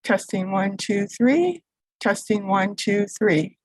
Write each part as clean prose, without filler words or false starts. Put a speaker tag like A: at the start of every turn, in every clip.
A: Testing 1, 2, 3. Testing 1, 2, 3.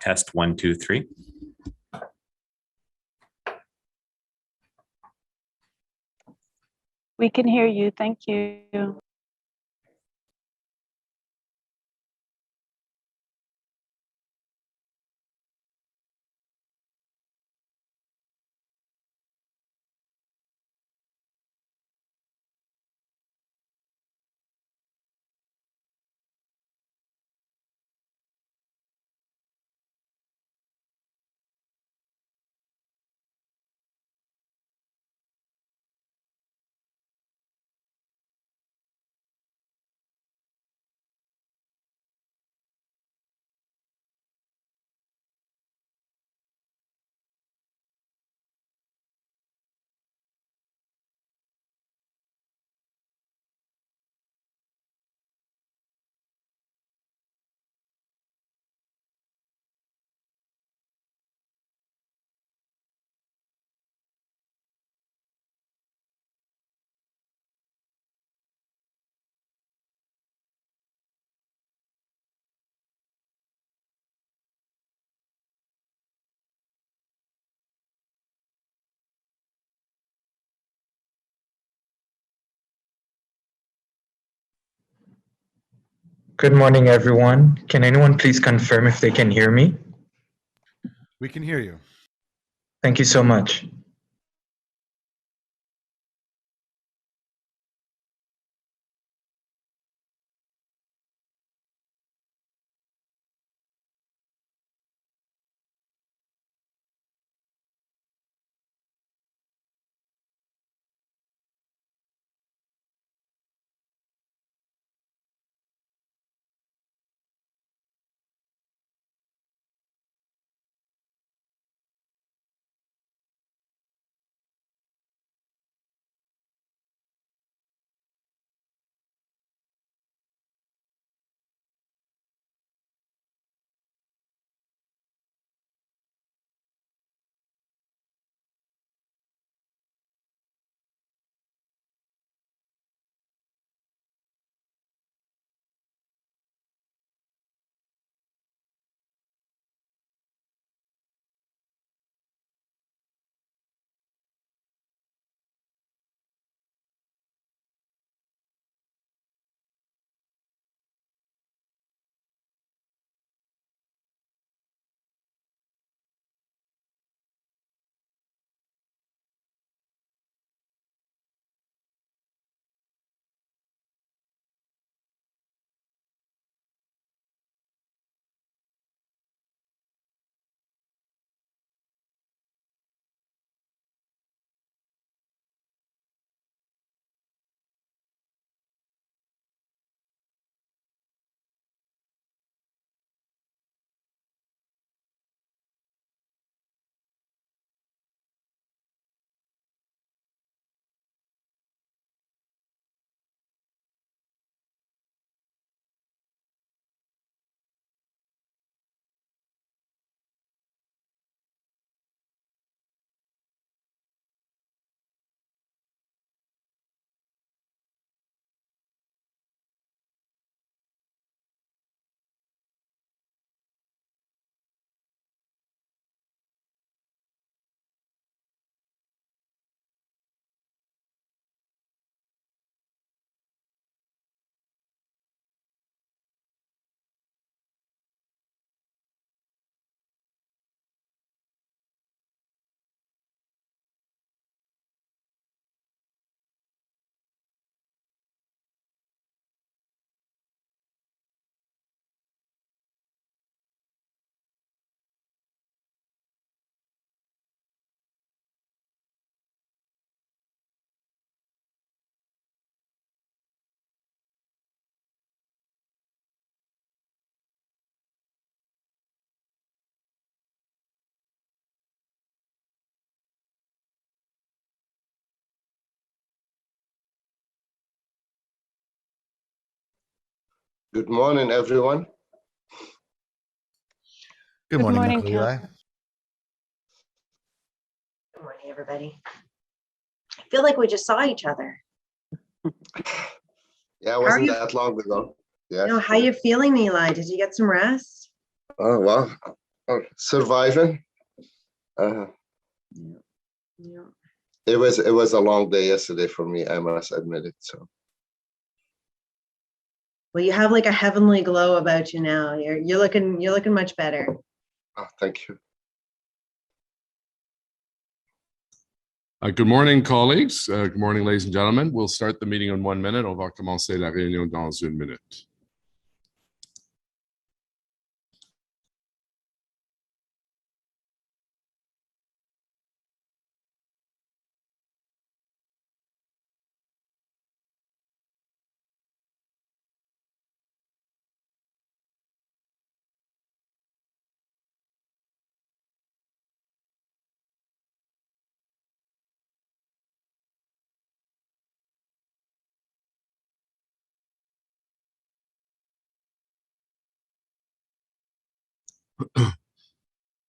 B: Test 1, 2, 3.
C: We can hear you. Thank you.
D: Good morning, everyone. Can anyone please confirm if they can hear me?
E: We can hear you.
D: Thank you so much.
F: Good morning, everyone.
E: Good morning, Uncle Eli.
G: Good morning, everybody. I feel like we just saw each other.
F: Yeah, it wasn't that long ago. Yeah.
G: How you feeling, Eli? Did you get some rest?
F: Oh, well, Surviving. It was a long day yesterday for me, I must admit it. So
G: Well, you have like a heavenly glow about you now. You're looking much better.
F: thank you.
B: Good morning, colleagues. Good morning, ladies and gentlemen. We'll start the meeting in 1 minute. On va commencer la réunion dans 1 minute.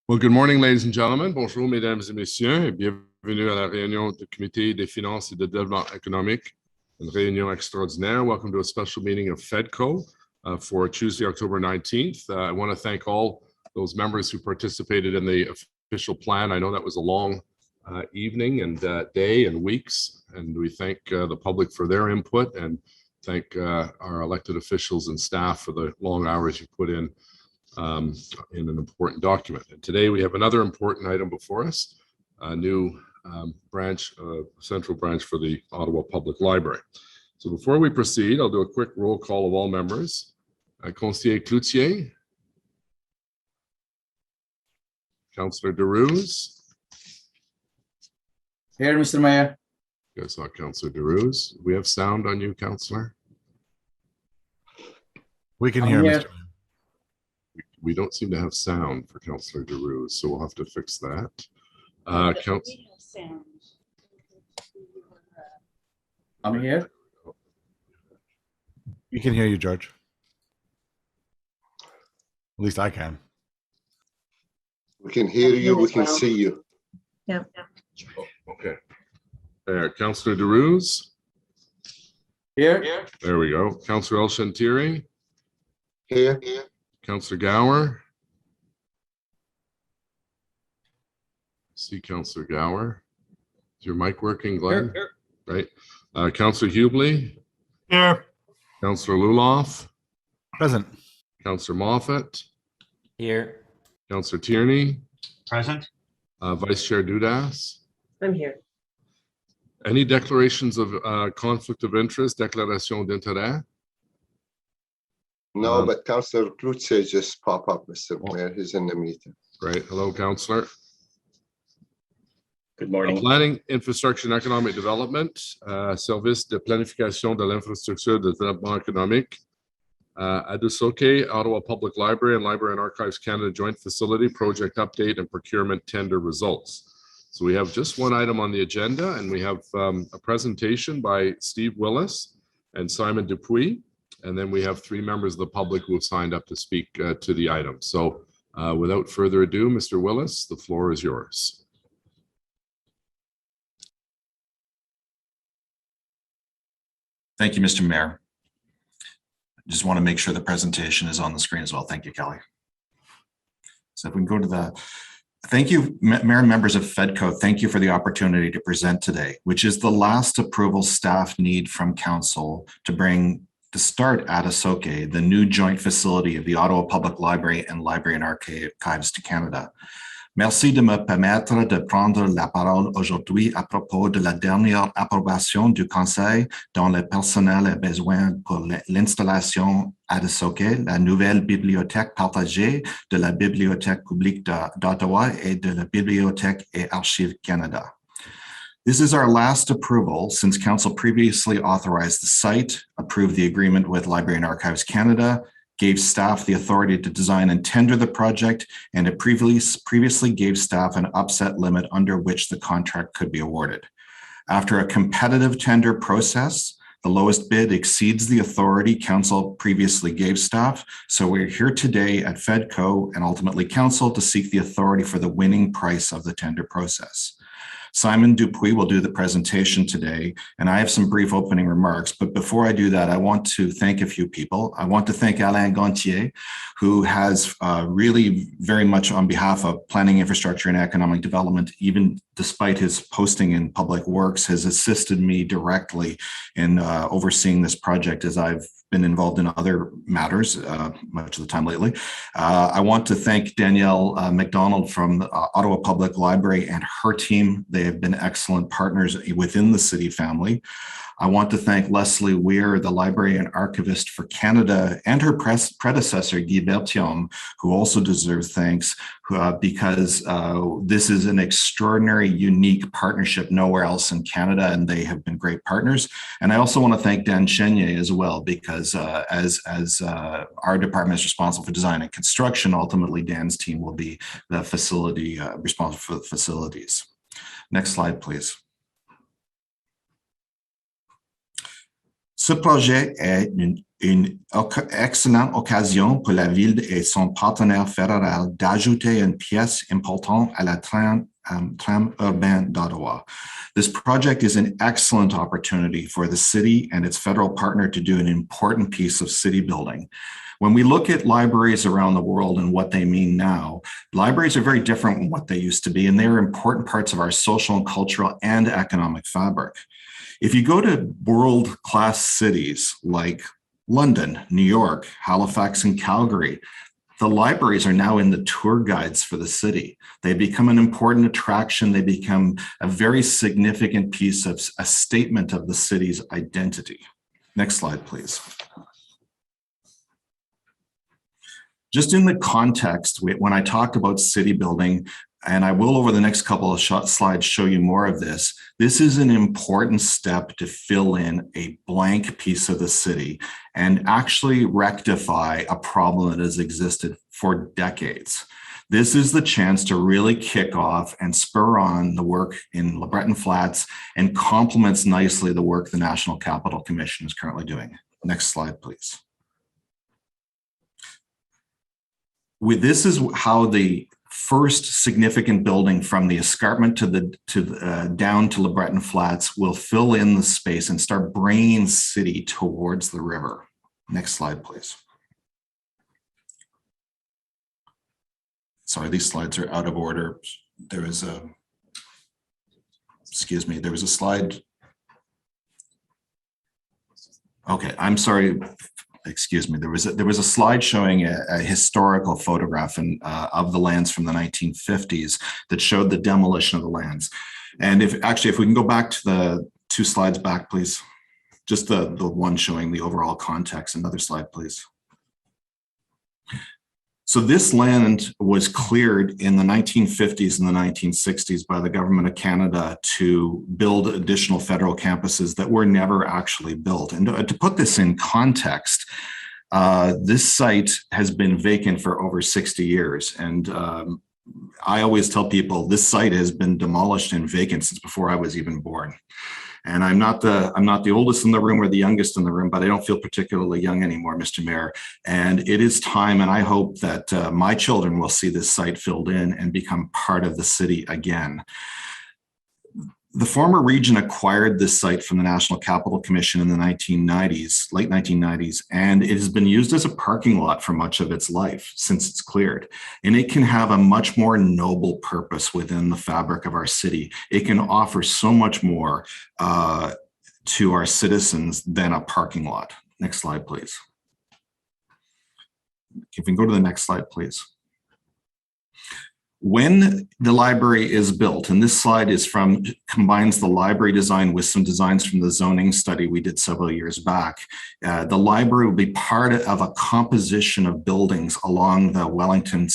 B: Well, good morning, ladies and gentlemen. Bonjour, mesdames et messieurs, et bienvenue à la réunion du Comité des finances et de développement économique, une réunion extraordinaire. Welcome to a special meeting of FEDCO for Tuesday, October 19th. I want to thank all those members who participated in the official plan. I know that was a long evening and day and weeks, and we thank the public for their input and thank our elected officials and staff for the long hours you put in an important document. And today we have another important item before us, a new central branch for the Ottawa Public Library. So before we proceed, I'll do a quick roll call of all members. Conseiller Cloutier, Councillor Derouz.
H: Here, Mr. Mayor.
B: I saw Councillor Derouz. We have sound on you, Councillor?
E: We can
H: I'm
E: hear
H: here.
E: Mr.
B: We don't seem to have sound for Councillor Derouz, so we'll have to fix that.
H: I'm here.
E: We can hear you, George. At least I can.
F: We can hear you, we can see you.
G: Yeah.
B: Okay. Councillor Derouz.
H: Here.
B: There we go. Councillor El Shantiri.
F: Here.
B: Councillor Gower. See Councillor Gower. Is your mic working, Glenn?
H: Here.
B: Right. Councillor Hubley.
E: Here.
B: Councillor Luloff.
E: Present.
B: Councillor Moffat.
H: Here.
B: Councillor Tierney.
I: Present.
B: Vice Chair Dudas.
G: I'm here.
B: Any declarations of conflict of interest, déclaration d'intérêt?
F: No, but Councillor Cloutier just pop up, Mr. Mayor. He's in the meeting.
B: Right. Hello, Councillor.
I: Good morning.
B: Planning, Infrastructure and Economic Development, Service de planification de l'infrastructure de développement économique, Adusoke, Ottawa Public Library and Library and Archives Canada Joint Facility, Project Update and Procurement Tender Results. So we have just one item on the agenda, and we have a presentation by Steve Willis and Simon Dupuis, and then we have 3 members of the public who have signed up to speak to the item. So without further ado, Mr. Willis, the floor is yours.
J: Thank you, Mr. Mayor. I just want to make sure the presentation is on the screen as well. Thank you, Kelly. So if we can go to the, thank you, Mayor and members of FEDCO. Thank you for the opportunity to present today, which is the last approval staff need from Council to start Adusoke, the new joint facility of the Ottawa Public Library and Library and Archives to Canada. Merci de me permettre de prendre la parole aujourd'hui à propos de la dernière approbation du Conseil dont le personnel a besoin pour l'installation Adusoke, la nouvelle bibliothèque partagée de la Bibliothèque publique d'Ottawa et de la Bibliothèque et Archives Canada. This is our last approval since Council previously authorized the site, approved the agreement with Library and Archives Canada, gave staff the authority to design and tender the project, and it previously gave staff an upset limit under which the contract could be awarded. After a competitive tender process, the lowest bid exceeds the authority Council previously gave staff, so we're here today at FEDCO and ultimately Council to seek the authority for the winning price of the tender process. Simon Dupuis will do the presentation today, and I have some brief opening remarks. But before I do that, I want to thank a few people. I want to thank Alain Gontier, who has really very much on behalf of Planning, Infrastructure, and Economic Development, even despite his posting in Public Works, has assisted me directly in overseeing this project as I've been involved in other matters much of the time lately. I want to thank Danielle McDonald from the Ottawa Public Library and her team. They have been excellent partners within the city family. I want to thank Leslie Weir, the Library and Archivist for Canada, and her predecessor, Guy Berthiaume, who also deserves thanks because this is an extraordinary, unique partnership nowhere else in Canada, and they have been great partners. And I also want to thank Dan Chenier as well, because as our department is responsible for design and construction, ultimately Dan's team will be the facility responsible for the facilities. Next slide, please. Ce projet est une excellente occasion pour la ville et son partenaire fédéral d'ajouter une pièce importante à la tram urbain d'Ottawa. This project is an excellent opportunity for the city and its federal partner to do an important piece of city building. When we look at libraries around the world and what they mean now, libraries are very different from what they used to be, and they are important parts of our social and cultural and economic fabric. If you go to world-class cities like London, New York, Halifax, and Calgary, the libraries are now in the tour guides for the city. They become an important attraction. They become a very significant piece of a statement of the city's identity. Next slide, please. Just in the context, when I talk about city building, and I will over the next couple of slides show you more of this, this is an important step to fill in a blank piece of the city and actually rectify a problem that has existed for decades. This is the chance to really kick off and spur on the work in LeBreton Flats and complements nicely the work the National Capital Commission is currently doing. Next slide, please. This is how the first significant building from the escarpment down to LeBreton Flats will fill in the space and start bringing the city towards the river. Next slide, please. Sorry, these slides are out of order. There was a slide. Okay, I'm sorry. Excuse me, there was a slide showing a historical photograph of the lands from the 1950s that showed the demolition of the lands. And if we can go back to the 2 slides back, please. Just the one showing the overall context. Another slide, please. So this land was cleared in the 1950s and the 1960s by the government of Canada to build additional federal campuses that were never actually built. And to put this in context, this site has been vacant for over 60 years. And I always tell people this site has been demolished and vacant since before I was even born. And I'm not the oldest in the room or the youngest in the room, but I don't feel particularly young anymore, Mr. Mayor. And it is time, and I hope that my children will see this site filled in and become part of the city again. The former region acquired this site from the National Capital Commission in the 1990s, late 1990s, and it has been used as a parking lot for much of its life since it's cleared. And it can have a much more noble purpose within the fabric of our city. It can offer so much more to our citizens than a parking lot. Next slide, please. If we can go to the next slide, please. When the library is built, and this slide combines the library design with some designs from the zoning study we did several years back, the library will be part of a composition of buildings along the Wellington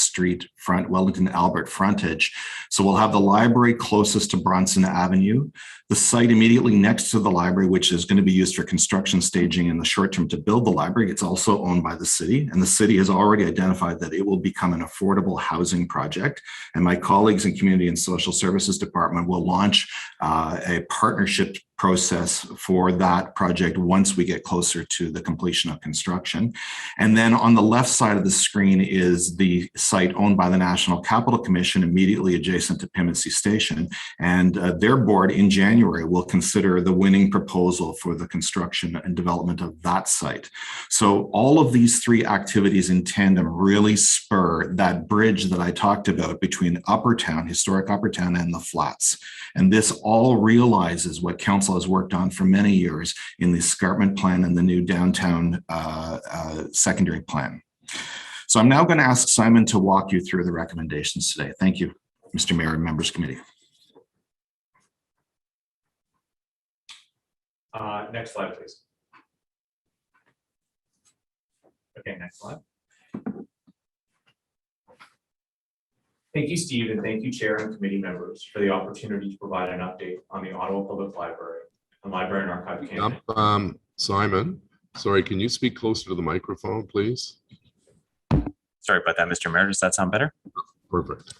J: Albert frontage. So we'll have the library closest to Bronson Avenue, the site immediately next to the library, which is going to be used for construction staging in the short term to build the library. It's also owned by the city, and the city has already identified that it will become an affordable housing project. And my colleagues in Community and Social Services Department will launch a partnership process for that project once we get closer to the completion of construction. And then on the left side of the screen is the site owned by the National Capital Commission immediately adjacent to Pimmincy Station. And their board in January will consider the winning proposal for the construction and development of that site. So all of these three activities in tandem really spur that bridge that I talked about between Upper Town, historic Upper Town, and the Flats. And this all realizes what Council has worked on for many years in the escarpment plan and the new downtown secondary plan. So I'm now going to ask Simon to walk you through the recommendations today. Thank you, Mr. Mayor and members committee.
I: Next slide, please. Okay, next slide. Thank you, Steve, and thank you, Chair and committee members, for the opportunity to provide an update on the Ottawa Public Library and Library and Archive Canada.
B: Simon, sorry, can you speak closer to the microphone, please?
I: Sorry about that, Mr. Mayor. Does that sound better?
B: Perfect.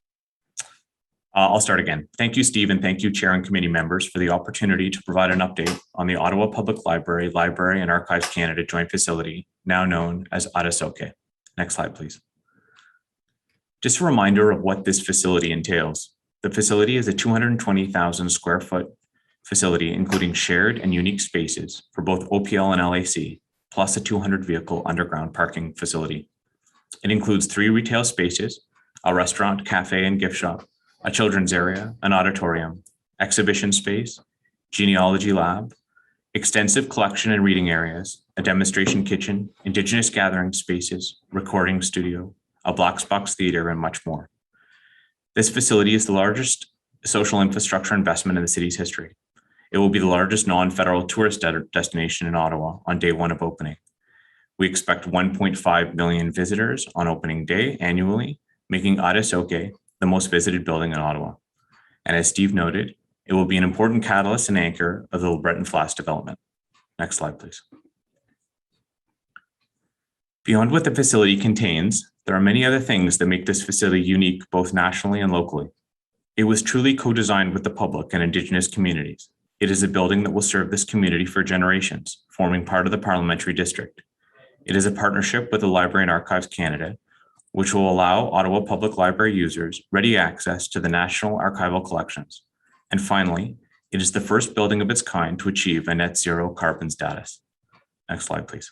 I: I'll start again. Thank you, Steve, and thank you, Chair and committee members, for the opportunity to provide an update on the Ottawa Public Library, Library and Archives Canada joint facility, now known as Adasoke. Next slide, please. Just a reminder of what this facility entails. The facility is a 220,000 square foot facility, including shared and unique spaces for both OPL and LAC, plus a 200 vehicle underground parking facility. It includes 3 retail spaces, a restaurant, cafe, and gift shop, a children's area, an auditorium, exhibition space, genealogy lab, extensive collection and reading areas, a demonstration kitchen, Indigenous gathering spaces, recording studio, a black box theater, and much more. This facility is the largest social infrastructure investment in the city's history. It will be the largest non-federal tourist destination in Ottawa on day 1 of opening. We expect 1.5 million visitors on opening day annually, making Adasoke the most visited building in Ottawa. And as Steve noted, it will be an important catalyst and anchor of the LeBreton Flats development. Next slide, please. Beyond what the facility contains, there are many other things that make this facility unique both nationally and locally. It was truly co-designed with the public and Indigenous communities. It is a building that will serve this community for generations, forming part of the parliamentary district. It is a partnership with the Library and Archives Canada, which will allow Ottawa Public Library users ready access to the national archival collections. And finally, it is the first building of its kind to achieve a net zero carbon status. Next slide, please.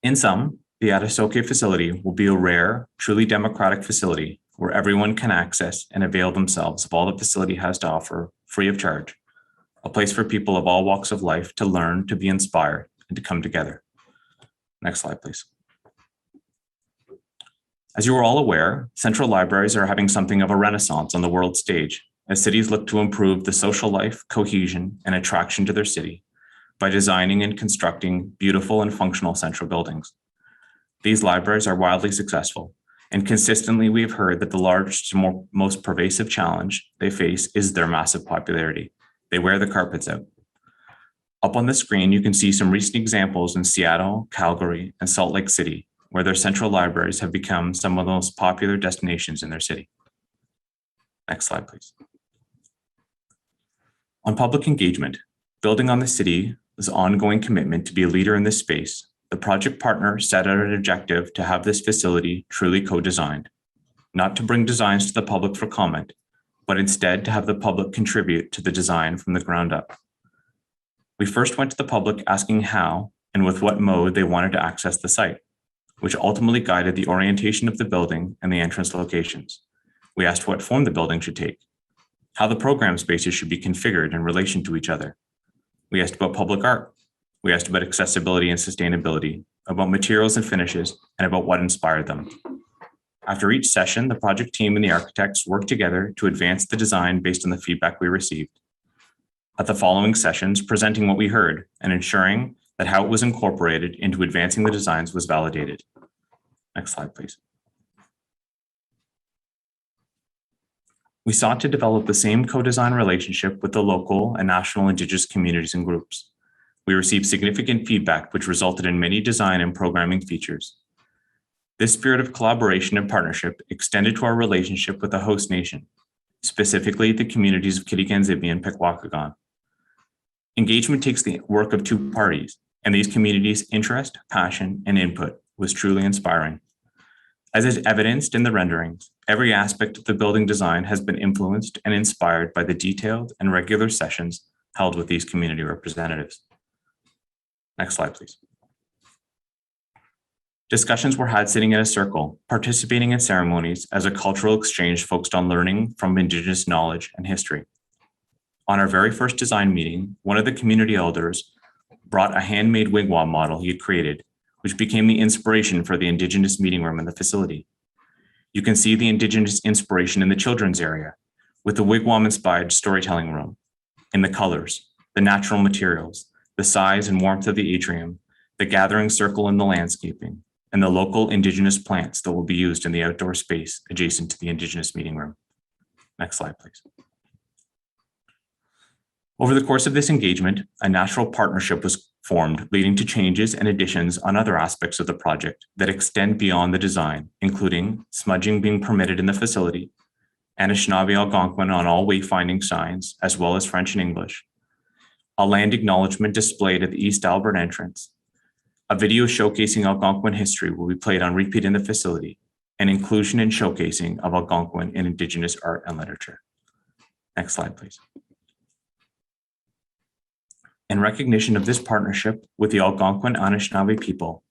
I: In sum, the Adasoke facility will be a rare, truly democratic facility where everyone can access and avail themselves of all the facility has to offer free of charge, a place for people of all walks of life to learn, to be inspired, and to come together. Next slide, please. As you are all aware, central libraries are having something of a renaissance on the world stage as cities look to improve the social life, cohesion, and attraction to their city by designing and constructing beautiful and functional central buildings. These libraries are wildly successful, and consistently we have heard that the largest, most pervasive challenge they face is their massive popularity. They wear the carpets out. Up on the screen, you can see some recent examples in Seattle, Calgary, and Salt Lake City, where their central libraries have become some of the most popular destinations in their city. Next slide, please. On public engagement, building on the city's ongoing commitment to be a leader in this space, the project partner set out an objective to have this facility truly co-designed, not to bring designs to the public for comment, but instead to have the public contribute to the design from the ground up. We first went to the public asking how and with what mode they wanted to access the site, which ultimately guided the orientation of the building and the entrance locations. We asked what form the building should take, how the program spaces should be configured in relation to each other. We asked about public art. We asked about accessibility and sustainability, about materials and finishes, and about what inspired them. After each session, the project team and the architects worked together to advance the design based on the feedback we received. At the following sessions, presenting what we heard and ensuring that how it was incorporated into advancing the designs was validated. Next slide, please. We sought to develop the same co-design relationship with the local and national Indigenous communities and groups. We received significant feedback, which resulted in many design and programming features. This spirit of collaboration and partnership extended to our relationship with the host nation, specifically the communities of Kitigan-Zibi and Pequawkegon. Engagement takes the work of two parties, and these communities' interest, passion, and input was truly inspiring. As is evidenced in the renderings, every aspect of the building design has been influenced and inspired by the detailed and regular sessions held with these community representatives. Next slide, please. Discussions were had sitting in a circle, participating in ceremonies as a cultural exchange focused on learning from Indigenous knowledge and history. On our very first design meeting, one of the community elders brought a handmade wigwam model he had created, which became the inspiration for the Indigenous meeting room in the facility. You can see the Indigenous inspiration in the children's area, with the wigwam-inspired storytelling room, in the colors, the natural materials, the size and warmth of the atrium, the gathering circle and the landscaping, and the local Indigenous plants that will be used in the outdoor space adjacent to the Indigenous meeting room. Next slide, please. Over the course of this engagement, a natural partnership was formed, leading to changes and additions on other aspects of the project that extend beyond the design, including smudging being permitted in the facility, Anishinaabe Algonquin on all wayfinding signs, as well as French and English, a land acknowledgement displayed at the East Albert entrance, a video showcasing Algonquin history will be played on repeat in the facility, and inclusion and showcasing of Algonquin in Indigenous art and literature. Next slide, please. In recognition of this partnership with the Algonquin Anishinaabe people,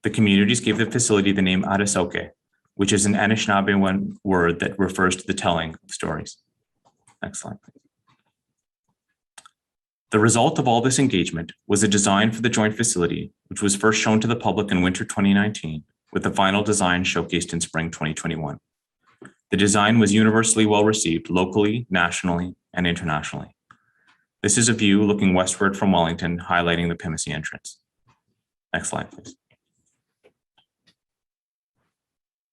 I: the communities gave the facility the name Adasoke, which is an Anishinaabe word that refers to the telling of stories. Next slide, please. The result of all this engagement was a design for the joint facility, which was first shown to the public in winter 2019, with the final design showcased in spring 2021. The design was universally well received locally, nationally, and internationally. This is a view looking westward from Wellington, highlighting the Pimisi entrance. Next slide, please.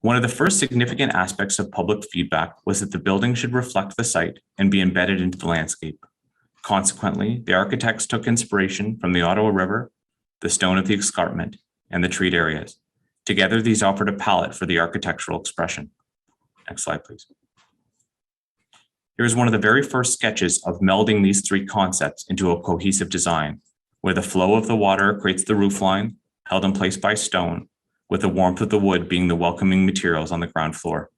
I: One of the first significant aspects of public feedback was that the building should reflect the site and be embedded into the landscape. Consequently, the architects took inspiration from the Ottawa River, the stone of the escarpment, and the treed areas. Together, these offered a palette for the architectural expression. Next slide, please. Here's one of the very first sketches of melding these three concepts into a cohesive design, where the flow of the water creates the roofline, held in place by stone, with the warmth of the wood being the welcoming materials on the ground floor.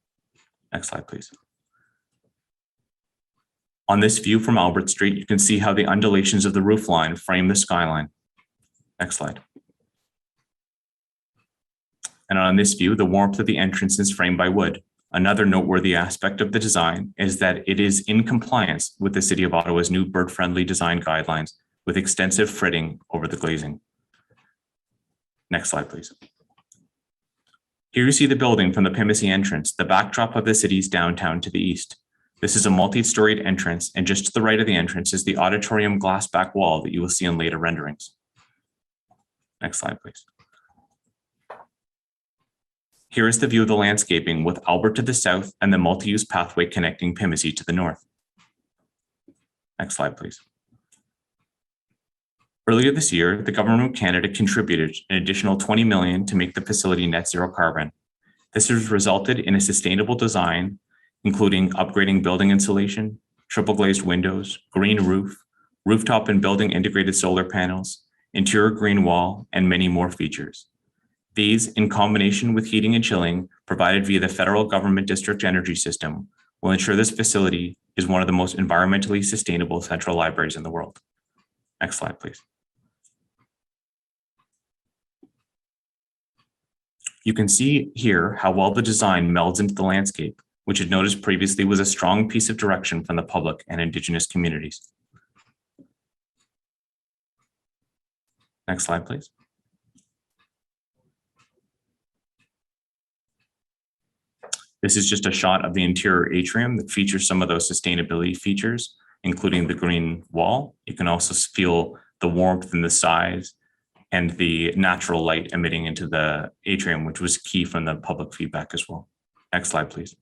I: Next slide, please. On this view from Albert Street, you can see how the undulations of the roofline frame the skyline. Next slide. And on this view, the warmth of the entrance is framed by wood. Another noteworthy aspect of the design is that it is in compliance with the City of Ottawa's new bird-friendly design guidelines with extensive fritting over the glazing. Next slide, please. Here you see the building from the Pimisi entrance, the backdrop of the city's downtown to the east. This is a multi-storied entrance, and just to the right of the entrance is the auditorium glass back wall that you will see in later renderings. Next slide, please. Here is the view of the landscaping with Albert to the south and the multi-use pathway connecting Pimisi to the north. Next slide, please. Earlier this year, the Government of Canada contributed an additional $20 million to make the facility net zero carbon. This has resulted in a sustainable design, including upgrading building insulation, triple glazed windows, green roof, rooftop and building integrated solar panels, interior green wall, and many more features. These, in combination with heating and chilling provided via the federal government district energy system, will ensure this facility is one of the most environmentally sustainable central libraries in the world. Next slide, please. You can see here how well the design melds into the landscape, which had noticed previously was a strong piece of direction from the public and Indigenous communities. Next slide, please. This is just a shot of the interior atrium that features some of those sustainability features, including the green wall. You can also feel the warmth and the size and the natural light emitting into the atrium, which was key from the public feedback as well. Next slide, please.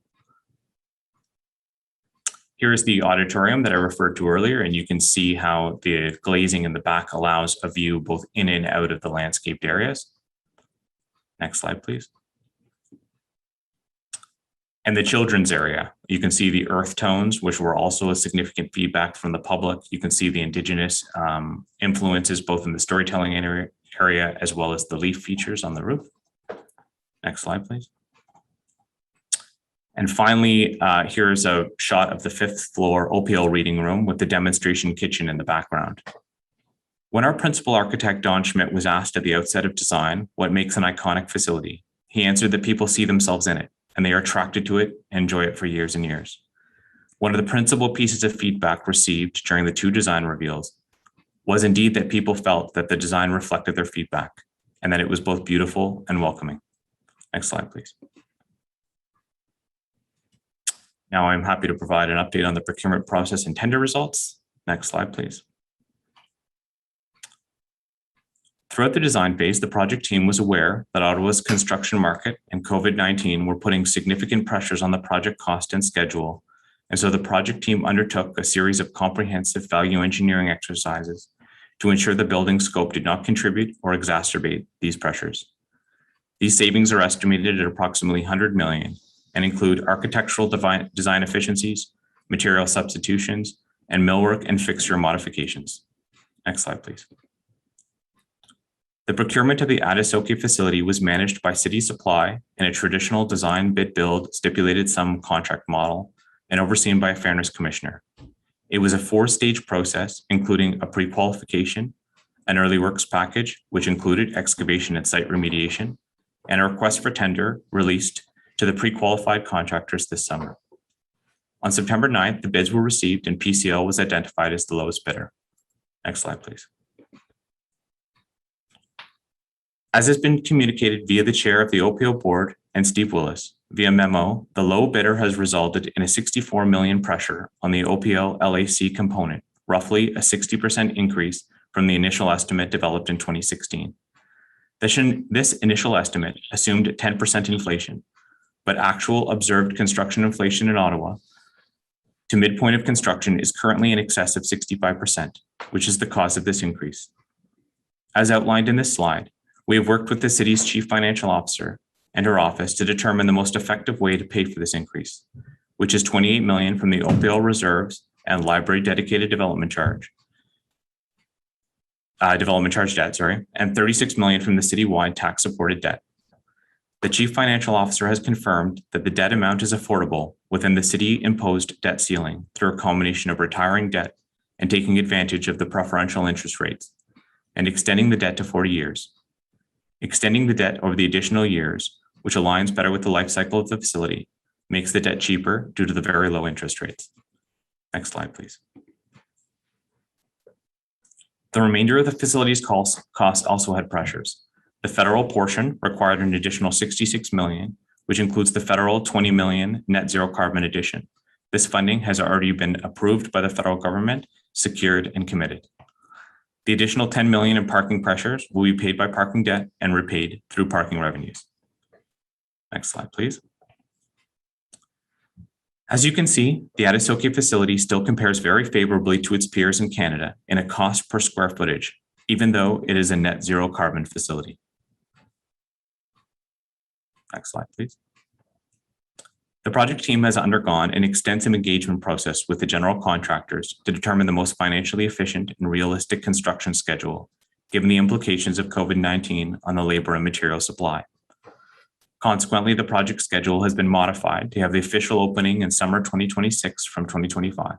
I: Here is the auditorium that I referred to earlier, and you can see how the glazing in the back allows a view both in and out of the landscaped areas. Next slide, please. And the children's area, you can see the earth tones, which were also a significant feedback from the public. You can see the Indigenous influences, both in the storytelling area as well as the leaf features on the roof. Next slide, please. And finally, here's a shot of the 5th floor OPL reading room with the demonstration kitchen in the background. When our principal architect, Don Schmidt, was asked at the outset of design what makes an iconic facility, he answered that people see themselves in it and they are attracted to it and enjoy it for years and years. One of the principal pieces of feedback received during the 2 design reveals was indeed that people felt that the design reflected their feedback and that it was both beautiful and welcoming. Next slide, please. Now I'm happy to provide an update on the procurement process and tender results. Next slide, please. Throughout the design phase, the project team was aware that Ottawa's construction market and COVID-19 were putting significant pressures on the project cost and schedule. And so the project team undertook a series of comprehensive value engineering exercises to ensure the building scope did not contribute or exacerbate these pressures. These savings are estimated at approximately 100 million and include architectural design efficiencies, material substitutions, and millwork and fixture modifications. Next slide, please. The procurement of the Adesoke facility was managed by City Supply in a traditional design bid build stipulated sum contract model and overseen by a fairness commissioner. It was a 4-stage process, including a pre-qualification, an early works package, which included excavation and site remediation, and a request for tender released to the pre-qualified contractors this summer. On September 9th, the bids were received and PCL was identified as the lowest bidder. Next slide, please. As has been communicated via the chair of the OPO board and Steve Willis via memo, the low bidder has resulted in a 64 million pressure on the OPL LAC component, roughly a 60% increase from the initial estimate developed in 2016. This initial estimate assumed 10% inflation, but actual observed construction inflation in Ottawa to midpoint of construction is currently in excess of 65%, which is the cause of this increase. As outlined in this slide, we have worked with the city's chief financial officer and her office to determine the most effective way to pay for this increase, which is 28 million from the OPL reserves and library dedicated development charge debt, and 36 million from the citywide tax supported debt. The chief financial officer has confirmed that the debt amount is affordable within the city imposed debt ceiling through a combination of retiring debt and taking advantage of the preferential interest rates and extending the debt to 40 years. Extending the debt over the additional years, which aligns better with the life cycle of the facility, makes the debt cheaper due to the very low interest rates. Next slide, please. The remainder of the facility's cost also had pressures. The federal portion required an additional 66 million, which includes the federal 20 million net zero carbon addition. This funding has already been approved by the federal government, secured and committed. The additional 10 million in parking pressures will be paid by parking debt and repaid through parking revenues. Next slide, please. As you can see, the Adesoke facility still compares very favorably to its peers in Canada in a cost per square footage, even though it is a net zero carbon facility. Next slide, please. The project team has undergone an extensive engagement process with the general contractors to determine the most financially efficient and realistic construction schedule, given the implications of COVID-19 on the labor and material supply. Consequently, the project schedule has been modified to have the official opening in summer 2026 from 2025.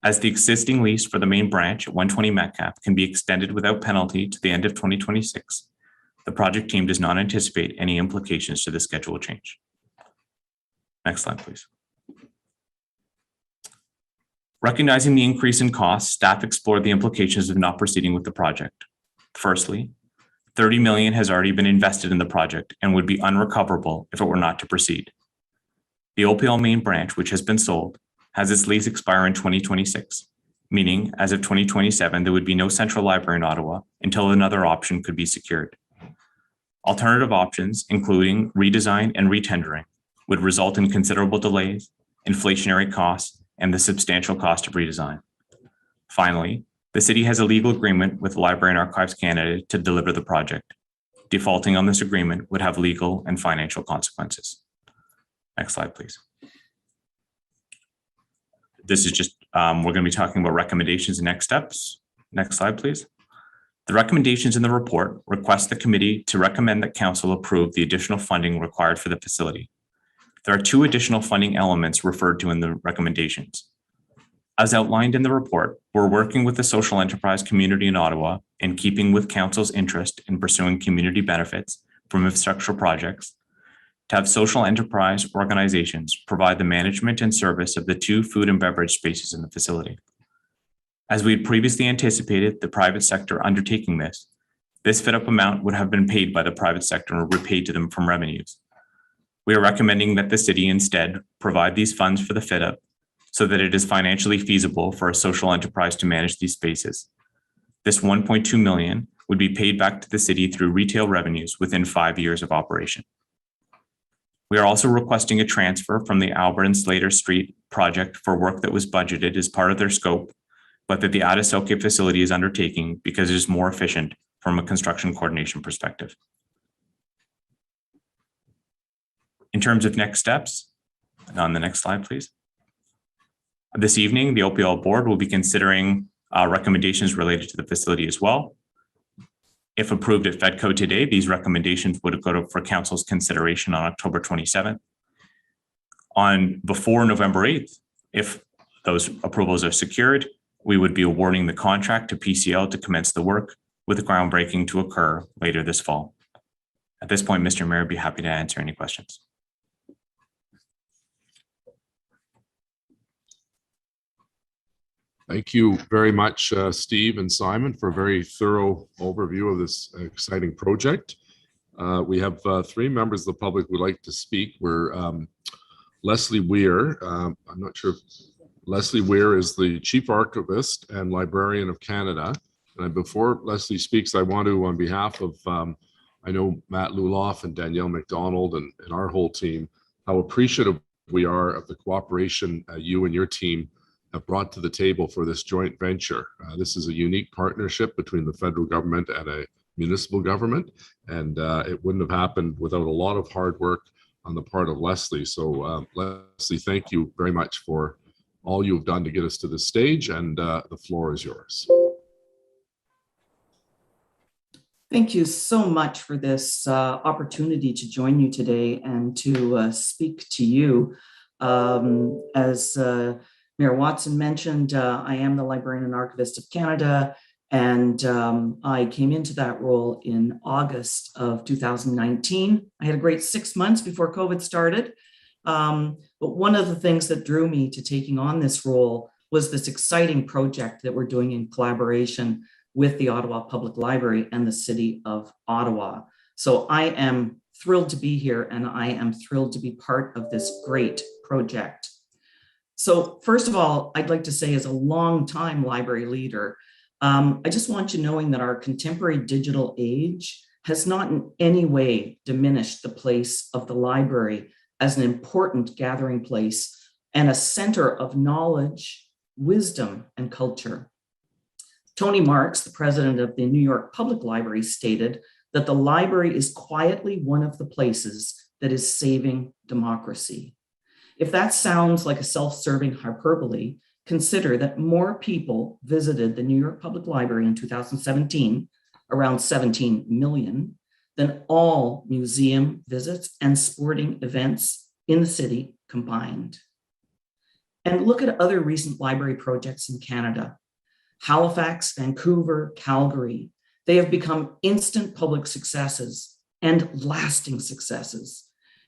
I: As the existing lease for the main branch at 120 Metcalfe can be extended without penalty to the end of 2026, the project team does not anticipate any implications to the schedule change. Next slide, please. Recognizing the increase in costs, staff explored the implications of not proceeding with the project. Firstly, 30 million has already been invested in the project and would be unrecoverable if it were not to proceed. The OPL main branch, which has been sold, has its lease expire in 2026, meaning as of 2027, there would be no central library in Ottawa until another option could be secured. Alternative options, including redesign and retendering, would result in considerable delays, inflationary costs, and the substantial cost of redesign. Finally, the city has a legal agreement with Library and Archives Canada to deliver the project. Defaulting on this agreement would have legal and financial consequences. Next slide, please. This is just, we're going to be talking about recommendations and next steps. Next slide, please. The recommendations in the report request the committee to recommend that council approve the additional funding required for the facility. There are two additional funding elements referred to in the recommendations. As outlined in the report, we're working with the social enterprise community in Ottawa in keeping with council's interest in pursuing community benefits from infrastructure projects to have social enterprise organizations provide the management and service of the two food and beverage spaces in the facility. As we had previously anticipated the private sector undertaking this fit-up amount would have been paid by the private sector and repaid to them from revenues. We are recommending that the city instead provide these funds for the fit-up so that it is financially feasible for a social enterprise to manage these spaces. This $1.2 million would be paid back to the city through retail revenues within 5 years of operation. We are also requesting a transfer from the Albert and Slater Street project for work that was budgeted as part of their scope, but that the Attasoke facility is undertaking because it is more efficient from a construction coordination perspective. In terms of next steps, on the next slide, please. This evening, the OPL board will be considering recommendations related to the facility as well. If approved at FEDCO today, these recommendations would go for council's consideration on October 27th. Before November 8th, if those approvals are secured, we would be awarding the contract to PCL to commence the work, with the groundbreaking to occur later this fall. At this point, Mr. Mayor, I'd be happy to answer any questions.
B: Thank you very much, Steve and Simon, for a very thorough overview of this exciting project. We have three members of the public who would like to speak. We're Leslie Weir. I'm not sure if Leslie Weir is the Chief Archivist and Librarian of Canada. And before Leslie speaks, I want to, on behalf of, I know Matt Luloff and Danielle McDonald and our whole team, how appreciative we are of the cooperation you and your team have brought to the table for this joint venture. This is a unique partnership between the federal government and a municipal government, and it wouldn't have happened without a lot of hard work on the part of Leslie. So Leslie, thank you very much for all you've done to get us to this stage, and the floor is yours.
K: Thank you so much for this opportunity to join you today and to speak to you. As Mayor Watson mentioned, I am the Librarian and Archivist of Canada, and I came into that role in August of 2019. I had a great 6 months before COVID started, but one of the things that drew me to taking on this role was this exciting project that we're doing in collaboration with the Ottawa Public Library and the City of Ottawa. So I am thrilled to be here, and I am thrilled to be part of this great project. So first of all, I'd like to say, as a longtime library leader, I just want you knowing that our contemporary digital age has not in any way diminished the place of the library as an important gathering place and a center of knowledge, wisdom, and culture. Tony Marks, the president of the New York Public Library, stated that the library is quietly one of the places that is saving democracy. If that sounds like a self-serving hyperbole, consider that more people visited the New York Public Library in 2017, around 17 million, than all museum visits and sporting events in the city combined. And look at other recent library projects in Canada. Halifax, Vancouver, Calgary, they have become instant public successes and lasting successes.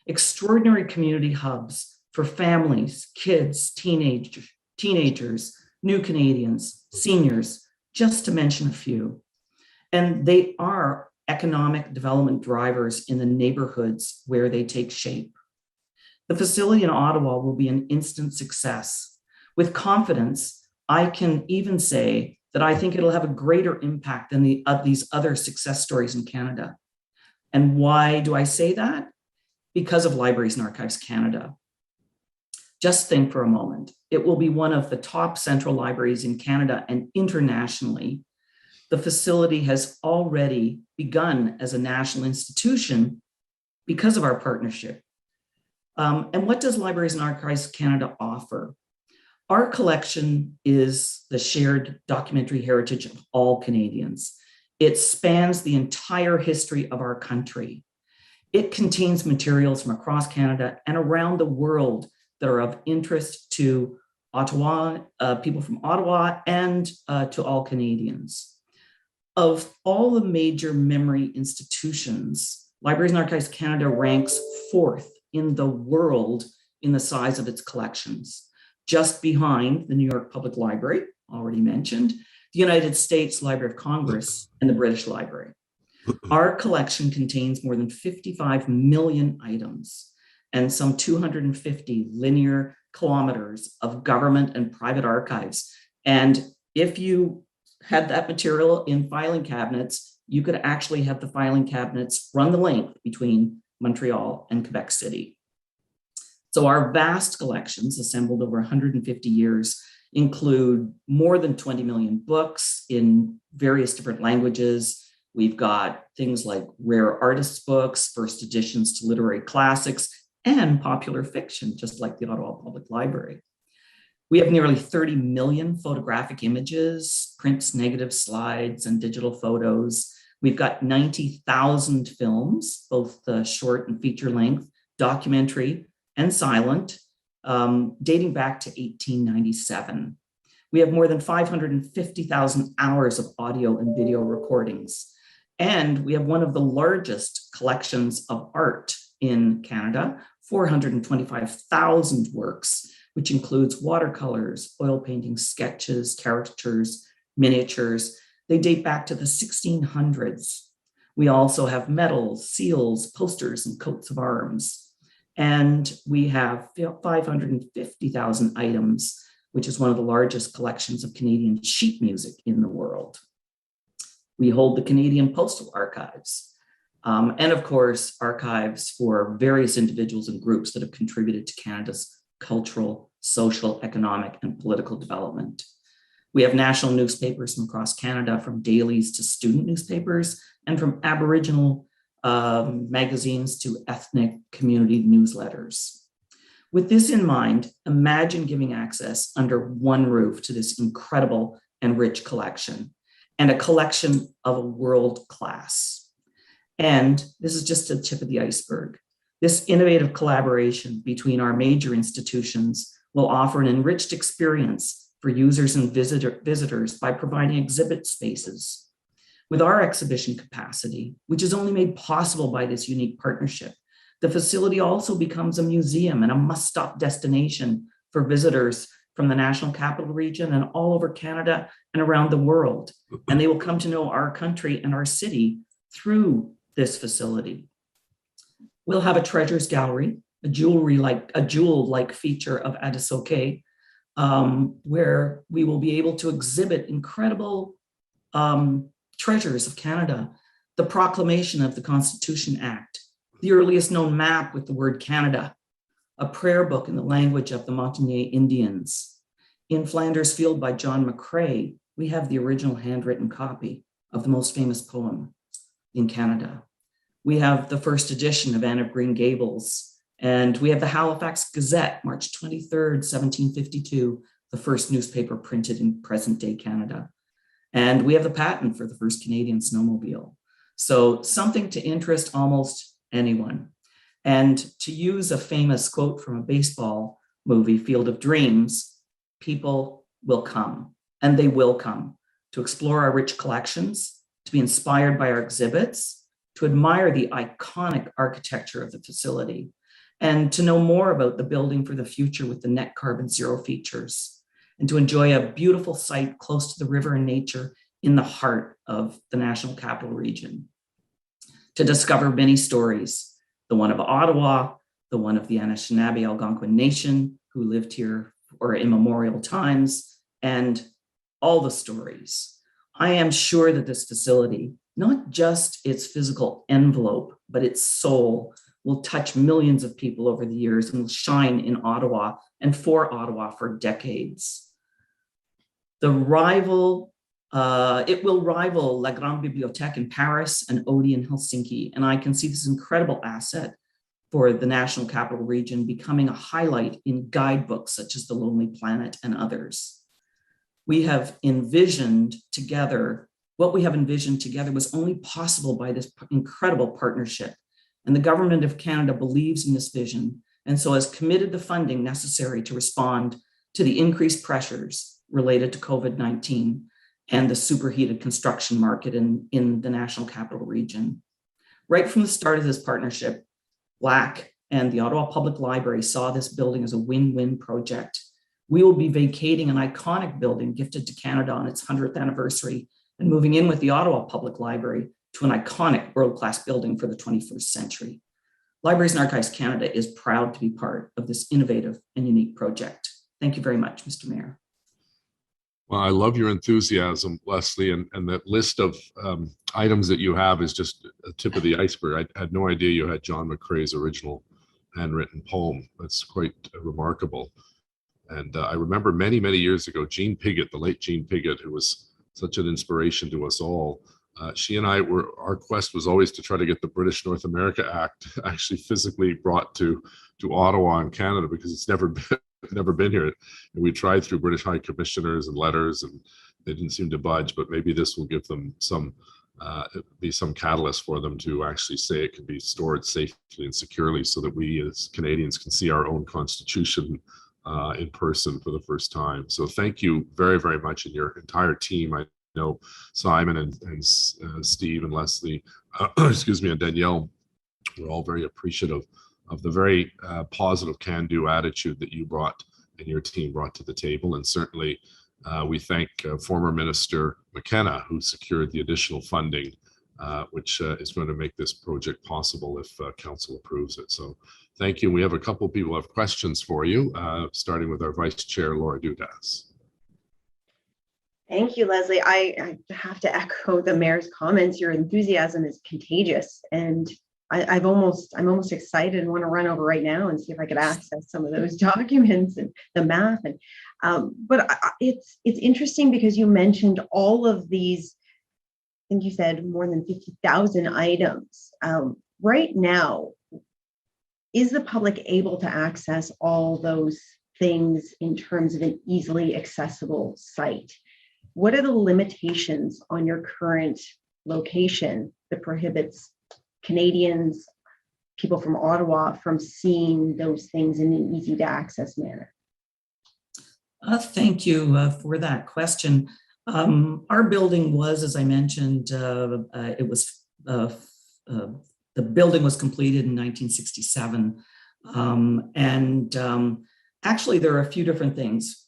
K: Extraordinary community hubs for families, kids, teenagers, new Canadians, seniors, just to mention a few. And they are economic development drivers in the neighborhoods where they take shape. The facility in Ottawa will be an instant success. With confidence, I can even say that I think it'll have a greater impact than these other success stories in Canada. And why do I say that? Because of Libraries and Archives Canada. Just think for a moment. It will be one of the top central libraries in Canada and internationally. The facility has already begun as a national institution because of our partnership. And what does Libraries and Archives Canada offer? Our collection is the shared documentary heritage of all Canadians. It spans the entire history of our country. It contains materials from across Canada and around the world that are of interest to Ottawa, people from Ottawa, and to all Canadians. Of all the major memory institutions, Libraries and Archives Canada ranks 4th in the world in the size of its collections, just behind the New York Public Library, already mentioned, the United States Library of Congress, and the British Library. Our collection contains more than 55 million items and some 250 linear kilometers of government and private archives. And if you had that material in filing cabinets, you could actually have the filing cabinets run the length between Montreal and Quebec City. So our vast collections, assembled over 150 years, include more than 20 million books in various different languages. We've got things like rare artists' books, first editions to literary classics, and popular fiction, just like the Ottawa Public Library. We have nearly 30 million photographic images, prints, negatives, slides, and digital photos. We've got 90,000 films, both short and feature length, documentary, and silent, dating back to 1897. We have more than 550,000 hours of audio and video recordings. And we have one of the largest collections of art in Canada, 425,000 works, which includes watercolors, oil paintings, sketches, caricatures, miniatures. They date back to the 1600s. We also have medals, seals, posters, and coats of arms. And we have 550,000 items, which is one of the largest collections of Canadian sheet music in the world. We hold the Canadian Postal Archives, and of course, archives for various individuals and groups that have contributed to Canada's cultural, social, economic, and political development. We have national newspapers from across Canada, from dailies to student newspapers, and from Aboriginal magazines to ethnic community newsletters. With this in mind, imagine giving access under one roof to this incredible and rich collection, and a collection of a world class. And this is just the tip of the iceberg. This innovative collaboration between our major institutions will offer an enriched experience for users and visitors by providing exhibit spaces. With our exhibition capacity, which is only made possible by this unique partnership, the facility also becomes a museum and a must-stop destination for visitors from the National Capital Region and all over Canada and around the world. And they will come to know our country and our city through this facility. We'll have a treasures gallery, a jewel-like feature of Adesoke, where we will be able to exhibit incredible treasures of Canada, the proclamation of the Constitution Act, the earliest known map with the word Canada, a prayer book in the language of the Montagnais Indians. In Flanders Field by John McCrae, we have the original handwritten copy of the most famous poem in Canada. We have the first edition of Anne of Green Gables, and we have the Halifax Gazette, March 23rd, 1752, the first newspaper printed in present-day Canada. And we have the patent for the first Canadian snowmobile. So something to interest almost anyone. And to use a famous quote from a baseball movie, Field of Dreams, people will come, and they will come, to explore our rich collections, to be inspired by our exhibits, to admire the iconic architecture of the facility, and to know more about the building for the future with the net carbon zero features, and to enjoy a beautiful site close to the river and nature in the heart of the National Capital Region. To discover many stories, the one of Ottawa, the one of the Anishinaabe Algonquin Nation who lived here for immemorial times, and all the stories. I am sure that this facility, not just its physical envelope, but its soul, will touch millions of people over the years and will shine in Ottawa and for Ottawa for decades. It will rival La Grande Bibliothèque in Paris and Odie in Helsinki, and I can see this incredible asset for the National Capital Region, becoming a highlight in guidebooks such as The Lonely Planet and others. We have envisioned together, what we have envisioned together was only possible by this incredible partnership. And the Government of Canada believes in this vision, and so has committed the funding necessary to respond to the increased pressures related to COVID-19 and the superheated construction market in the National Capital Region. Right from the start of this partnership, BLAC and the Ottawa Public Library saw this building as a win-win project. We will be vacating an iconic building gifted to Canada on its 100th anniversary and moving in with the Ottawa Public Library to an iconic world-class building for the 21st century. Libraries and Archives Canada is proud to be part of this innovative and unique project. Thank you very much, Mr. Mayor.
B: Well, I love your enthusiasm, Leslie, and that list of items that you have is just a tip of the iceberg. I had no idea you had John McCrae's original handwritten poem. That's quite remarkable. And I remember many, many years ago, Jean Piggott, the late Jean Piggott, who was such an inspiration to us all. She and our quest was always to try to get the British North America Act actually physically brought to Ottawa and Canada, because it's never been here. And we tried through British High Commissioners and letters, and they didn't seem to budge. But maybe this will give them some catalyst for them to actually say it can be stored safely and securely, so that we as Canadians can see our own Constitution in person for the first time. So thank you very, very much, and your entire team. I know Simon and Steve and Leslie, excuse me, and Danielle, we're all very appreciative of the very positive can-do attitude that you brought and your team brought to the table. And certainly we thank former Minister McKenna, who secured the additional funding, which is going to make this project possible if Council approves it. So thank you. We have a couple of people who have questions for you, starting with our Vice Chair, Laura Dudas.
G: Thank you, Leslie. I have to echo the mayor's comments. Your enthusiasm is contagious, and I'm almost excited and want to run over right now and see if I could access some of those documents and the math. And but it's interesting because you mentioned all of these. I think you said more than 50,000 items. Right now, is the public able to access all those things in terms of an easily accessible site? What are the limitations on your current location that prohibits Canadians, people from Ottawa, from seeing those things in an easy to access manner?
K: Thank you for that question. Our building was, as I mentioned, the building was completed in 1967. Actually, there are a few different things.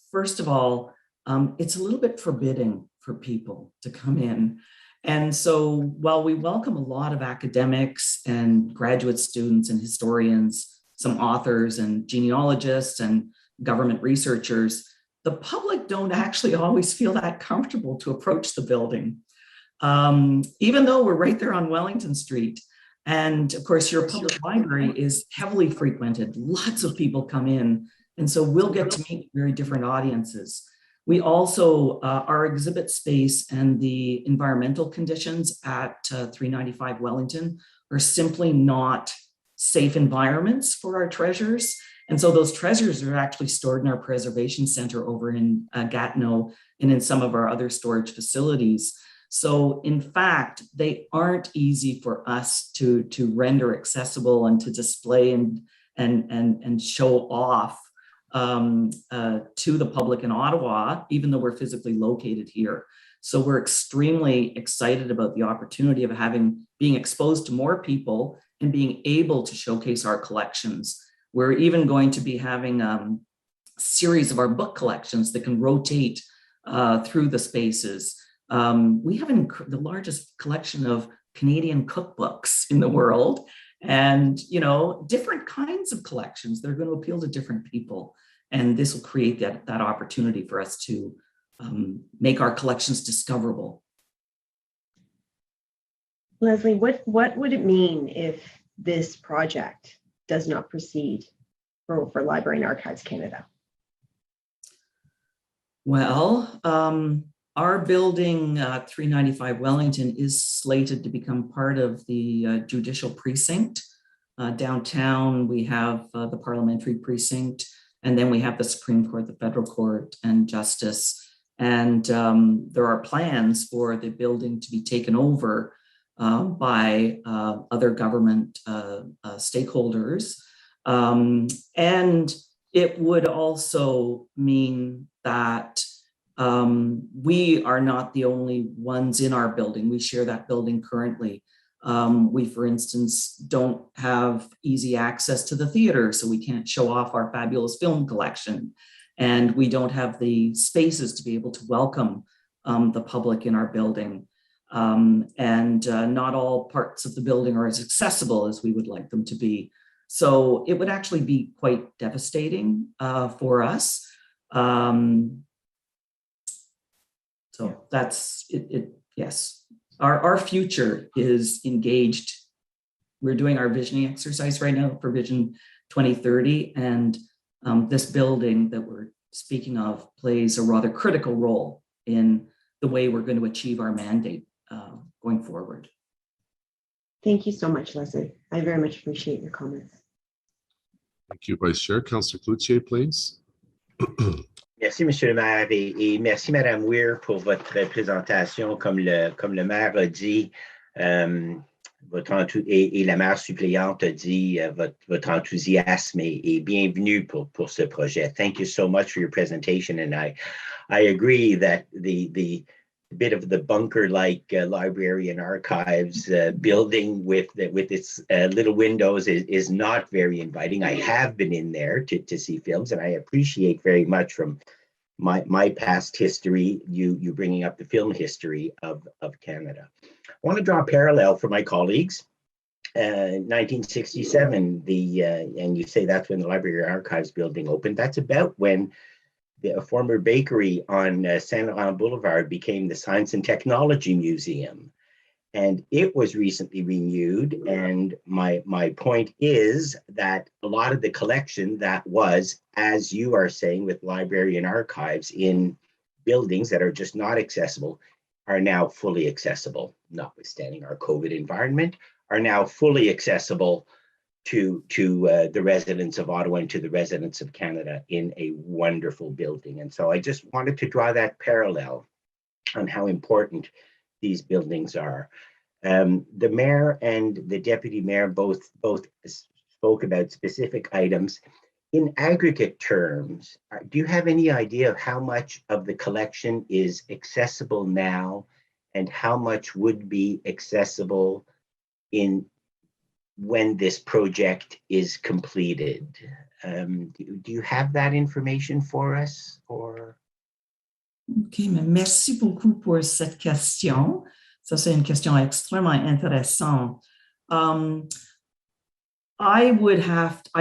K: First of all, it's a little bit forbidding for people to come in. And so while we welcome a lot of academics and graduate students and historians, some authors and genealogists and government researchers, the public don't actually always feel that comfortable to approach the building, even though we're right there on Wellington Street. And of course, your public library is heavily frequented. Lots of people come in. And so we'll get to meet very different audiences. We also, our exhibit space and the environmental conditions at 395 Wellington are simply not safe environments for our treasures. And so those treasures are actually stored in our preservation center over in Gatineau and in some of our other storage facilities. So in fact, they aren't easy for us to render accessible and to display and show off to the public in Ottawa, even though we're physically located here. So we're extremely excited about the opportunity of being exposed to more people and being able to showcase our collections. We're even going to be having a series of our book collections that can rotate through the spaces. We have the largest collection of Canadian cookbooks in the world, and different kinds of collections that are going to appeal to different people. And this will create that opportunity for us to make our collections discoverable.
G: Leslie, what would it mean if this project does not proceed for Library and Archives Canada?
K: Well, our building, 395 Wellington, is slated to become part of the judicial precinct Downtown, we have the parliamentary precinct, and then we have the Supreme Court, the federal court, and justice. And there are plans for the building to be taken over by other government stakeholders. And it would also mean that we are not the only ones in our building. We share that building currently. We, for instance, don't have easy access to the theater, so we can't show off our fabulous film collection. And we don't have the spaces to be able to welcome the public in our building. And not all parts of the building are as accessible as we would like them to be. So it would actually be quite devastating for us. So that's it. Yes, our future is engaged. We're doing our visioning exercise right now for Vision 2030, and this building that we're speaking of plays a rather critical role in the way we're going to achieve our mandate going forward.
G: Thank you so much, Leslie. I very much appreciate your comments.
B: Thank you, Vice Chair. Councillor Cloutier, please.
L: Merci, Monsieur le maire, et merci, Madame Weir, pour votre présentation. Comme le maire a dit, et la maire suppléante a dit, votre enthousiasme est bienvenu pour ce projet. Thank you so much for your presentation, and I agree that the bit of the bunker-like library and archives building with its little windows is not very inviting. I have been in there to see films, and I appreciate very much from my past history, you bringing up the film history of Canada. I want to draw a parallel for my colleagues. 1967, and you say that's when the Library and Archives building opened. That's about when a former bakery on Saint Laurent Boulevard became the Science and Technology Museum. And it was recently renewed. And my point is that a lot of the collection that was, as you are saying, with library and archives in buildings that are just not accessible, are now fully accessible, notwithstanding our COVID environment, are now fully accessible to the residents of Ottawa and to the residents of Canada in a wonderful building. And so I just wanted to draw that parallel on how important these buildings are. The mayor and the deputy mayor both spoke about specific items. In aggregate terms, do you have any idea of how much of the collection is accessible now and how much would be accessible when this project is completed? Do you have that information for us? Or?
K: OK, mais merci beaucoup pour cette question. Ça, c'est une question extrêmement intéressante. I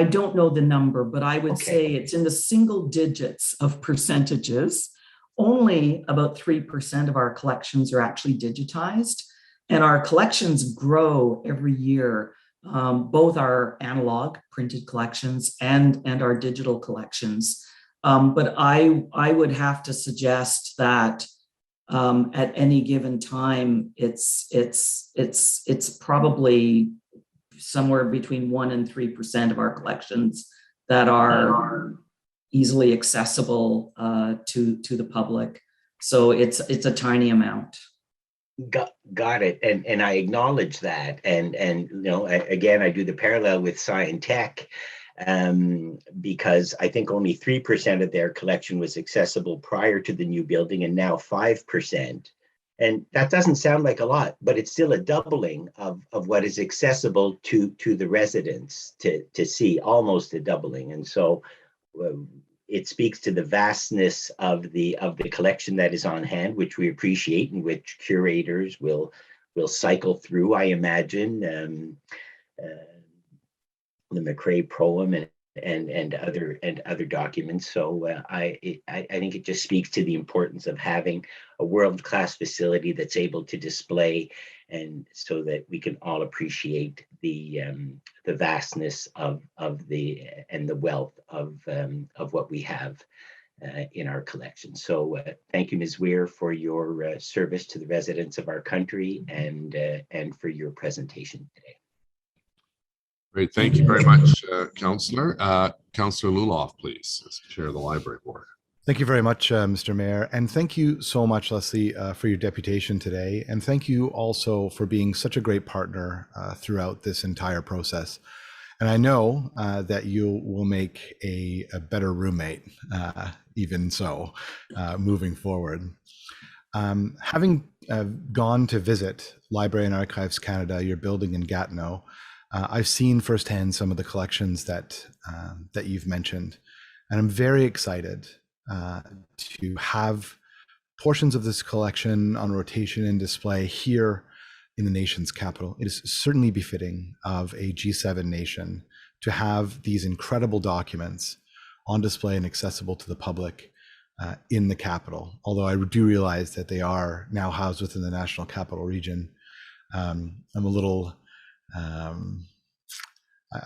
K: don't know the number, but I would say it's in the single digits of percentages. Only about 3% of our collections are actually digitized, and our collections grow every year, both our analog printed collections and our digital collections. But I would have to suggest that at any given time, it's probably somewhere between 1% and 3% of our collections that are easily accessible to the public. So it's a tiny amount.
L: Got it, and I acknowledge that, and you know, again, I do the parallel with Sci and Tech, because I think only 3% of their collection was accessible prior to the new building, and now 5%. And that doesn't sound like a lot, but it's still a doubling of what is accessible to the residents to see, almost a doubling. And so it speaks to the vastness of the collection that is on hand, which we appreciate and which curators will cycle through, I imagine. The McRae Proem and other documents. So I think it just speaks to the importance of having a world-class facility that's able to display, and so that we can all appreciate the vastness of the wealth of what we have in our collection. So thank you, Ms. Weir, for your service to the residents of our country and for your presentation today.
B: Great. Thank you very much, Councillor. Councillor Luloff, please, as Chair of the Library Board.
E: Thank you very much, Mr. Mayor. And thank you so much, Leslie, for your deputation today. And thank you also for being such a great partner throughout this entire process. And I know that you will make a better roommate, even so, moving forward. Having gone to visit Library and Archives Canada, your building in Gatineau, I've seen firsthand some of the collections that you've mentioned, and I'm very excited to have portions of this collection on rotation and display here in the nation's capital. It is certainly befitting of a G7 nation to have these incredible documents on display and accessible to the public in the capital. Although I do realize that they are now housed within the National Capital Region. I'm a little,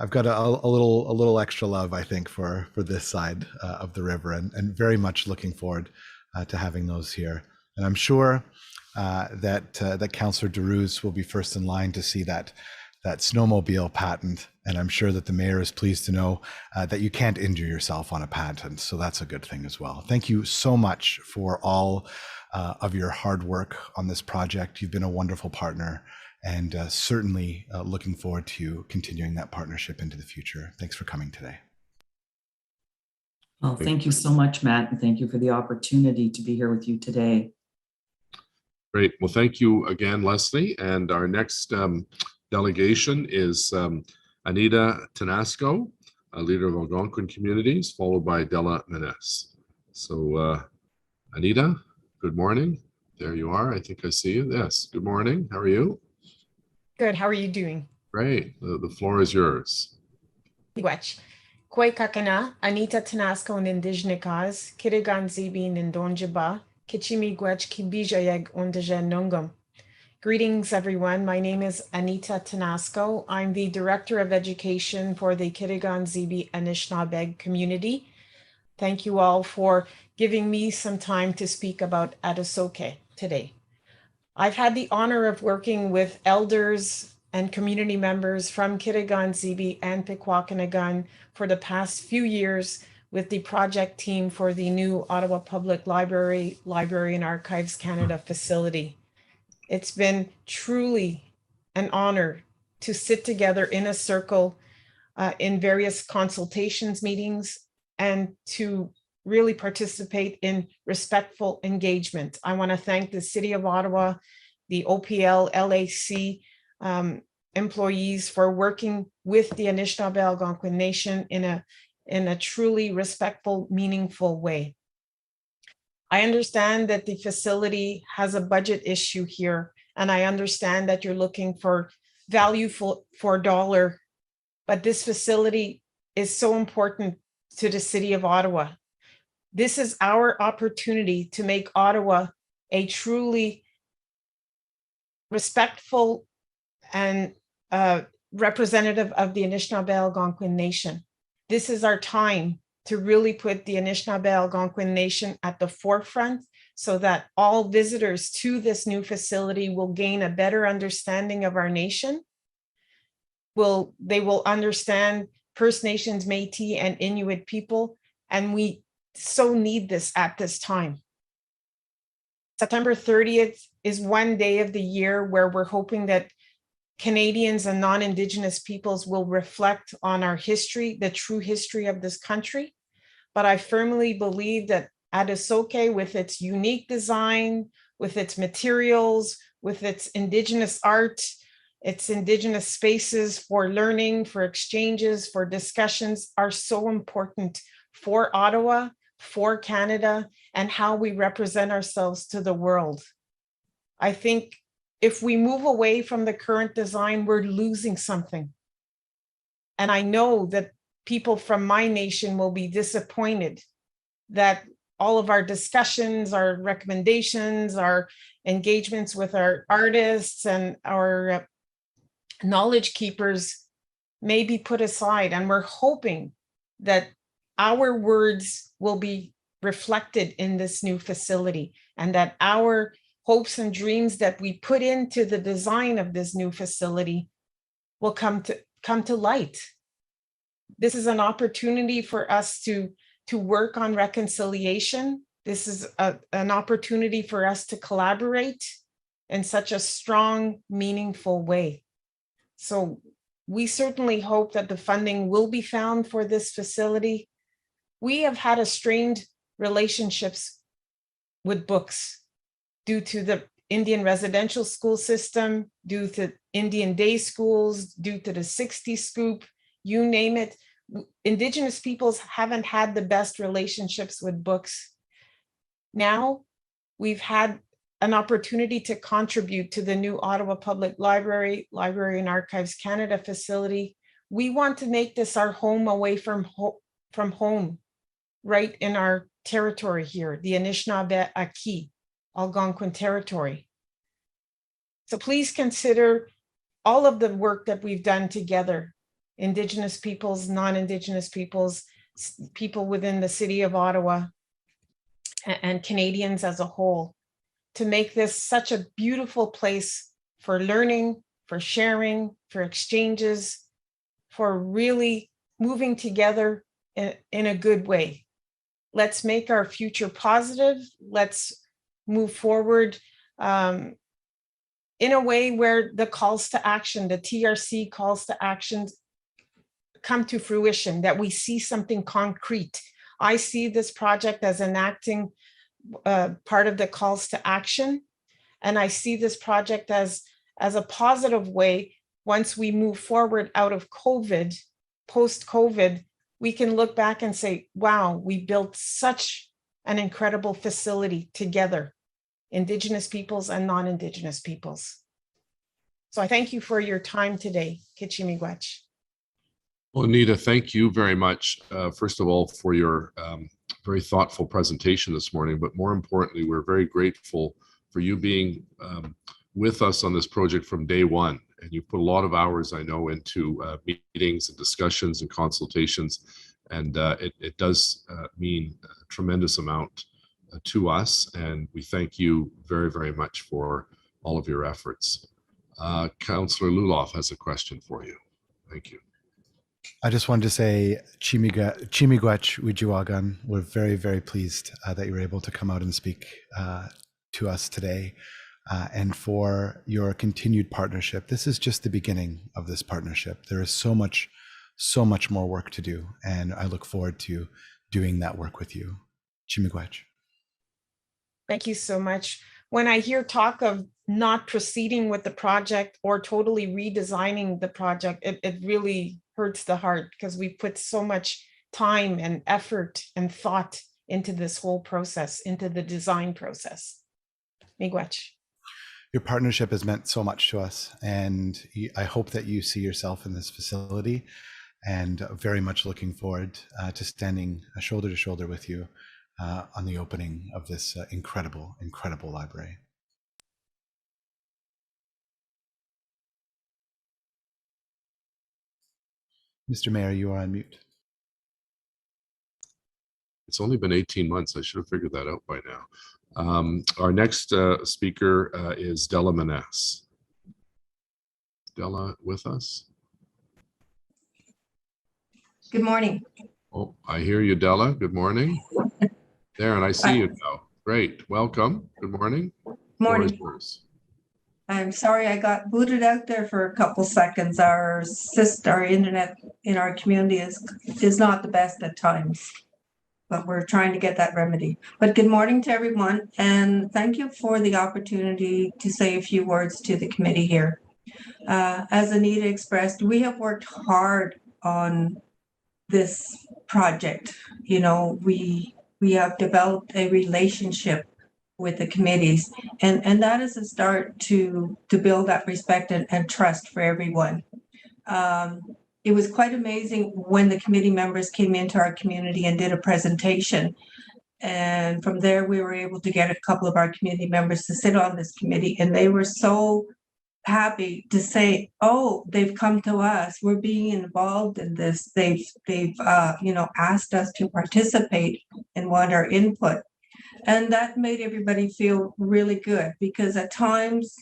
E: I've got a little extra love, I think, for this side of the river, and very much looking forward to having those here. And I'm sure that Councillor Derouz will be first in line to see that snowmobile patent, and I'm sure that the mayor is pleased to know that you can't injure yourself on a patent, so that's a good thing as well. Thank you so much for all of your hard work on this project. You've been a wonderful partner, and certainly looking forward to continuing that partnership into the future. Thanks for coming today.
K: Well, thank you so much, Matt, and thank you for the opportunity to be here with you today.
B: Great. Well, thank you again, Leslie. And our next delegation is Anita Tanasco, a leader of Algonquin Communities, followed by Della Menes. So Anita, good morning. There you are. I think I see you. Yes. Good morning. How are you?
M: Good. How are you doing?
B: Great. The floor is yours.
M: Miigwech. Kwe kakana, Anita Tanasco and Indigenous, Kirigan Zibin and Donjaba, Kichimiigwech Kibijayeg Undajan Nungum. Greetings, everyone. My name is Anita Tanasco. I'm the Director of Education for the Kirigan Zibi Anishinaabeg community. Thank you all for giving me some time to speak about Adesoke today. I've had the honor of working with elders and community members from Kirigan Zibi and Pikwakanagan for the past few years with the project team for the new Ottawa Public Library and Archives Canada facility. It's been truly an honor to sit together in a circle in various consultations meetings and to really participate in respectful engagement. I want to thank the City of Ottawa, the OPL, LAC employees for working with the Anishinaabe Algonquin Nation in a truly respectful, meaningful way. I understand that the facility has a budget issue here, and I understand that you're looking for value for dollar, but this facility is so important to the City of Ottawa. This is our opportunity to make Ottawa a truly respectful and representative of the Anishinaabe Algonquin Nation. This is our time to really put the Anishinaabe Algonquin Nation at the forefront so that all visitors to this new facility will gain a better understanding of our nation. They will understand First Nations, Métis, and Inuit people, and we so need this at this time. September 30th is one day of the year where we're hoping that Canadians and non-Indigenous peoples will reflect on our history, the true history of this country. But I firmly believe that Adesoke, with its unique design, with its materials, with its Indigenous art, its Indigenous spaces for learning, for exchanges, for discussions, are so important for Ottawa, for Canada, and how we represent ourselves to the world. I think if we move away from the current design, we're losing something. And I know that people from my nation will be disappointed that all of our discussions, our recommendations, our engagements with our artists and our knowledge keepers may be put aside. And we're hoping that our words will be reflected in this new facility, and that our hopes and dreams that we put into the design of this new facility will come come to light. This is an opportunity for us to work on reconciliation. This is an opportunity for us to collaborate in such a strong, meaningful way. So we certainly hope that the funding will be found for this facility. We have had a strained relationships with books due to the Indian residential school system, due to Indian day schools, due to the 60 scoop, you name it. Indigenous peoples haven't had the best relationships with books. Now we've had an opportunity to contribute to the new Ottawa Public Library and Archives Canada facility. We want to make this our home away from home, right in our territory here, the Anishinaabe Aki, Algonquin territory. So please consider all of the work that we've done together, Indigenous peoples, non-Indigenous peoples, people within the city of Ottawa, and Canadians as a whole, to make this such a beautiful place for learning, for sharing, for exchanges, for really moving together in a good way. Let's make our future positive. Let's move forward in a way where the calls to action, the TRC calls to actions, come to fruition, that we see something concrete. I see this project as enacting part of the calls to action. And I see this project as a positive way. Once we move forward out of COVID, post-COVID, we can look back and say, wow, we built such an incredible facility together, Indigenous peoples and non-Indigenous peoples. So I thank you for your time today, Kichimigwech.
B: Well, Anita, thank you very much, first of all, for your very thoughtful presentation this morning, but more importantly, we're very grateful for you being with us on this project from day one. And you've put a lot of hours, I know, into meetings and discussions and consultations, and it does mean a tremendous amount to us, and we thank you very, very much for all of your efforts. Councillor Luloff has a question for you. Thank you.
E: I just wanted to say, Chimigwech Wijiwagan, we're very, very pleased that you were able to come out and speak to us today, and for your continued partnership. This is just the beginning of this partnership. There is so much more work to do, and I look forward to doing that work with you. Chimigwech.
M: Thank you so much. When I hear talk of not proceeding with the project or totally redesigning the project, it really hurts the heart, because we put so much time and effort and thought into this whole process, into the design process. Miigwech.
E: Your partnership has meant so much to us, and I hope that you see yourself in this facility, and very much looking forward to standing shoulder to shoulder with you on the opening of this incredible, incredible library. Mr. Mayor, you are on mute.
B: It's only been 18 months. I should have figured that out by now. Our next speaker is Della Maness. Della with us?
N: Good morning.
B: Oh, I hear you, Della. Good morning. There, and I see you now. Great. Welcome. Good morning.
N: Morning. I'm sorry I got booted out there for a couple seconds. Our internet in our community is not the best at times, but we're trying to get that remedy. But good morning to everyone, and thank you for the opportunity to say a few words to the committee here. As Anita expressed, we have worked hard on this project. You know, we have developed a relationship with the committees, and that is a start to build that respect and trust for everyone. It was quite amazing when the committee members came into our community and did a presentation, and from there we were able to get a couple of our community members to sit on this committee, and they were so happy to say, oh, they've come to us, we're being involved in this, they've you know, asked us to participate and want our input. And that made everybody feel really good, because at times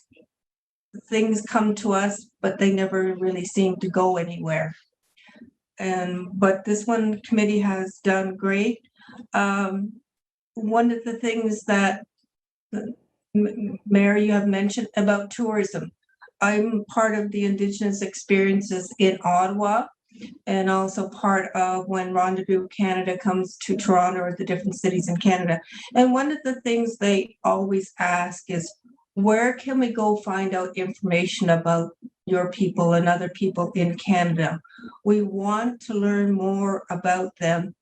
N: things come to us, but they never really seem to go anywhere. But this one committee has done great. One of the things that Mayor, you have mentioned about tourism. I'm part of the Indigenous experiences in Ottawa, and also part of when Rendezvous Canada comes to Toronto or the different cities in Canada. And one of the things they always ask is, where can we go find out information about your people and other people in Canada? We want to learn more about them.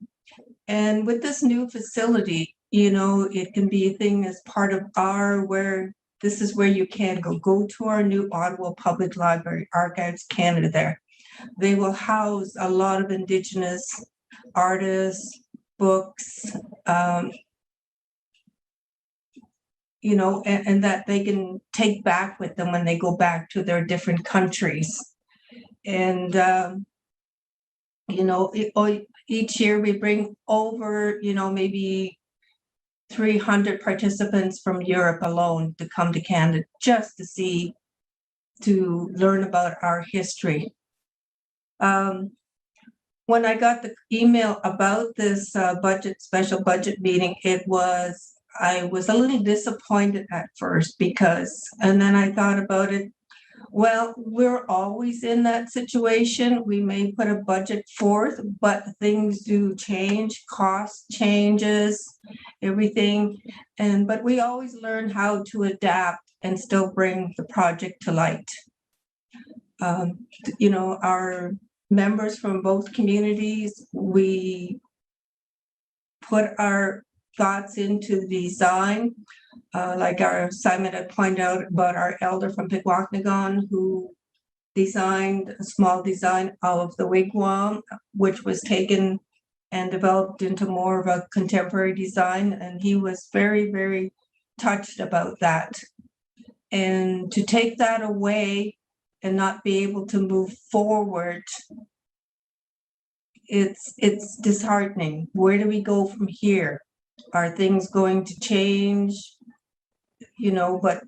N: And with this new facility, it can be a thing as part of where this is where you can go to our new Ottawa Public Library, Archives Canada there. They will house a lot of Indigenous artists, books, and that they can take back with them when they go back to their different countries. And, each year we bring over, maybe 300 participants from Europe alone to come to Canada just to learn about our history. When I got the email about this special budget meeting, I was a little disappointed at first and then I thought about it. Well, we're always in that situation. We may put a budget forth, but things do change, cost changes, everything. But we always learn how to adapt and still bring the project to light. Our members from both communities, we put our thoughts into the design. Like our Simon had pointed out about our elder from Pikwakanagan, who designed a small design of the wigwam, which was taken and developed into more of a contemporary design. And he was very, very touched about that. And to take that away and not be able to move forward, it's disheartening. Where do we go from here? Are things going to change? But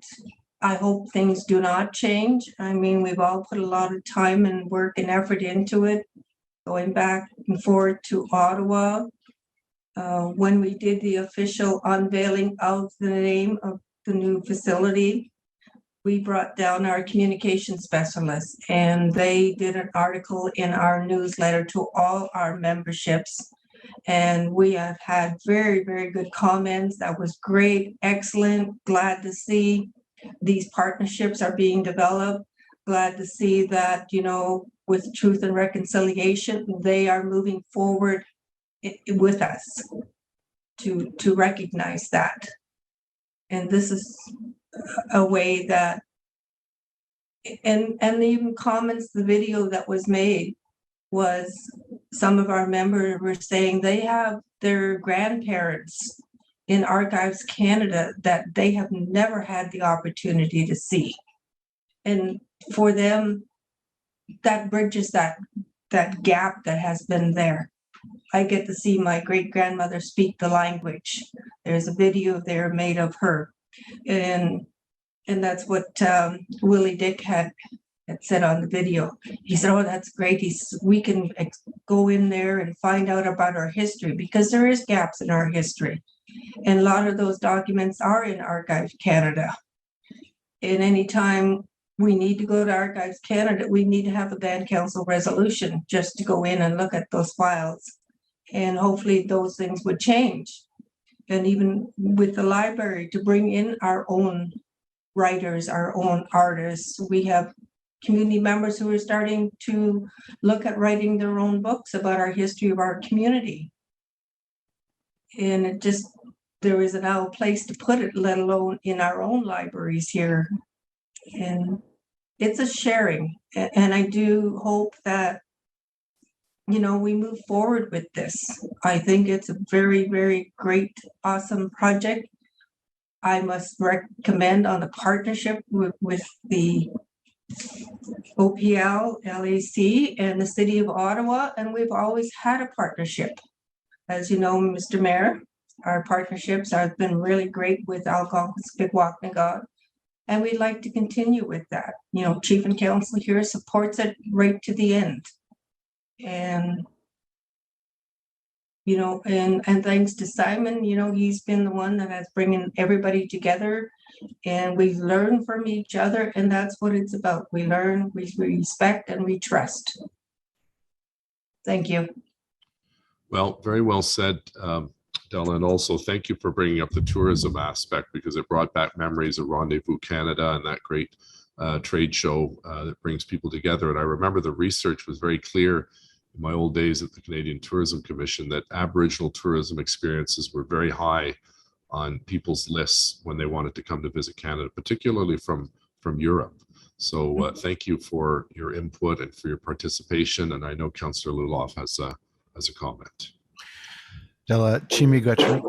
N: I hope things do not change. I mean, we've all put a lot of time and work and effort into it, going back and forth to Ottawa. When we did the official unveiling of the name of the new facility, we brought down our communication specialists, and they did an article in our newsletter to all our memberships. And we have had very, very good comments. That was great, excellent, glad to see these partnerships are being developed. Glad to see that, with Truth and Reconciliation, they are moving forward with us to recognize that. And this is a way that, and even comments, the video that was made was some of our members were saying they have their grandparents in Archives Canada that they have never had the opportunity to see. And for them, that bridges that gap that has been there. I get to see my great-grandmother speak the language. There's a video there made of her. And that's what Willie Dick had said on the video. He said, oh, that's great. We can go in there and find out about our history, because there is gaps in our history. And a lot of those documents are in Archives Canada. And anytime we need to go to Archives Canada, we need to have a band council resolution just to go in and look at those files. And hopefully those things would change. And even with the library, to bring in our own writers, our own artists. We have community members who are starting to look at writing their own books about our history of our community. And there is now a place to put it, let alone in our own libraries here. And it's a sharing. And I do hope that, we move forward with this. I think it's a very, very great, awesome project. I must recommend on the partnership with the OPL, LAC, and the City of Ottawa, and we've always had a partnership. As you know, Mr. Mayor, our partnerships have been really great with Algonquin, Pikwakanagan, And we'd like to continue with that. You know, Chief and Council here supports it right to the end. And, you know, and thanks to Simon, you know, he's been the one that has bringing everybody together, and we learn from each other, and that's what it's about. We learn, we respect, and we trust. Thank you.
B: Well, very well said, Della, and also thank you for bringing up the tourism aspect, because it brought back memories of Rendezvous Canada and that great trade show that brings people together. And I remember the research was very clear in my old days at the Canadian Tourism Commission that Aboriginal tourism experiences were very high on people's lists when they wanted to come to visit Canada, particularly from Europe. So thank you for your input and for your participation. And I know Councillor Luloff has a comment.
E: Della Chimigwachi,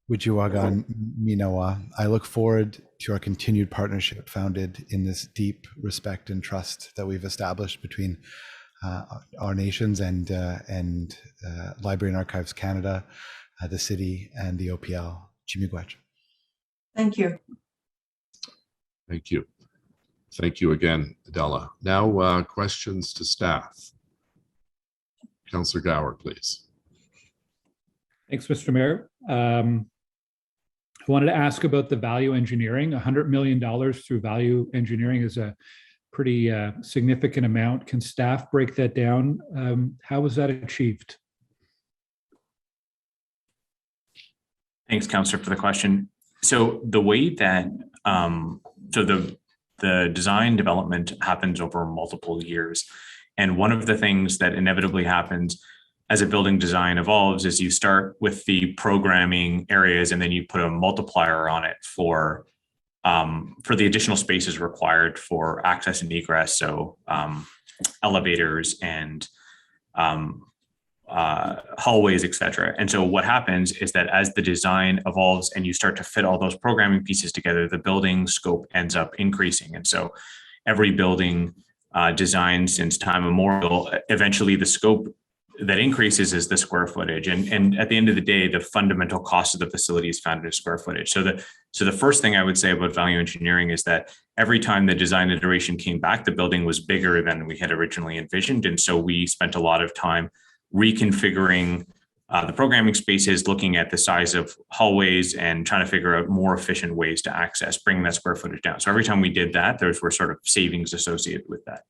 E: Wijiwagan Minowa. I look forward to our continued partnership founded in this deep respect and trust that we've established between our nations and Library and Archives Canada, the city, and the OPL. Chimigwachi.
N: Thank you.
B: Thank you. Thank you again, Della. Now, questions to staff. Councillor Gower, please.
O: Thanks, Mr. Mayor. I wanted to ask about the value engineering. $100 million through value engineering is a pretty significant amount. Can staff break that down? How was that achieved?
I: Thanks, Councillor, for the question. So the way that, the design development happens over multiple years. And one of the things that inevitably happens as a building design evolves is you start with the programming areas, and then you put a multiplier on it for the additional spaces required for access and egress. So elevators and hallways, etc. And so what happens is that as the design evolves and you start to fit all those programming pieces together, the building scope ends up increasing. And so every building designed since time immemorial, eventually the scope that increases is the square footage. And at the end of the day, the fundamental cost of the facility is found in square footage. So the first thing I would say about value engineering is that every time the design iteration came back, the building was bigger than we had originally envisioned. And so we spent a lot of time reconfiguring the programming spaces, looking at the size of hallways and trying to figure out more efficient ways to access, bringing that square footage down. So every time we did that, there were sort of savings associated with that.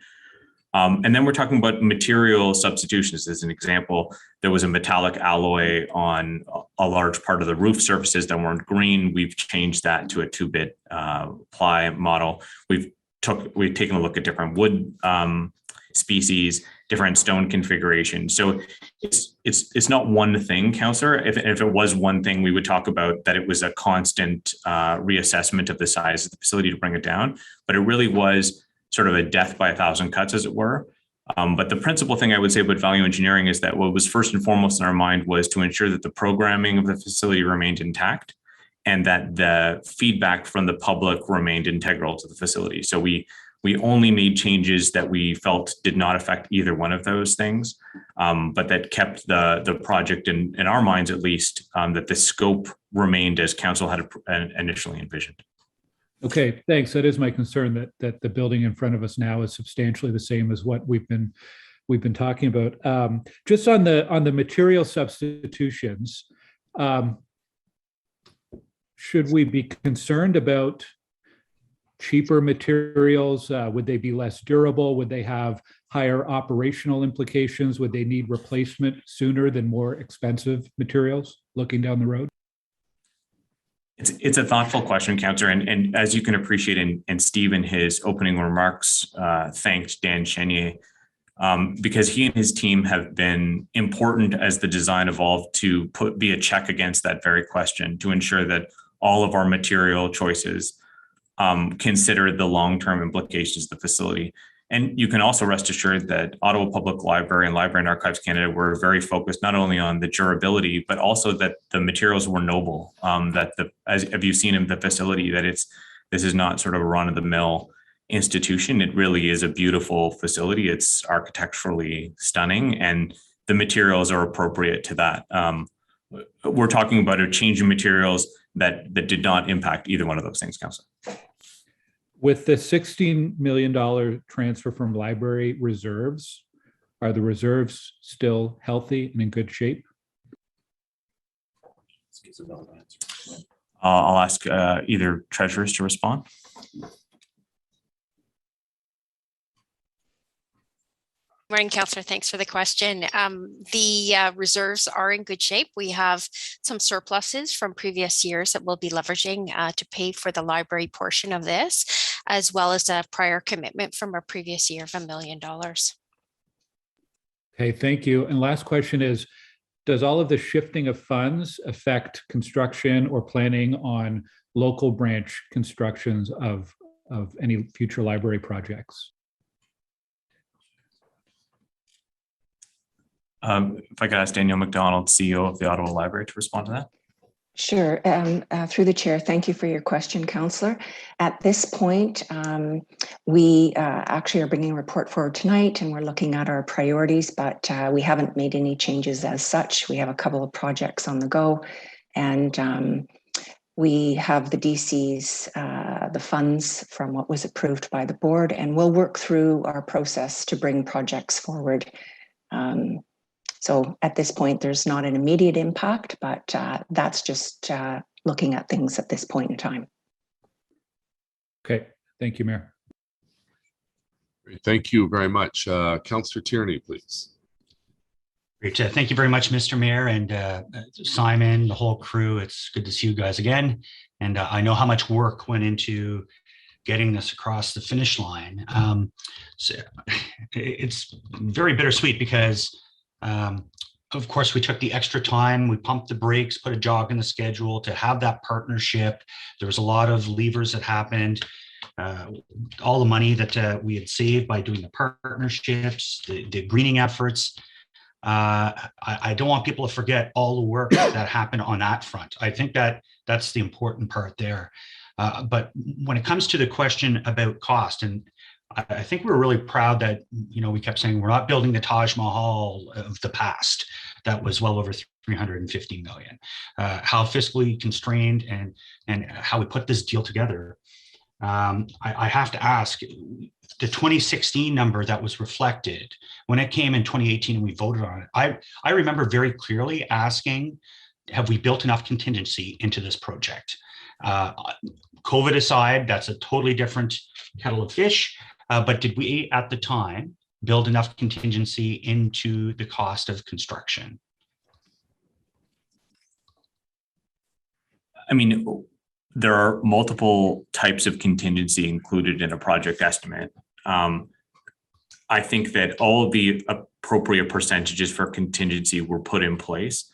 I: And then we're talking about material substitutions. As an example, there was a metallic alloy on a large part of the roof surfaces that weren't green. We've changed that to a 2-bit ply model. We've taken a look at different wood species, different stone configurations. So it's not one thing, Councillor. If it was one thing, we would talk about that it was a constant reassessment of the size of the facility to bring it down. But it really was sort of a death by 1,000 cuts, as it were. But the principal thing I would say about value engineering is that what was first and foremost in our mind was to ensure that the programming of the facility remained intact and that the feedback from the public remained integral to the facility. So we only made changes that we felt did not affect either one of those things, but that kept the project, in our minds at least, that the scope remained as council had initially envisioned.
O: Okay, thanks. That is my concern, that the building in front of us now is substantially the same as what we've been talking about. Just on the material substitutions, should we be concerned about cheaper materials? Would they be less durable? Would they have higher operational implications? Would they need replacement sooner than more expensive materials looking down the road?
I: It's a thoughtful question, Councillor, and as you can appreciate, and Steve in his opening remarks thanked Dan Chenier because he and his team have been important as the design evolved to be a check against that very question, to ensure that all of our material choices consider the long-term implications of the facility. And you can also rest assured that Ottawa Public Library and Library and Archives Canada were very focused not only on the durability, but also that the materials were noble, as have you seen in the facility, that this is not sort of a run-of-the-mill institution. It really is a beautiful facility. It's architecturally stunning, and the materials are appropriate to that. We're talking about a change in materials that did not impact either one of those things, Councillor.
O: With the $16 million transfer from library reserves, are the reserves still healthy and in good shape?
I: I'll ask either treasurers to respond.
P: Morning, Councillor. Thanks for the question. The reserves are in good shape. We have some surpluses from previous years that we'll be leveraging to pay for the library portion of this, as well as a prior commitment from our previous year of $1 million.
O: Okay, thank you. And last question is, does all of the shifting of funds affect construction or planning on local branch constructions of any future library projects?
I: If I could ask Danielle McDonald, CEO of the Ottawa Library, to respond to that.
Q: Sure. Through the chair, thank you for your question, Councillor. At this point, we actually are bringing a report forward tonight and we're looking at our priorities, but we haven't made any changes as such. We have a couple of projects on the go and we have the DC's, the funds from what was approved by the board, and we'll work through our process to bring projects forward. So at this point, there's not an immediate impact, but that's just looking at things at this point in time.
O: Okay, thank you, Mayor.
B: Thank you very much. Councillor Tierney, please.
R: Great. Thank you very much, Mr. Mayor, and Simon, the whole crew. It's good to see you guys again. And I know how much work went into getting this across the finish line. So it's very bittersweet because of course, we took the extra time, we pumped the brakes, put a jog in the schedule to have that partnership. There was a lot of levers that happened. All the money that we had saved by doing the partnerships, the greening efforts. I don't want people to forget all the work that happened on that front. I think that's the important part there. But when it comes to the question about cost, and I think we're really proud that, we kept saying we're not building the Taj Mahal of the past. That was well over 350 million. How fiscally constrained and how we put this deal together. I have to ask, the 2016 number that was reflected when it came in 2018 and we voted on it. I remember very clearly asking, have we built enough contingency into this project? COVID aside, that's a totally different kettle of fish. But did we, at the time, build enough contingency into the cost of construction?
I: I mean, there are multiple types of contingency included in a project estimate. I think that all of the appropriate percentages for contingency were put in place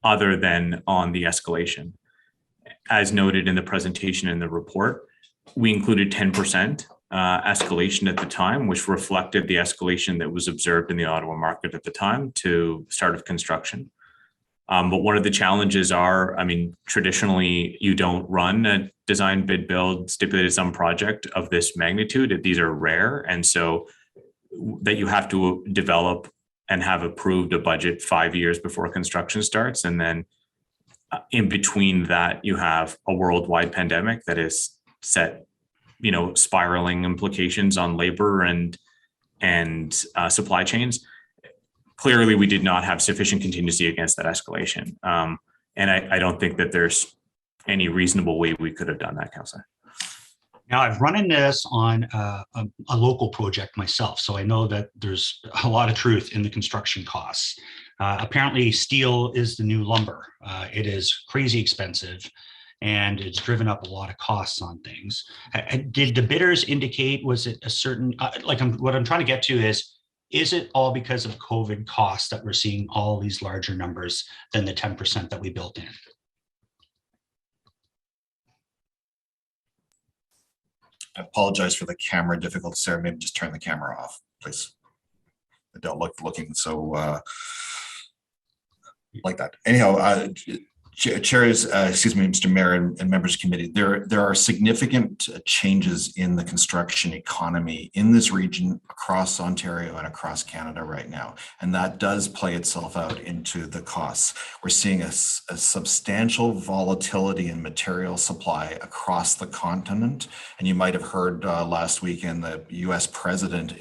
I: other than on the escalation. As noted in the presentation in the report, we included 10% escalation at the time, which reflected the escalation that was observed in the Ottawa market at the time to start of construction. But one of the challenges are, traditionally you don't run a design bid build stipulated sum project of this magnitude. These are rare. And so that you have to develop and have approved a budget 5 years before construction starts. And then in between that, you have a worldwide pandemic that is set spiraling implications on labor and supply chains. Clearly, we did not have sufficient contingency against that escalation. And I don't think that there's any reasonable way we could have done that, Councillor.
R: Now, I've run into this on a local project myself, so I know that there's a lot of truth in the construction costs. Apparently, steel is the new lumber. It is crazy expensive. And it's driven up a lot of costs on things. Did the bidders indicate, was it a certain, what I'm trying to get to is it all because of COVID costs that we're seeing all these larger numbers than the 10% that we built in?
J: I apologize for the camera difficulty, Sarah. Maybe just turn the camera off, please. I don't look looking so like that. Anyhow, Chairs, excuse me, Mr. Mayor and members of the committee, there are significant changes in the construction economy in this region across Ontario and across Canada right now. And that does play itself out into the costs. We're seeing a substantial volatility in material supply across the continent. And you might have heard last weekend the US president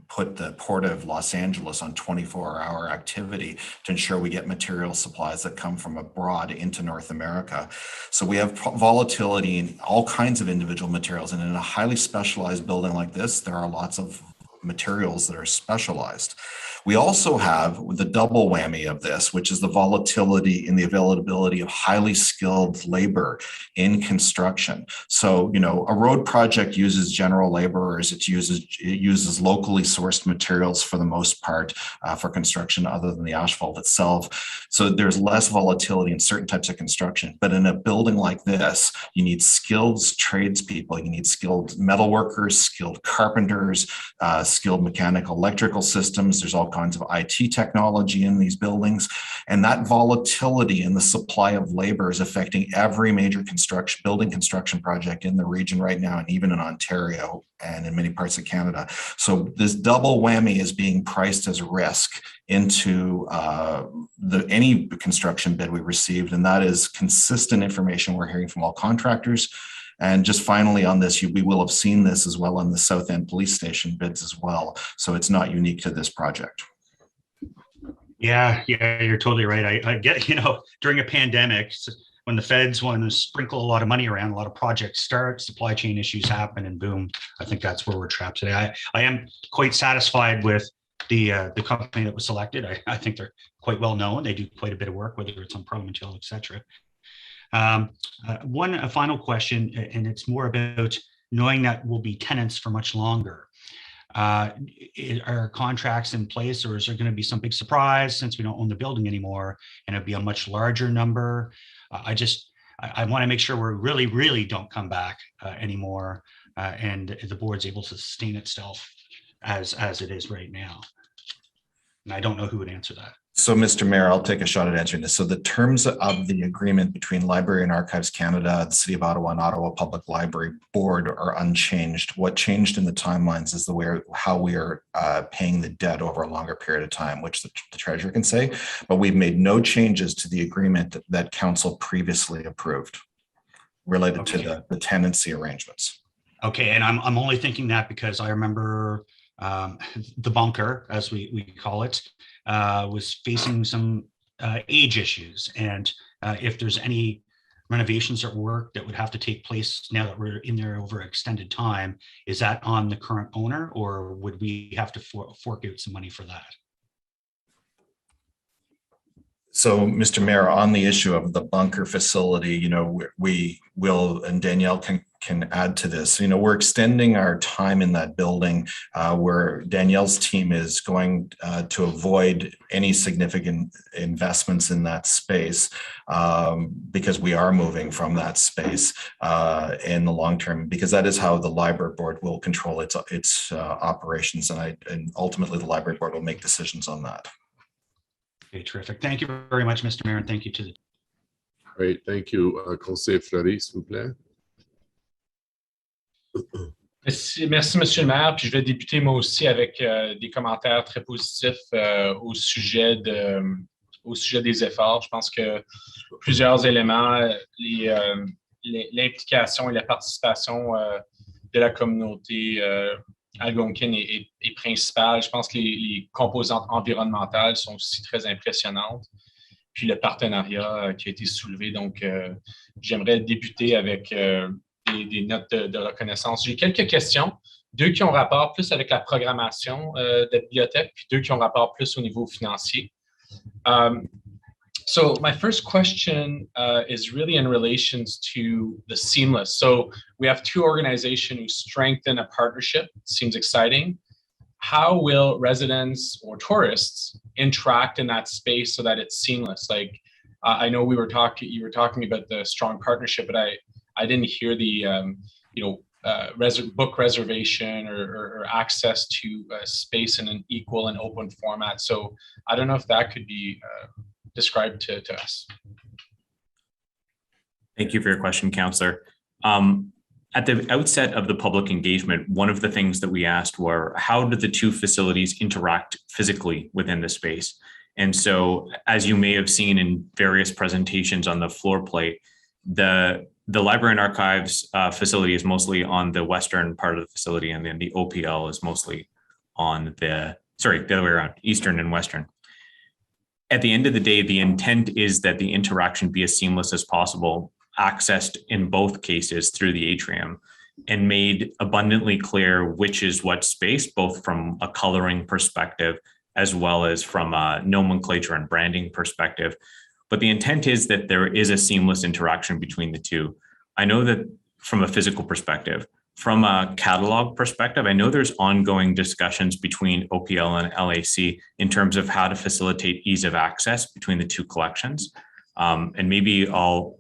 J: put the Port of Los Angeles on 24-hour activity to ensure we get material supplies that come from abroad into North America. So we have volatility in all kinds of individual materials. And in a highly specialized building like this, there are lots of materials that are specialized. We also have the double whammy of this, which is the volatility in the availability of highly skilled labor in construction. So, a road project uses general laborers. It uses locally sourced materials for the most part for construction other than the asphalt itself. So there's less volatility in certain types of construction. But in a building like this, you need skilled tradespeople. You need skilled metal workers, skilled carpenters, skilled mechanical electrical systems. There's all kinds of IT technology in these buildings. And that volatility in the supply of labor is affecting every major building construction project in the region right now, and even in Ontario and in many parts of Canada. So this double whammy is being priced as risk into any construction bid we received. And that is consistent information we're hearing from all contractors. And just finally on this, we will have seen this as well on the South End Police Station bids as well. So it's not unique to this project.
R: Yeah, you're totally right. I get, during a pandemic, when the feds want to sprinkle a lot of money around, a lot of projects start, supply chain issues happen, and boom, I think that's where we're trapped today. I am quite satisfied with the company that was selected. I think they're quite well known. They do quite a bit of work, whether it's on pro material, et cetera. A final question, and it's more about knowing that we'll be tenants for much longer. Are contracts in place, or is there going to be some big surprise since we don't own the building anymore and it'll be a much larger number? I want to make sure we really don't come back anymore, and the board's able to sustain itself as it is right now. And I don't know who would answer that.
J: So, Mr. Mayor, I'll take a shot at answering this. So the terms of the agreement between Library and Archives Canada, the City of Ottawa, and Ottawa Public Library Board are unchanged. What changed in the timelines is how we are paying the debt over a longer period of time, which the Treasurer can say. But we've made no changes to the agreement that Council previously approved related to the tenancy arrangements.
R: Okay, and I'm only thinking that because I remember the bunker, as we call it, was facing some age issues. And if there's any renovations or work that would have to take place now that we're in there over extended time, is that on the current owner, or would we have to fork out some money for that?
J: So, Mr. Mayor, on the issue of the bunker facility, we will, and Danielle can add to this. We're extending our time in that building where Danielle's team is going to avoid any significant investments in that space because we are moving from that space in the long term, because that is how the library board will control its operations, and ultimately the library board will make decisions on that.
R: Okay, terrific. Thank you very much, Mr. Mayor, and thank you to the.
B: Great, thank you. Conseiller Fleury, s'il vous plaît.
S: Merci, Monsieur le maire. Puis je vais débuter moi aussi avec des commentaires très positifs au sujet des efforts. Je pense que plusieurs éléments, l'implication et la participation de la communauté algonquine est principale. Je pense que les composantes environnementales sont aussi très impressionnantes. Puis le partenariat qui a été soulevé. Donc, j'aimerais débuter avec des notes de reconnaissance. J'ai quelques questions, deux qui ont rapport plus avec la programmation de la bibliothèque, puis deux qui ont rapport plus au niveau financier. So my first question is really in relations to the seamless. So we have two organizations who strengthen a partnership. It seems exciting. How will residents or tourists interact in that space so that it's seamless? Like I know you were talking about the strong partnership, but I didn't hear the book reservation or access to space in an equal and open format. So I don't know if that could be described to us.
I: Thank you for your question, Councillor. At the outset of the public engagement, one of the things that we asked were, how do the two facilities interact physically within the space? And so, as you may have seen in various presentations on the floor plate, the Library and Archives facility is mostly on the western part of the facility, and then the OPL is mostly on the other way around, eastern and western. At the end of the day, the intent is that the interaction be as seamless as possible, accessed in both cases through the atrium, and made abundantly clear which is what space, both from a coloring perspective as well as from a nomenclature and branding perspective. But the intent is that there is a seamless interaction between the two. I know that from a physical perspective, from a catalog perspective, I know there's ongoing discussions between OPL and LAC in terms of how to facilitate ease of access between the two collections. And maybe I'll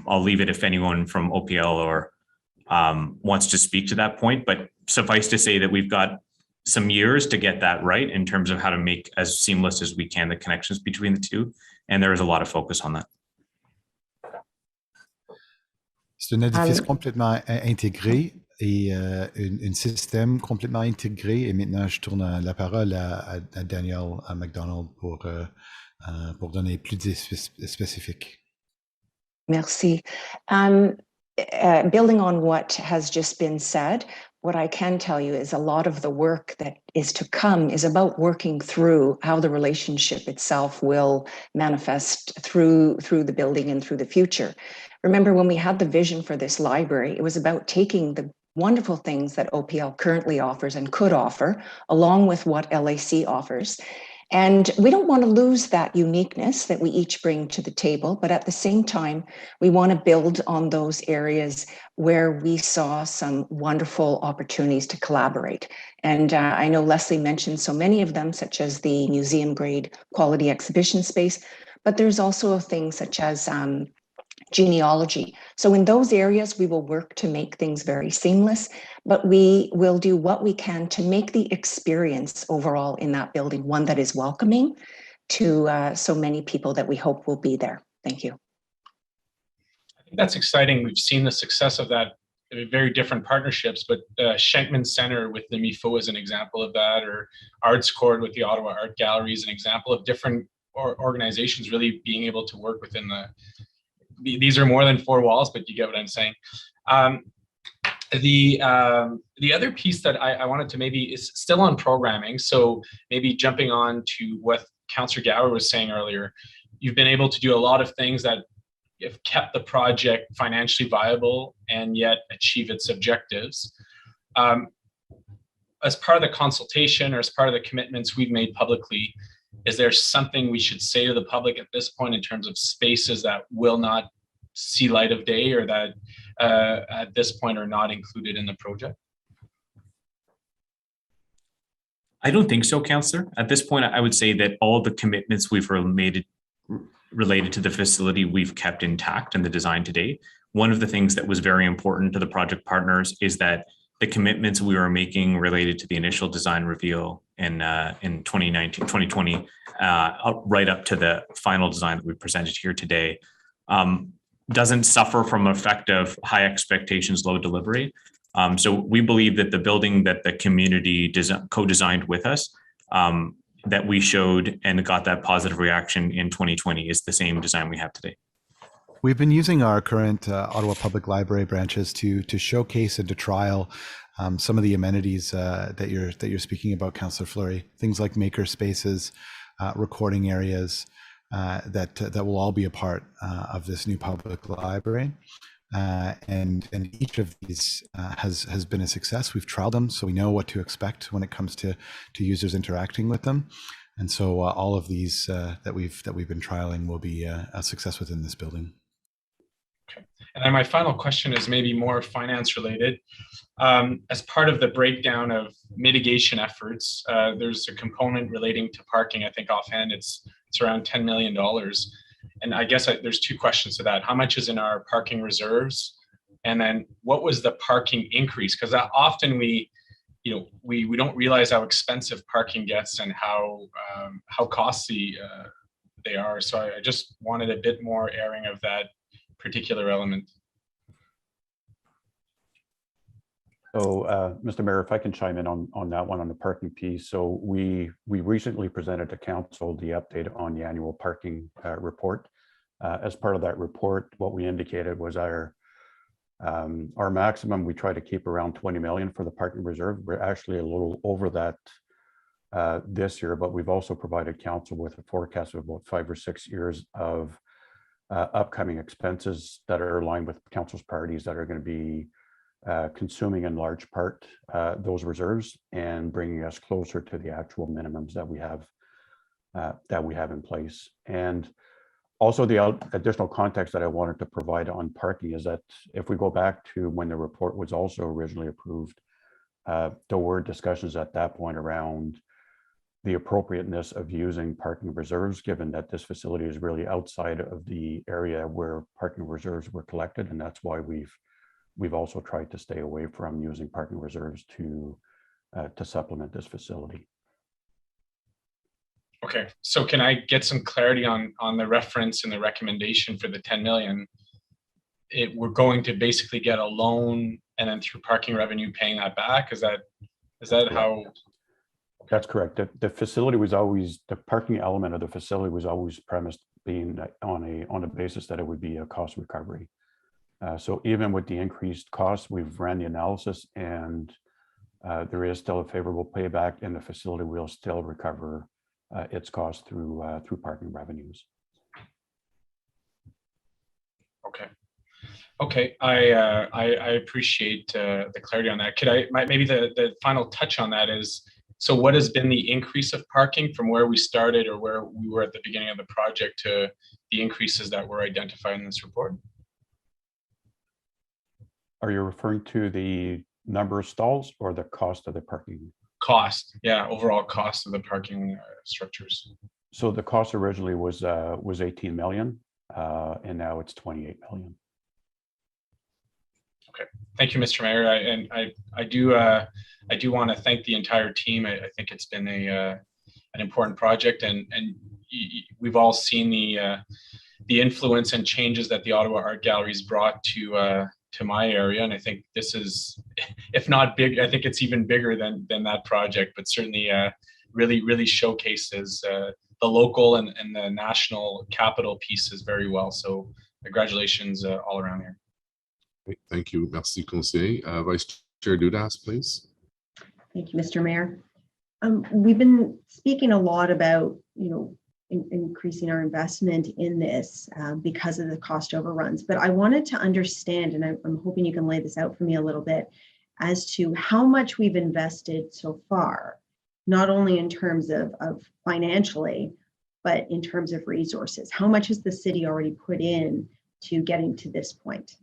I: leave it if anyone from OPL or wants to speak to that point, but suffice to say that we've got some years to get that right in terms of how to make as seamless as we can the connections between the two. And there is a lot of focus on that.
E: C'est un édifice complètement intégré et un système complètement intégré. Et maintenant, je tourne la parole à Daniel McDonald pour donner plus de spécifiques.
Q: Merci. Building on what has just been said, what I can tell you is a lot of the work that is to come is about working through how the relationship itself will manifest through the building and through the future. Remember, when we had the vision for this library, it was about taking the wonderful things that OPL currently offers and could offer, along with what LAC offers. And we don't want to lose that uniqueness that we each bring to the table, but at the same time, we want to build on those areas where we saw some wonderful opportunities to collaborate. And I know Leslie mentioned so many of them, such as the museum grade quality exhibition space, but there's also things such as genealogy. So in those areas, we will work to make things very seamless, but we will do what we can to make the experience overall in that building one that is welcoming to so many people that we hope will be there. Thank you.
S: I think that's exciting. We've seen the success of that, very different partnerships, but Schenkman Center with the MIFO is an example of that, or Arts Court with the Ottawa Art Gallery is an example of different organizations really being able to work within these are more than four walls, but you get what I'm saying. The other piece that I wanted to maybe is still on programming. So maybe jumping on to what Councillor Gower was saying earlier, you've been able to do a lot of things that have kept the project financially viable and yet achieve its objectives. As part of the consultation or as part of the commitments we've made publicly, is there something we should say to the public at this point in terms of spaces that will not see light of day or that at this point are not included in the project?
I: I don't think so, Councillor. At this point, I would say that all the commitments we've related to the facility we've kept intact in the design today. One of the things that was very important to the project partners is that the commitments we were making related to the initial design reveal in 2020, right up to the final design that we presented here today, doesn't suffer from effect of high expectations, low delivery. So we believe that the building that the community co-designed with us, that we showed and got that positive reaction in 2020 is the same design we have today.
E: We've been using our current Ottawa Public Library branches to showcase and to trial some of the amenities that you're speaking about, Councillor Fleury. Things like maker spaces, recording areas that will all be a part of this new public library. And each of these has been a success. We've trialed them, so we know what to expect when it comes to users interacting with them. And so all of these that we've been trialing will be a success within this building.
S: And then my final question is maybe more finance related. As part of the breakdown of mitigation efforts, there's a component relating to parking. I think offhand it's around $10 million. And I guess there's two questions to that. How much is in our parking reserves? And then what was the parking increase? Because often we don't realize how expensive parking gets and how costly they are. So I just wanted a bit more airing of that particular element?
T: So, Mr. Mayor, if I can chime in on that one, on the parking piece. So we recently presented to council the update on the annual parking report. As part of that report, what we indicated was our maximum, we try to keep around 20 million for the parking reserve. We're actually a little over that this year, but we've also provided council with a forecast of about 5 or 6 years of upcoming expenses that are aligned with council's priorities that are going to be consuming in large part those reserves and bringing us closer to the actual minimums that we have in place. And also the additional context that I wanted to provide on parking is that if we go back to when the report was also originally approved, there were discussions at that point around the appropriateness of using parking reserves, given that this facility is really outside of the area where parking reserves were collected. And that's why we've also tried to stay away from using parking reserves to supplement this facility.
S: Okay, so can I get some clarity on the reference and the recommendation for the 10 million? We're going to basically get a loan and then through parking revenue paying that back? Is that how?
T: That's correct. The facility was always, the parking element of the facility was always premised being on a basis that it would be a cost recovery. So even with the increased costs, we've ran the analysis and there is still a favorable payback, and the facility will still recover its cost through parking revenues.
S: Okay, I appreciate the clarity on that. Maybe the final touch on that is, so what has been the increase of parking from where we started or where we were at the beginning of the project to the increases that were identified in this report?
T: Are you referring to the number of stalls or the cost of the parking?
S: Cost, yeah, overall cost of the parking structures.
T: So the cost originally was 18 million, and now it's 28 million.
S: Okay, thank you, Mr. Mayor. I do want to thank the entire team. I think it's been an important project, and we've all seen the influence and changes that the Ottawa Art Galleries brought to my area, and I think this is, if not big, I think it's even bigger than that project, but certainly really showcases the local and the national capital pieces very well. So congratulations all around here.
B: Thank you. Merci, Conseiller. Vice Chair Dudas, please.
G: Thank you, Mr. Mayor. We've been speaking a lot about, increasing our investment in this because of the cost overruns. But I wanted to understand, and I'm hoping you can lay this out for me a little bit, as to how much we've invested so far, not only in terms of financially, but in terms of resources. How much has the city already put in to getting to this point?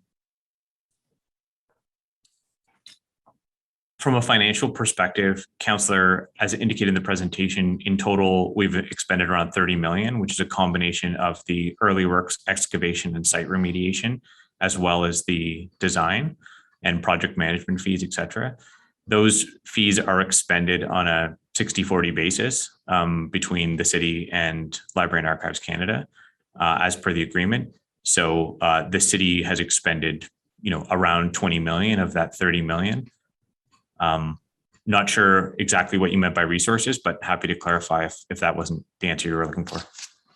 I: From a financial perspective, Councillor, as indicated in the presentation, in total, we've expended around 30 million, which is a combination of the early works, excavation, and site remediation, as well as the design and project management fees, et cetera. Those fees are expended on a 60-40 basis between the city and Library and Archives Canada, as per the agreement. So the city has expended, around 20 million of that 30 million. Not sure exactly what you meant by resources, but happy to clarify if that wasn't the answer you were looking for.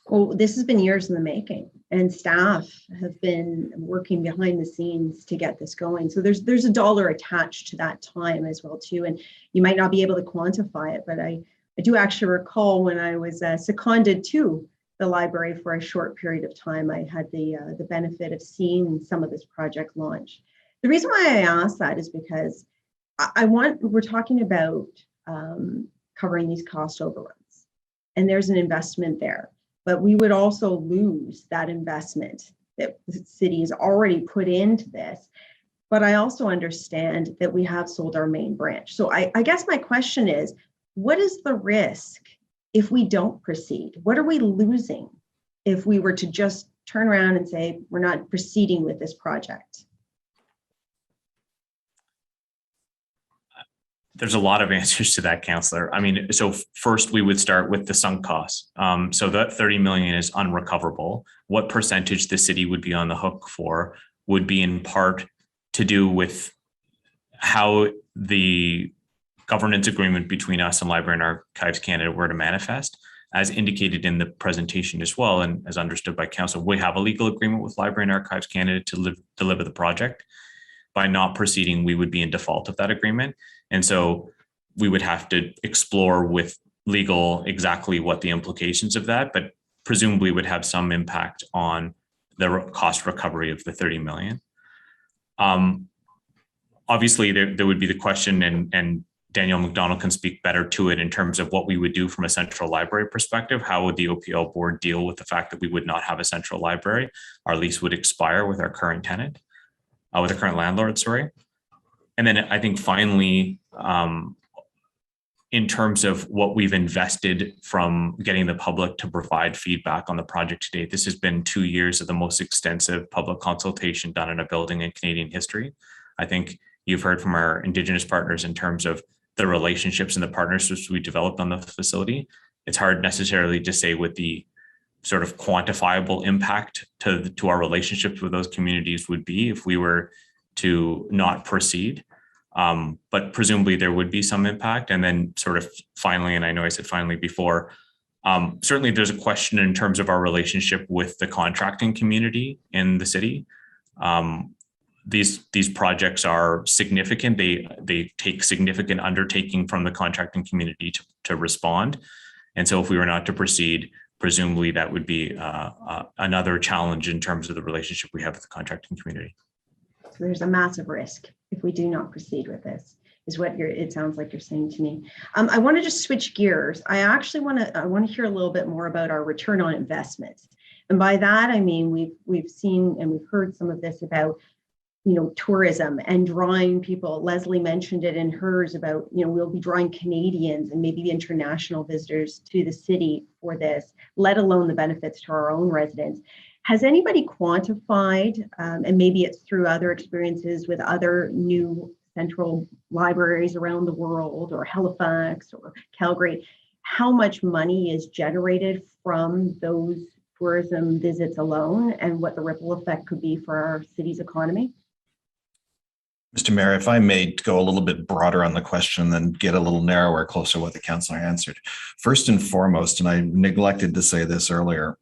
G: Well, this has been years in the making, and staff have been working behind the scenes to get this going. So there's a dollar attached to that time as well too, and you might not be able to quantify it, but I do actually recall when I was seconded to the library for a short period of time, I had the benefit of seeing some of this project launch. The reason why I ask that is because we're talking about covering these cost overruns, and there's an investment there, but we would also lose that investment that the city has already put into this. But I also understand that we have sold our main branch. So I guess my question is, what is the risk if we don't proceed? What are we losing if we were to just turn around and say, we're not proceeding with this project?
I: There's a lot of answers to that, Councillor. I mean, so first we would start with the sunk costs. So that 30 million is unrecoverable. What percentage the city would be on the hook for would be in part to do with how the governance agreement between us and Library and Archives Canada were to manifest. As indicated in the presentation as well, and as understood by Council, we have a legal agreement with Library and Archives Canada to deliver the project. By not proceeding, we would be in default of that agreement. And so we would have to explore with legal exactly what the implications of that, but presumably would have some impact on the cost recovery of the 30 million. Obviously, there would be the question, and Danielle McDonald can speak better to it in terms of what we would do from a central library perspective. How would the OPL board deal with the fact that we would not have a central library? Our lease would expire with our current tenant, with the current landlord, sorry. And then I think finally, in terms of what we've invested from getting the public to provide feedback on the project to date, this has been 2 years of the most extensive public consultation done in a building in Canadian history. I think you've heard from our Indigenous partners in terms of the relationships and the partnerships we developed on the facility. It's hard necessarily to say what the sort of quantifiable impact to our relationships with those communities would be if we were to not proceed. But presumably there would be some impact. And then sort of finally, and I know I said finally before, certainly there's a question in terms of our relationship with the contracting community in the city. These projects are significant. They take significant undertaking from the contracting community to respond. And so if we were not to proceed, presumably that would be another challenge in terms of the relationship we have with the contracting community.
G: So there's a massive risk if we do not proceed with this, is what it sounds like you're saying to me. I want to just switch gears. I actually want to hear a little bit more about our return on investments. And by that, I mean, we've seen and we've heard some of this about, tourism and drawing people. Leslie mentioned it in hers about, we'll be drawing Canadians and maybe international visitors to the city for this, let alone the benefits to our own residents. Has anybody quantified, and maybe it's through other experiences with other new central libraries around the world, or Halifax or Calgary, how much money is generated from those tourism visits alone and what the ripple effect could be for our city's economy?
J: Mr. Mayor, if I may go a little bit broader on the question, then get a little narrower, closer to what the councillor answered. First and foremost, and I neglected to say this earlier,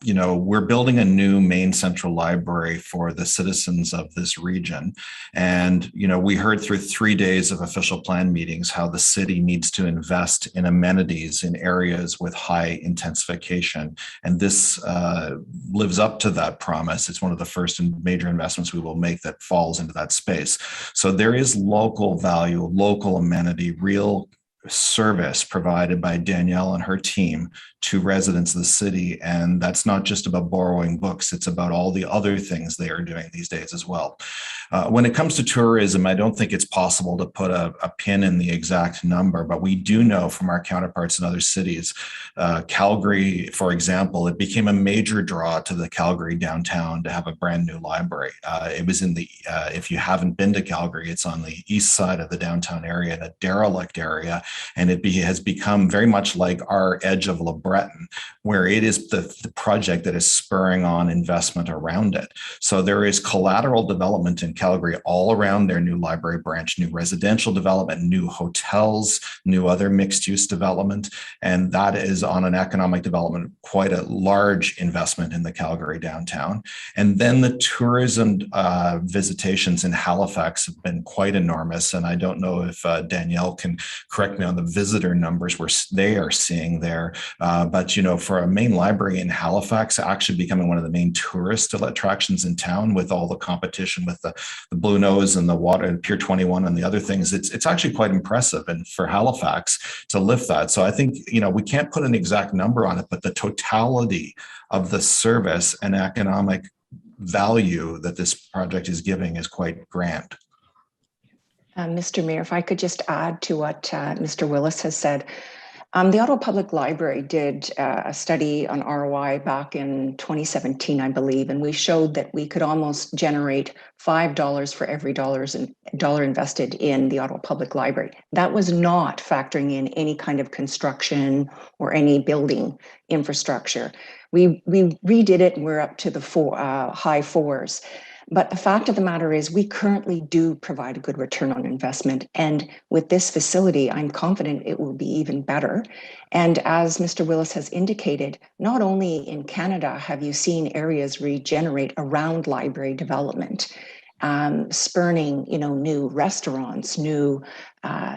J: we're building a new main central library for the citizens of this region. And, we heard through 3 days of official plan meetings how the city needs to invest in amenities in areas with high intensification. And this lives up to that promise. It's one of the first and major investments we will make that falls into that space. So there is local value, local amenity, real service provided by Danielle and her team to residents of the city. And that's not just about borrowing books, it's about all the other things they are doing these days as well. When it comes to tourism, I don't think it's possible to put a pin in the exact number, but we do know from our counterparts in other cities, Calgary, for example, it became a major draw to the Calgary downtown to have a brand new library. It was in the, if you haven't been to Calgary, it's on the east side of the downtown area, in a derelict area, and it has become very much like our edge of LeBreton, where it is the project that is spurring on investment around it. So there is collateral development in Calgary all around their new library branch, new residential development, new hotels, new other mixed-use development, and that is on an economic development, quite a large investment in the Calgary downtown. And then the tourism visitations in Halifax have been quite enormous, and I don't know if Danielle can correct me on the visitor numbers where they are seeing there, but for a main library in Halifax actually becoming one of the main tourist attractions in town, with all the competition with the Blue Nose and the water and Pier 21 and the other things, it's actually quite impressive. And for Halifax to lift that, so I think we can't put an exact number on it, but the totality of the service and economic value that this project is giving is quite grand.
Q: Mr. Mayor, if I could just add to what Mr. Willis has said. The Ottawa Public Library did a study on ROI back in 2017, I believe, and we showed that we could almost generate $5 for every dollar invested in the Ottawa Public Library. That was not factoring in any kind of construction or any building infrastructure. We redid it and we're up to the high fours. But the fact of the matter is we currently do provide a good return on investment. And with this facility, I'm confident it will be even better. And as Mr. Willis has indicated, not only in Canada have you seen areas regenerate around library development, spurning, new restaurants, new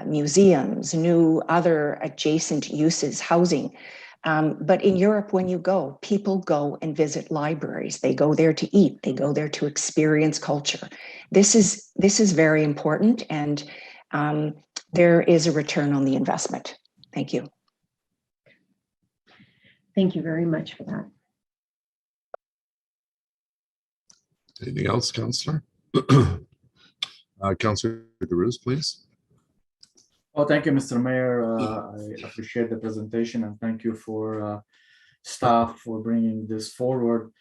Q: museums, new other adjacent uses, housing. But in Europe, when you go, people go and visit libraries. They go there to eat. They go there to experience culture. This is very important, and there is a return on the investment. Thank you.
G: Thank you very much for that.
B: Anything else, Councillor? Councillor DeRose, please.
H: Oh, thank you, Mr. Mayor. I appreciate the presentation and thank you for staff for bringing this forward.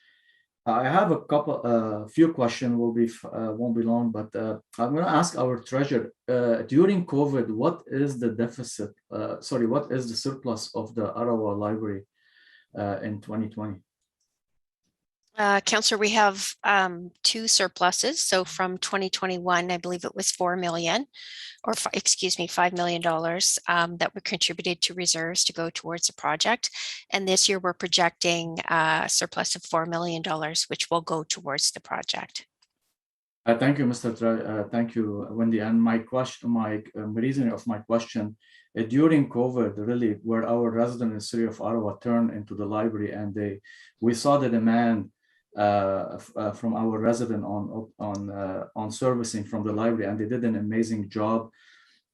H: I have a few questions. Won't be long, but I'm going to ask our treasurer. During COVID, what is the deficit? What is the surplus of the Ottawa Library in 2020?
P: Councillor, we have two surpluses. So from 2021, I believe it was 4 million, or $5 million that were contributed to reserves to go towards the project. And this year we're projecting a surplus of $4 million, which will go towards the project.
H: Thank you, thank you, Wendy. And my question, reasoning of my question, during COVID, really, where our residents in the city of Ottawa turned into the library, and we saw the demand from our resident on servicing from the library, and they did an amazing job.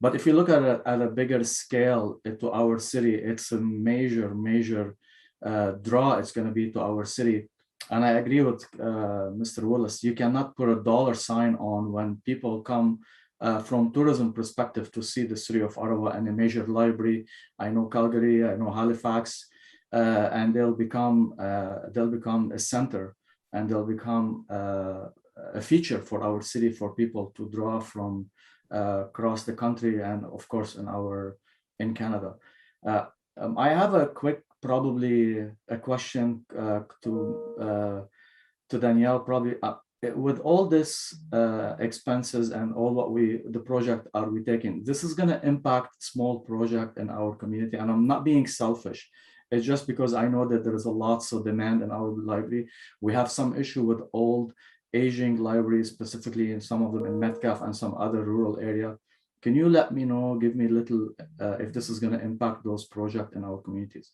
H: But if you look at a bigger scale to our city, it's a major draw it's going to be to our city. And I agree with Mr. Willis. You cannot put a dollar sign on when people come from tourism perspective to see the city of Ottawa and a major library. I know Calgary, I know Halifax, and they'll become a center, and they'll become a feature for our city for people to draw from across the country and of course in Canada. I have a quick, probably a question to Danielle. Probably with all this expenses and all what the project are we taking, this is going to impact small project in our community. And I'm not being selfish. It's just because I know that there is a lots of demand in our library. We have some issue with old aging libraries, specifically in some of them in Metcalfe and some other rural area. Can you let me know, give me a little, if this is going to impact those projects in our communities?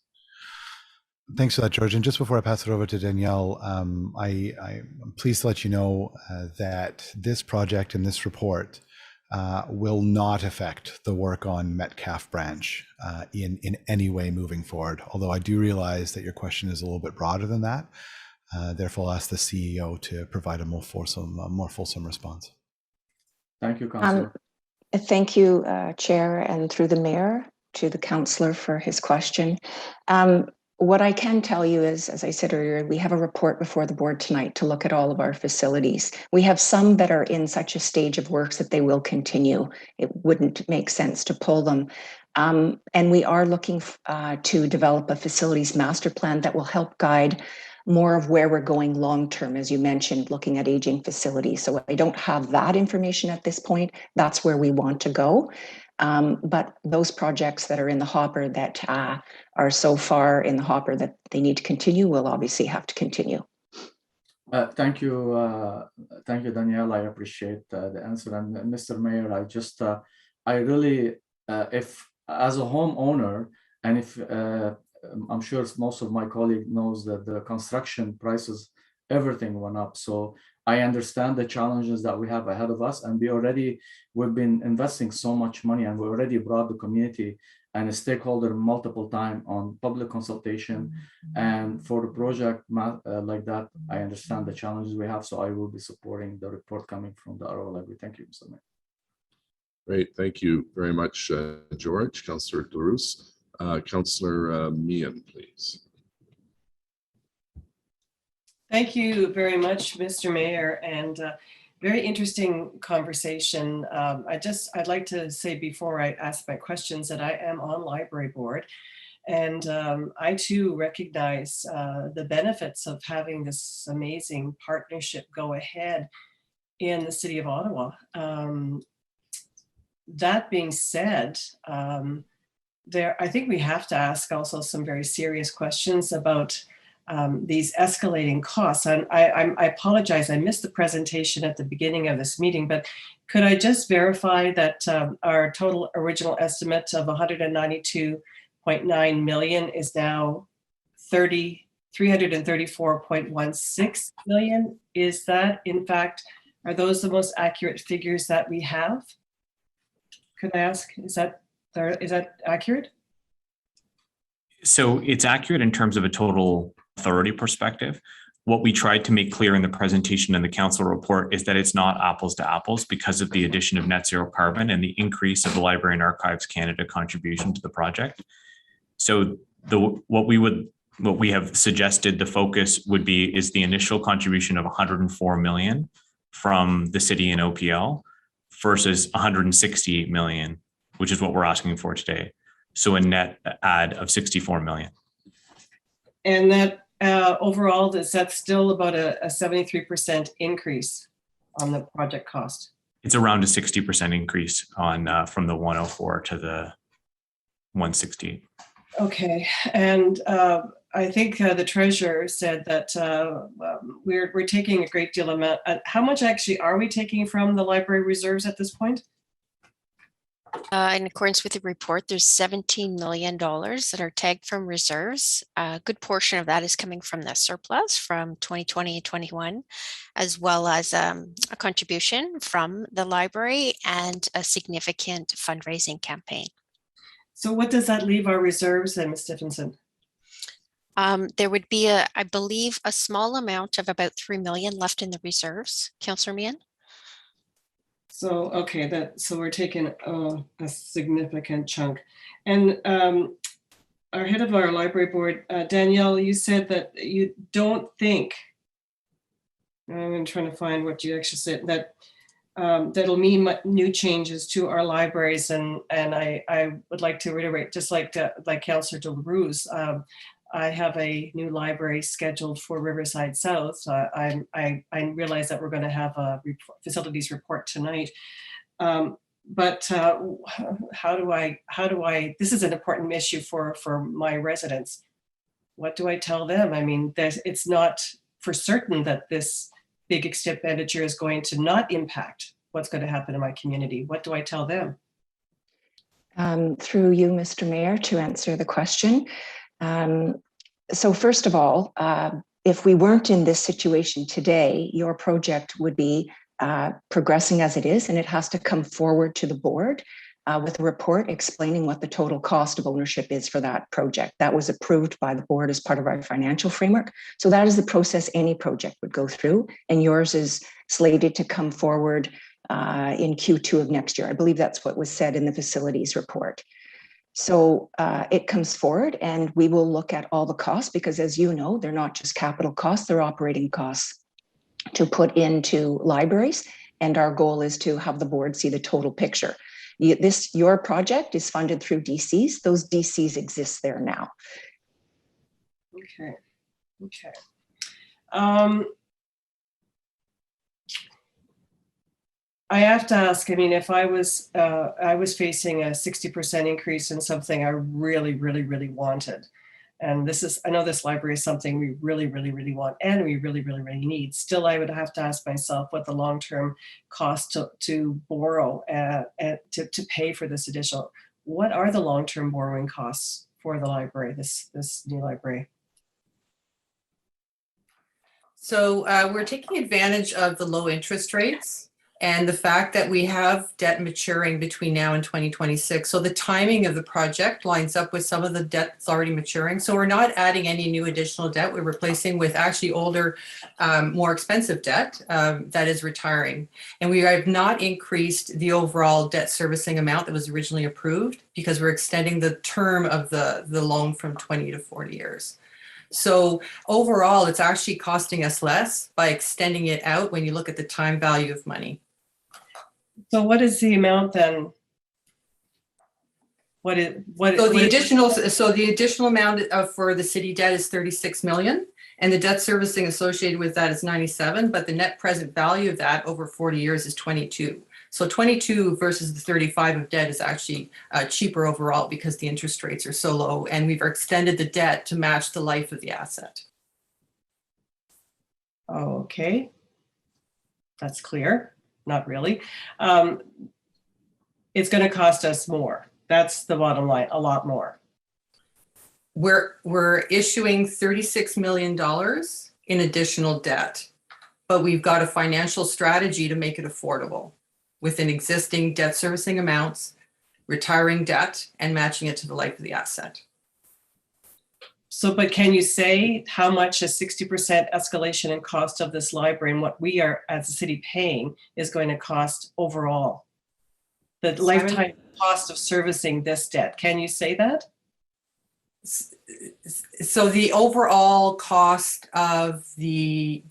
E: Thanks for that, George. And just before I pass it over to Danielle, I'm pleased to let you know that this project and this report will not affect the work on Metcalfe branch in any way moving forward. Although I do realize that your question is a little bit broader than that. Therefore, I'll ask the CEO to provide a more fulsome response.
H: Thank you, Councillor.
Q: Thank you, Chair, and through the Mayor to the Councillor for his question. What I can tell you is, as I said earlier, we have a report before the board tonight to look at all of our facilities. We have some that are in such a stage of works that they will continue. It wouldn't make sense to pull them. And we are looking to develop a facilities master plan that will help guide more of where we're going long-term, as you mentioned, looking at aging facilities. So I don't have that information at this point. That's where we want to go. But those projects that are in the hopper that are so far in the hopper that they need to continue will obviously have to continue.
H: Thank you, Danielle. I appreciate the answer. And Mr. Mayor, I really, if as a homeowner, and if I'm sure most of my colleagues knows that the construction prices, everything went up. So I understand the challenges that we have ahead of us, and we've been investing so much money, and we already brought the community and a stakeholder multiple times on public consultation. And for a project like that, I understand the challenges we have. So I will be supporting the report coming from the Ottawa Library. Thank you, Mr. Mayor.
B: Great, thank you very much, George. Councillor DeRose. Councillor Meehan, please.
U: Thank you very much, Mr. Mayor, and very interesting conversation. I'd like to say before I ask my questions that I am on library board, and I too recognize the benefits of having this amazing partnership go ahead in the city of Ottawa. That being said, I think we have to ask also some very serious questions about these escalating costs. And I apologize, I missed the presentation at the beginning of this meeting, but could I just verify that our total original estimate of 192.9 million is now 334.16 million? Is that, in fact, are those the most accurate figures that we have? Could I ask, is that accurate?
I: So it's accurate in terms of a total authority perspective. What we tried to make clear in the presentation and the council report is that it's not apples to apples because of the addition of net zero carbon and the increase of the Library and Archives Canada contribution to the project. So what we have suggested the focus would be is the initial contribution of 104 million from the city and OPL versus 168 million, which is what we're asking for today. So a net add of 64 million.
U: And that overall, is that still about a 73% increase on the project cost?
I: It's around a 60% increase on from the 104 to the 160.
U: Okay, and I think the treasurer said that we're taking a great deal amount. How much actually are we taking from the library reserves at this point?
P: In accordance with the report, there's $17 million that are tagged from reserves. A good portion of that is coming from the surplus from 2020 and 21, as well as a contribution from the library and a significant fundraising campaign.
U: So what does that leave our reserves then, Ms. Stephenson?
P: There would be, I believe, a small amount of about 3 million left in the reserves, Councillor Meehan.
U: So, okay, so we're taking a significant chunk. And our head of our library board, Danielle, you said that you don't think, I'm trying to find what you actually said, that that'll mean new changes to our libraries. And I would like to reiterate, just like Councillor Delruz, I have a new library scheduled for Riverside South. So I realize that we're going to have a facilities report tonight. But how do I, this is an important issue for my residents. What do I tell them? I mean, it's not for certain that this big expenditure is going to not impact what's going to happen in my community. What do I tell them?
Q: Through you, Mr. Mayor, to answer the question. So first of all, if we weren't in this situation today, your project would be progressing as it is, and it has to come forward to the board with a report explaining what the total cost of ownership is for that project. That was approved by the board as part of our financial framework. So that is the process any project would go through, and yours is slated to come forward in Q2 of next year. I believe that's what was said in the facilities report. So it comes forward and we will look at all the costs because, as you know, they're not just capital costs, they're operating costs to put into libraries. And our goal is to have the board see the total picture. Your project is funded through DCs. Those DCs exist there now.
U: Okay. I have to ask, I mean, if I was facing a 60% increase in something I really, really, really wanted, and I know this library is something we really, really, really want and we really, really, really need, still I would have to ask myself what the long-term cost to borrow and to pay for this additional, what are the long-term borrowing costs for the library, this new library?
V: So we're taking advantage of the low interest rates.
A: and the fact that we have debt maturing between now and 2026. So the timing of the project lines up with some of the debt that's already maturing. So we're not adding any new additional debt. We're replacing with actually older, more expensive debt that is retiring. And we have not increased the overall debt servicing amount that was originally approved because we're extending the term of the loan from 20 to 40 years. So overall, it's actually costing us less by extending it out when you look at the time value of money.
U: So what is the amount then? So
A: the additional amount for the city debt is 36 million, and the debt servicing associated with that is 97, but the net present value of that over 40 years is 22. So 22 versus the 35 of debt is actually cheaper overall because the interest rates are so low, and we've extended the debt to match the life of the asset.
U: Okay, that's clear. Not really. It's going to cost us more. That's the bottom line, a lot more.
A: We're issuing $36 million in additional debt, but we've got a financial strategy to make it affordable within existing debt servicing amounts, retiring debt, and matching it to the life of the asset.
U: So, but can you say how much a 60% escalation in cost of this library and what we are as a city paying is going to cost overall? The lifetime cost of servicing this debt. Can you say that?
A: So the overall cost of the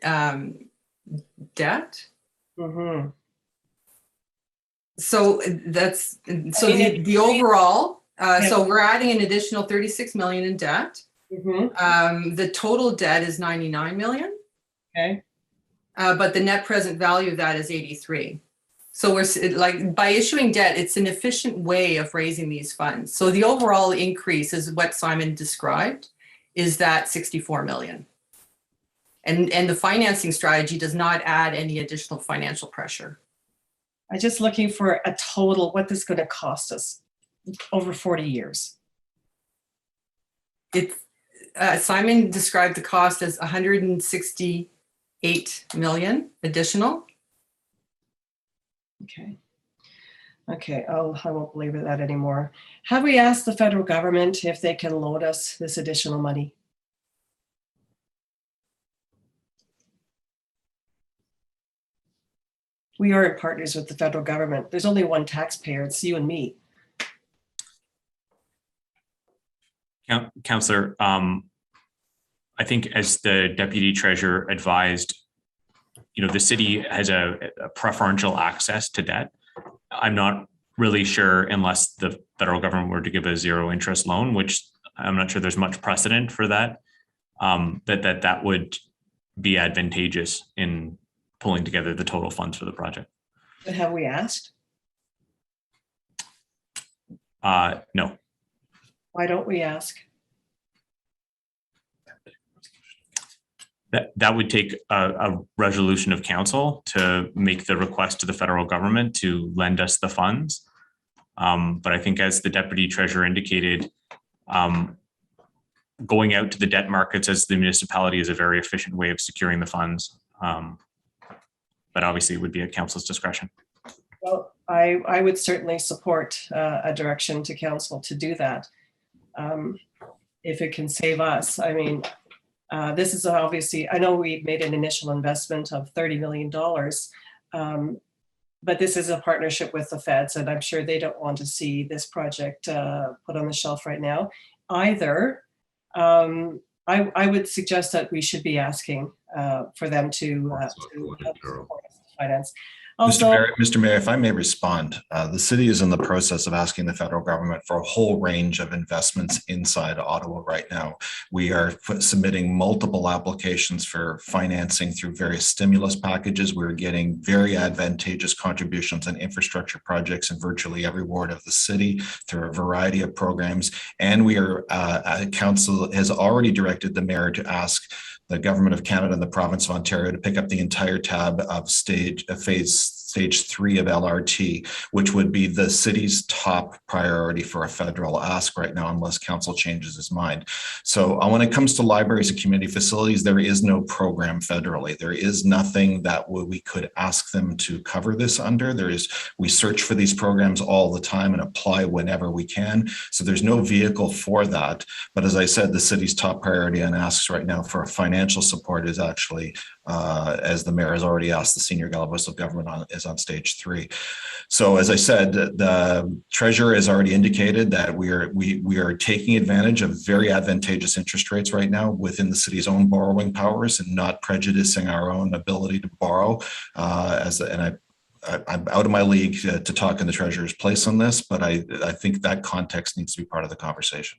A: debt?
U: Mm-hmm.
A: So that's, so the overall, so we're adding an additional 36 million in debt.
U: Mm-hmm.
A: The total debt is 99 million.
U: Okay.
A: But the net present value of that is 83. So we're like, by issuing debt, it's an efficient way of raising these funds. So the overall increase is what Simon described, is that 64 million. And the financing strategy does not add any additional financial pressure.
U: I'm just looking for a total, what this is going to cost us over 40 years.
A: Simon described the cost as 168 million additional.
U: Okay. Okay, I won't belabor that anymore. Have we asked the federal government if they can loan us this additional money? We are in partners with the federal government. There's only one taxpayer, it's you and me.
I: Councillor, I think as the Deputy Treasurer advised, the city has a preferential access to debt. I'm not really sure, unless the federal government were to give a zero interest loan, which I'm not sure there's much precedent for that, that would be advantageous in pulling together the total funds for the project.
U: But have we asked?
I: No.
U: Why don't we ask?
I: That would take a resolution of council to make the request to the federal government to lend us the funds. But I think, as the Deputy Treasurer indicated, going out to the debt markets as the municipality is a very efficient way of securing the funds. But obviously it would be at council's discretion.
U: Well, I would certainly support a direction to council to do that. If it can save us. I mean, this is obviously, I know we made an initial investment of $30 million, but this is a partnership with the feds, and I'm sure they don't want to see this project put on the shelf right now either. I would suggest that we should be asking for them to finance. Also,
J: Mr. Mayor, if I may respond, the city is in the process of asking the federal government for a whole range of investments inside Ottawa right now. We are submitting multiple applications for financing through various stimulus packages. We're getting very advantageous contributions on infrastructure projects in virtually every ward of the city through a variety of programs. And we are, council has already directed the mayor to ask the Government of Canada and the Province of Ontario to pick up the entire tab of phase stage 3 of LRT, which would be the city's top priority for a federal ask right now, unless council changes his mind. So when it comes to libraries and community facilities, there is no program federally. There is nothing that we could ask them to cover this under. We search for these programs all the time and apply whenever we can. So there's no vehicle for that. But as I said, the city's top priority and asks right now for financial support is actually, as the mayor has already asked, the senior levels of government is on stage 3. So as I said, the treasurer has already indicated that we are taking advantage of very advantageous interest rates right now within the city's own borrowing powers and not prejudicing our own ability to borrow. I'm out of my league to talk in the treasurer's place on this, but I think that context needs to be part of the conversation.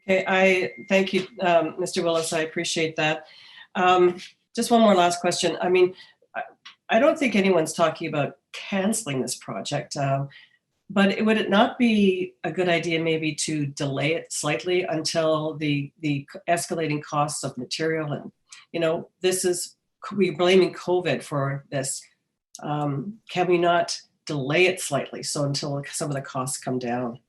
U: Okay, I thank you, Mr. Willis. I appreciate that. Just one more last question. I mean, I don't think anyone's talking about canceling this project, but would it not be a good idea maybe to delay it slightly until the escalating costs of material and, we're blaming COVID for this. Can we not delay it slightly until some of the costs come down?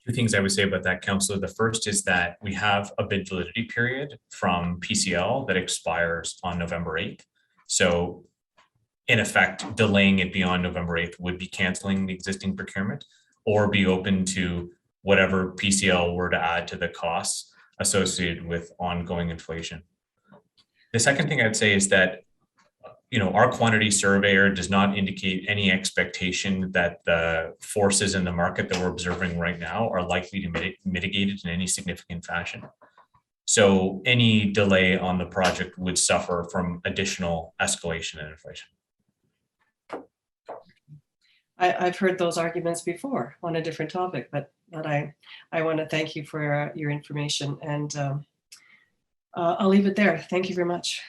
I: Two things I would say about that, Councillor. The first is that we have a bid validity period from PCL that expires on November 8th. So in effect, delaying it beyond November 8th would be canceling the existing procurement or be open to whatever PCL were to add to the costs associated with ongoing inflation. The second thing I'd say is that our quantity surveyor does not indicate any expectation that the forces in the market that we're observing right now are likely to be mitigated in any significant fashion. So any delay on the project would suffer from additional escalation in inflation.
U: I've heard those arguments before on a different topic, but I want to thank you for your information, and I'll leave it there. Thank you very much.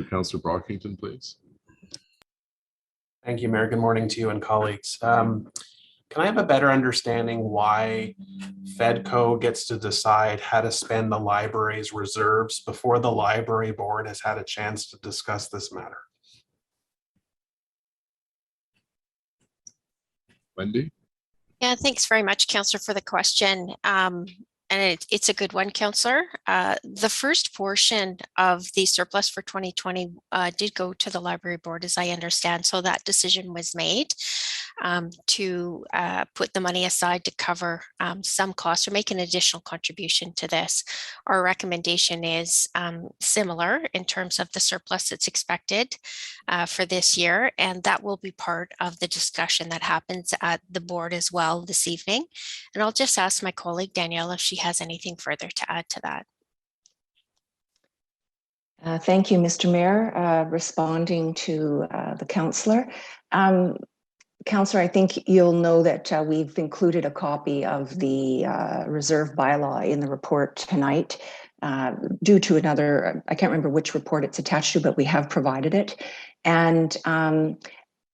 B: Councillor Brockington, please.
C: Thank you, Mayor. Good morning to you and colleagues. Can I have a better understanding why FEDCO gets to decide how to spend the library's reserves before the library board has had a chance to discuss this matter?
B: Wendy?
P: Yeah, thanks very much, Councillor, for the question. And it's a good one, Councillor. The first portion of the surplus for 2020 did go to the library board, as I understand. So that decision was made to put the money aside to cover some costs or make an additional contribution to this. Our recommendation is similar in terms of the surplus that's expected for this year, and that will be part of the discussion that happens at the board as well this evening. And I'll just ask my colleague Danielle if she has anything further to add to that.
Q: Thank you, Mr. Mayor. Responding to the councillor. Councillor, I think you'll know that we've included a copy of the reserve bylaw in the report tonight due to another, I can't remember which report it's attached to, but we have provided it. And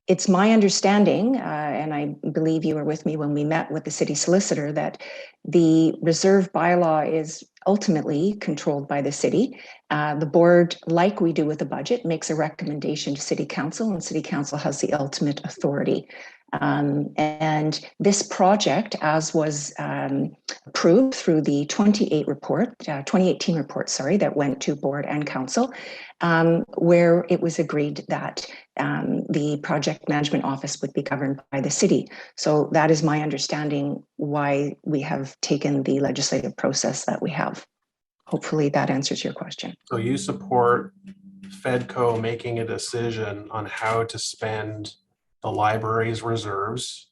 Q: it's my understanding, and I believe you were with me when we met with the city solicitor, that the reserve bylaw is ultimately controlled by the city. The board, like we do with the budget, makes a recommendation to city council, and city council has the ultimate authority. And this project, as was approved through the 2018 report, that went to board and council, where it was agreed that the project management office would be governed by the city. So that is my understanding why we have taken the legislative process that we have. Hopefully that answers your question.
C: So you support FEDCO making a decision on how to spend the library's reserves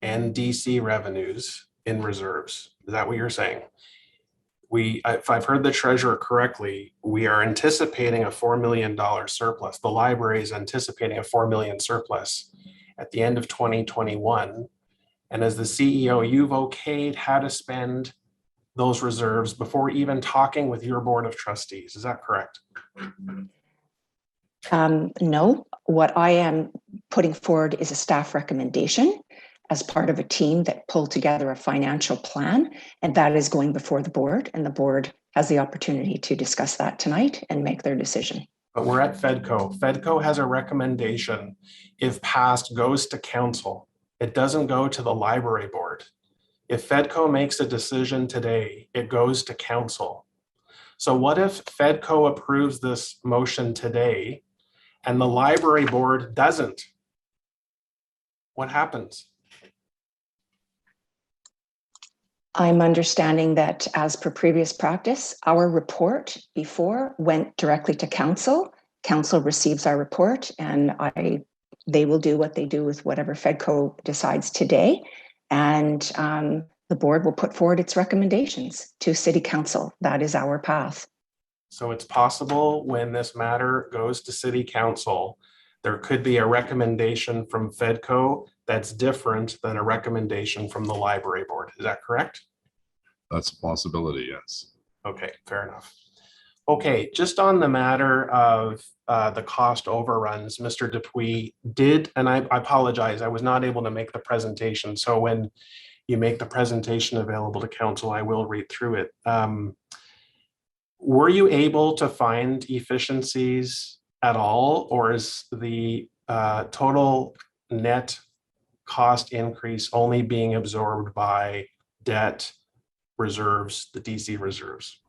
C: and DC revenues in reserves. Is that what you're saying? If I've heard the treasurer correctly, we are anticipating a $4 million surplus. The library is anticipating a $4 million surplus at the end of 2021. And as the CEO, you've okayed how to spend those reserves before even talking with your board of trustees. Is that correct?
Q: No, what I am putting forward is a staff recommendation as part of a team that pulled together a financial plan, and that is going before the board, and the board has the opportunity to discuss that tonight and make their decision.
C: but we're at FEDCO. FEDCO has a recommendation. If passed, goes to council. It doesn't go to the library board. If FEDCO makes a decision today, it goes to council. So what if FEDCO approves this motion today and the library board doesn't? What happens?
Q: I'm understanding that as per previous practice, our report before went directly to council. Council receives our report and they will do what they do with whatever FEDCO decides today. And the board will put forward its recommendations to City Council. That is our path.
C: So it's possible when this matter goes to City Council, there could be a recommendation from FEDCO that's different than a recommendation from the library board. Is that correct?
B: That's a possibility, yes.
C: Okay, fair enough. Okay, just on the matter of the cost overruns, Mr. Dupuis did, and I apologize, I was not able to make the presentation. So when you make the presentation available to council, I will read through it. Were you able to find efficiencies at all, or is the total net cost increase only being absorbed by debt reserves, the DC reserves?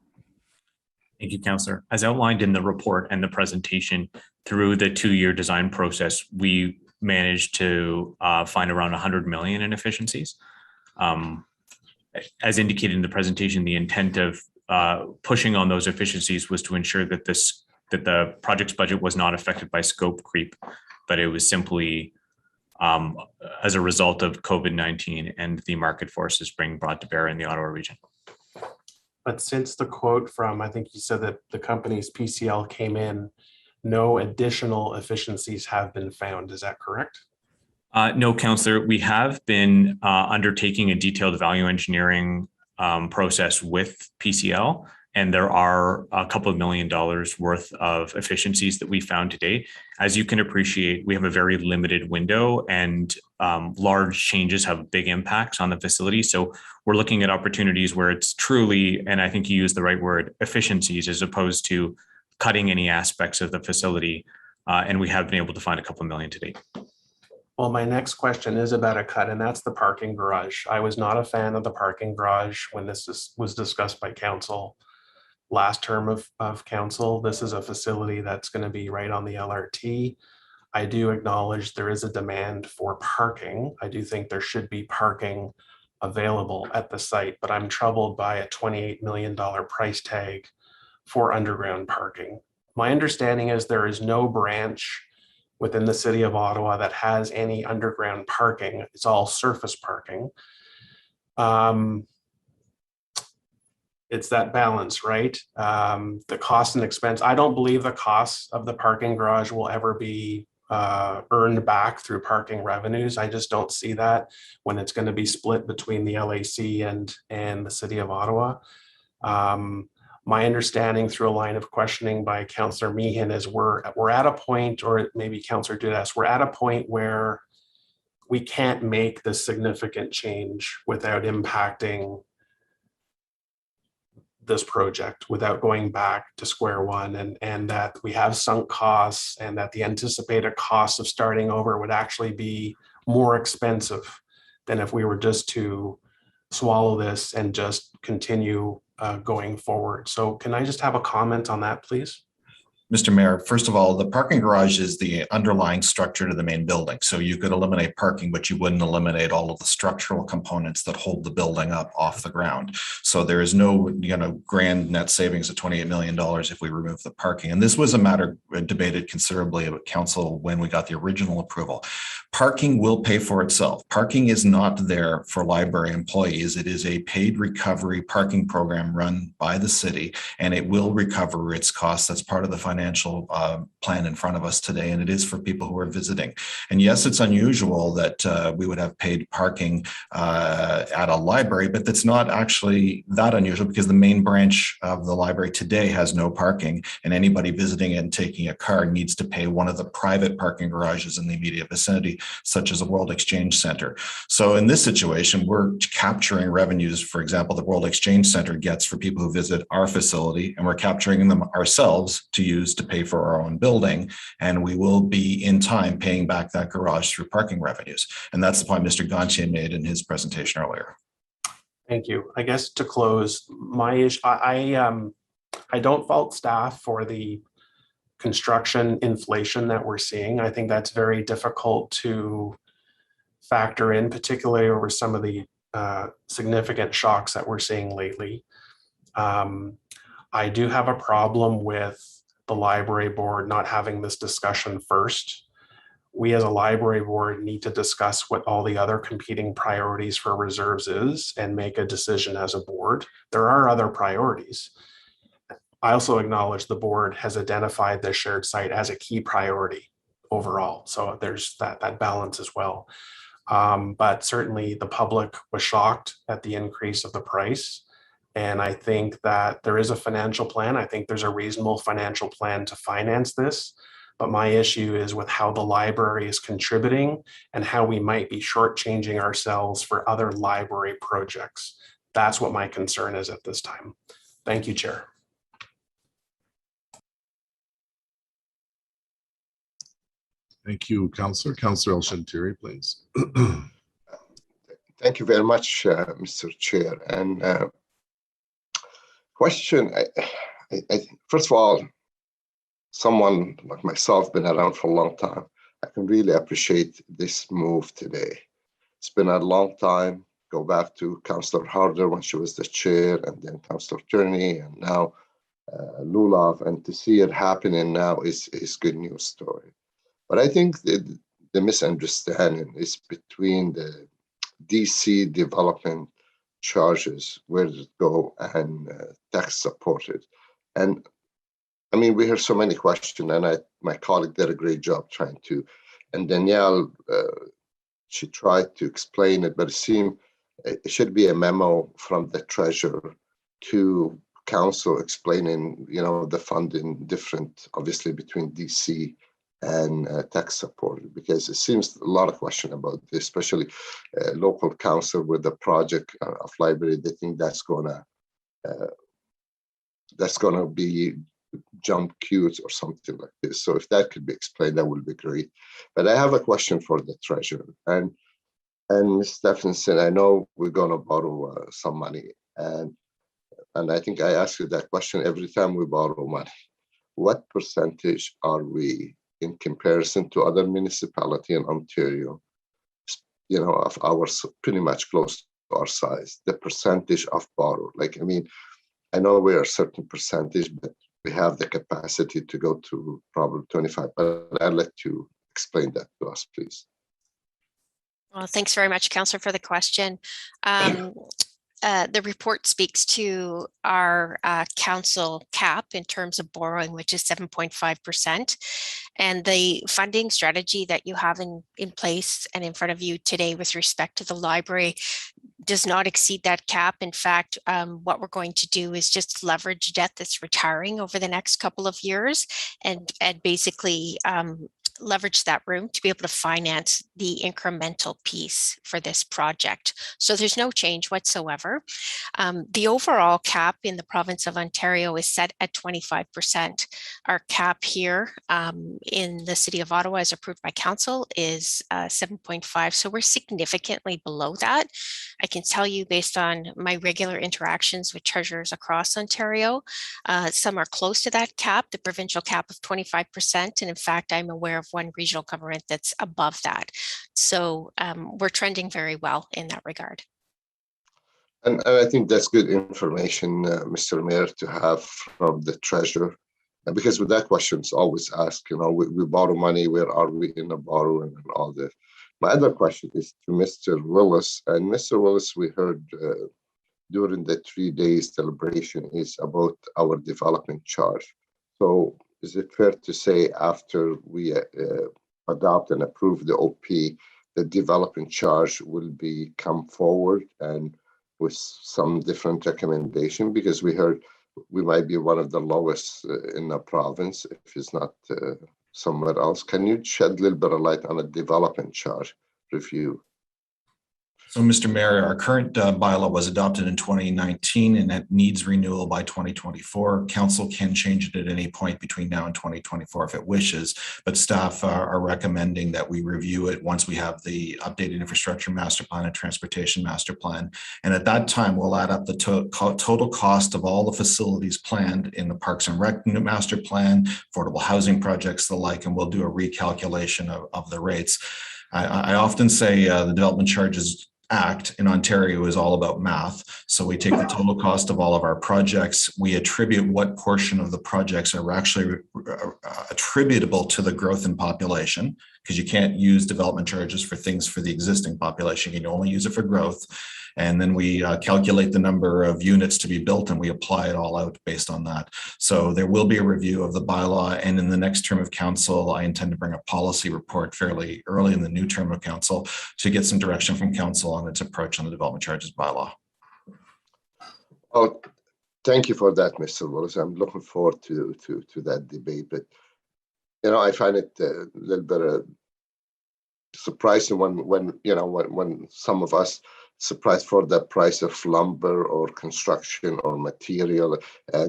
I: Thank you, Councillor. As outlined in the report and the presentation, through the 2-year design process, we managed to find around 100 million in efficiencies. As indicated in the presentation, the intent of pushing on those efficiencies was to ensure that the project's budget was not affected by scope creep, but it was simply as a result of COVID-19 and the market forces being brought to bear in the Ottawa region.
C: But since the quote from, I think you said that the company's PCL came in, no additional efficiencies have been found. Is that correct?
I: No, Councillor, we have been undertaking a detailed value engineering process with PCL, and there are a couple of $1 million worth of efficiencies that we found today. As you can appreciate, we have a very limited window, and large changes have big impacts on the facility. So we're looking at opportunities where it's truly, and I think you used the right word, efficiencies, as opposed to cutting any aspects of the facility. And we have been able to find a couple of million today.
C: Well, my next question is about a cut, and that's the parking garage. I was not a fan of the parking garage when this was discussed by council last term of council. This is a facility that's going to be right on the LRT. I do acknowledge there is a demand for parking. I do think there should be parking available at the site, but I'm troubled by a $28 million price tag for underground parking. My understanding is there is no branch within the city of Ottawa that has any underground parking. It's all surface parking. It's that balance, right? The cost and expense. I don't believe the cost of the parking garage will ever be earned back through parking revenues. I just don't see that when it's going to be split between the LAC and the city of Ottawa. My understanding through a line of questioning by Councillor Meehan is we're at a point, or maybe Councillor Dudas, we're at a point where we can't make this significant change without impacting this project, without going back to square one, and that we have sunk costs, and that the anticipated cost of starting over would actually be more expensive than if we were just to swallow this and just continue going forward. So can I just have a comment on that, please?
J: Mr. Mayor, first of all, the parking garage is the underlying structure to the main building. So you could eliminate parking, but you wouldn't eliminate all of the structural components that hold the building up off the ground. So there is no, grand net savings of $28 million if we remove the parking. And this was a matter debated considerably at council when we got the original approval. Parking will pay for itself. Parking is not there for library employees. It is a paid recovery parking program run by the city, and it will recover its costs. That's part of the financial plan in front of us today, and it is for people who are visiting. And yes, it's unusual that we would have paid parking at a library, but that's not actually that unusual because the main branch of the library today has no parking, and anybody visiting it and taking a car needs to pay one of the private parking garages in the immediate vicinity, such as the World Exchange Center. So in this situation, we're capturing revenues, for example, the World Exchange Center gets for people who visit our facility, and we're capturing them ourselves to use used to pay for our own building. And we will be in time paying back that garage through parking revenues. And that's the point Mr. Gantier made in his presentation earlier.
C: Thank you. I guess to close, my issue, I don't fault staff for the construction inflation that we're seeing. I think that's very difficult to factor in, particularly over some of the significant shocks that we're seeing lately. I do have a problem with the library board not having this discussion first. We as a library board need to discuss what all the other competing priorities for reserves is and make a decision as a board. There are other priorities. I also acknowledge the board has identified the shared site as a key priority overall. So there's that balance as well. But certainly the public was shocked at the increase of the price. And I think that there is a financial plan. I think there's a reasonable financial plan to finance this. But my issue is with how the library is contributing and how we might be shortchanging ourselves for other library projects. That's what my concern is at this time. Thank you, Chair.
B: Thank you, Councillor. Councillor El-Shantiri, please.
F: Thank you very much, Mr. Chair. And question, I first of all, someone like myself been around for a long time. I can really appreciate this move today. It's been a long time. Go back to Councillor Harder when she was the chair, and then Councillor Turney, and now Lulav, and to see it happening now is good news story. But I think the misunderstanding is between the DC development charges, where does it go, and tax supported. And I mean, we heard so many questions, and my colleague did a great job trying to, and Danielle, she tried to explain it, but it seemed it should be a memo from the treasurer to council explaining, the funding different, obviously, between DC and tax support, because it seems a lot of question about this, especially local council with the project of library. They think that's gonna be jump queues or something like this. So if that could be explained, that would be great. But I have a question for the treasurer and Ms. Stephenson. I know we're gonna borrow some money, and I think I ask you that question every time we borrow money. What percentage are we in comparison to other municipalities in Ontario, of ours, pretty much close to our size, the percentage of borrow? Like, I mean, I know we're a certain percentage, but we have the capacity to go to probably 25, but I'd like to explain that to us, please.
P: Well, thanks very much, Councillor, for the question. The report speaks to our council cap in terms of borrowing, which is 7.5%. And the funding strategy that you have in place and in front of you today with respect to the library does not exceed that cap. In fact, what we're going to do is just leverage debt that's retiring over the next couple of years and basically leverage that room to be able to finance the incremental piece for this project. So there's no change whatsoever. The overall cap in the province of Ontario is set at 25%. Our cap here in the city of Ottawa, as approved by council, is 7.5. So we're significantly below that. I can tell you, based on my regular interactions with treasurers across Ontario, some are close to that cap, the provincial cap of 25%. And in fact, I'm aware of one regional government that's above that. So we're trending very well in that regard.
F: And I think that's good information, Mr. Mayor, to have from the treasurer. And because with that question, it's always asked, we borrow money, where are we in the borrowing and all that. My other question is to Mr. Willis. And Mr. Willis, we heard during the 3 days deliberation is about our development charge. So is it fair to say after we adopt and approve the OP, the development charge will be come forward and with some different recommendation? Because we heard we might be one of the lowest in the province, if it's not somewhere else. Can you shed a little bit of light on a development charge review?
J: So, Mr. Mayor, our current bylaw was adopted in 2019 and it needs renewal by 2024. Council can change it at any point between now and 2024 if it wishes, but staff are recommending that we review it once we have the updated infrastructure master plan and transportation master plan. And at that time, we'll add up the total cost of all the facilities planned in the Parks and Rec master plan, affordable housing projects, the like, and we'll do a recalculation of the rates. I often say the Development Charges Act in Ontario is all about math. So we take the total cost of all of our projects, we attribute what portion of the projects are actually attributable to the growth in population, because you can't use development charges for things for the existing population. You can only use it for growth. And then we calculate the number of units to be built and we apply it all out based on that. So there will be a review of the bylaw, and in the next term of council, I intend to bring a policy report fairly early in the new term of council to get some direction from council on its approach on the development charges bylaw.
F: Oh, thank you for that, Mr. Willis. I'm looking forward to that debate. But I find it a little bit surprising when some of us surprised for the price of lumber or construction or material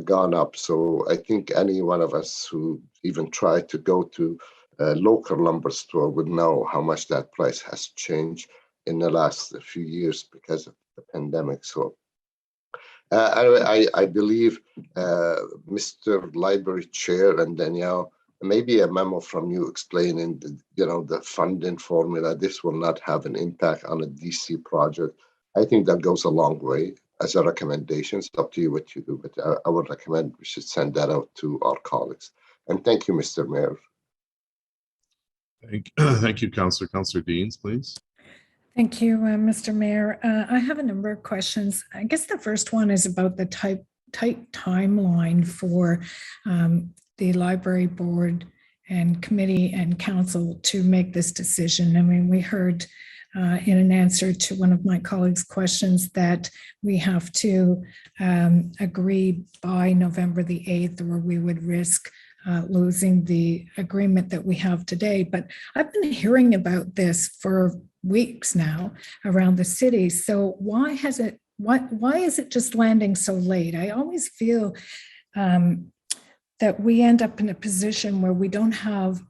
F: gone up. So I think any one of us who even tried to go to a local lumber store would know how much that price has changed in the last few years because of the pandemic. So I believe Mr. Library Chair and Danielle, maybe a memo from you explaining the funding formula. This will not have an impact on a DC project. I think that goes a long way as a recommendation. It's up to you what you do, but I would recommend we should send that out to our colleagues. And thank you, Mr. Mayor.
B: Thank you, Councillor. Councillor Deans, please.
D: Thank you, Mr. Mayor. I have a number of questions. I guess the first one is about the tight timeline for the library board and committee and council to make this decision. I mean, we heard in an answer to one of my colleagues' questions that we have to agree by November the 8th, or we would risk losing the agreement that we have today. But I've been hearing about this for weeks now around the city. So why is it just landing so late? I always feel that we end up in a position where we don't have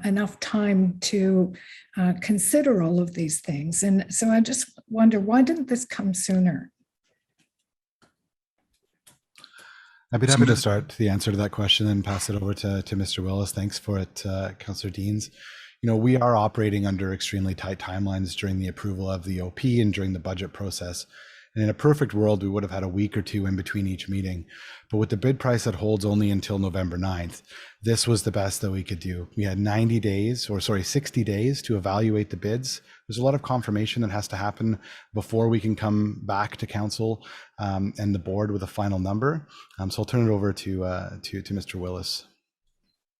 D: enough time to consider all of these things. And so I just wonder, why didn't this come sooner?
E: I'd be happy to start the answer to that question and pass it over to Mr. Willis. Thanks for it, Councillor Deans. We are operating under extremely tight timelines during the approval of the OP and during the budget process. And in a perfect world, we would have had a week or two in between each meeting. But with the bid price that holds only until November 9th, this was the best that we could do. We had 60 days to evaluate the bids. There's a lot of confirmation that has to happen before we can come back to council and the board with a final number. So I'll turn it over to Mr. Willis.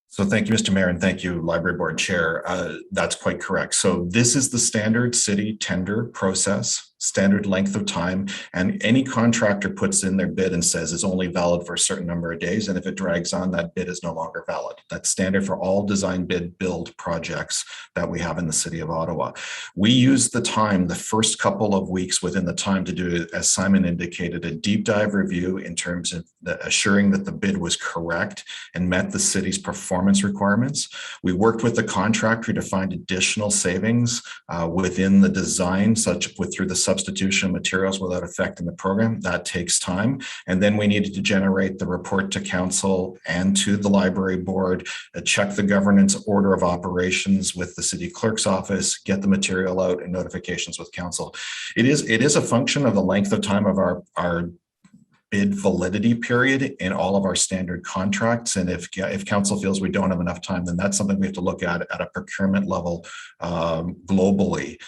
J: So thank you, Mr. Mayor, and thank you, Library Board Chair. That's quite correct. So this is the standard city tender process, standard length of time, and any contractor puts in their bid and says it's only valid for a certain number of days, and if it drags on, that bid is no longer valid. That's standard for all design bid build projects that we have in the city of Ottawa. We use the time, the first couple of weeks within the time, to do, as Simon indicated, a deep dive review in terms of assuring that the bid was correct and met the city's performance requirements. We worked with the contractor to find additional savings within the design, through the substitution of materials without affecting the program. That takes time. And then we needed to generate the report to council and to the library board, check the governance order of operations with the city clerk's office, get the material out, and notifications with council. It is a function of the length of time of our bid validity period in all of our standard contracts. And if council feels we don't have enough time, then that's something we have to look at a procurement level globally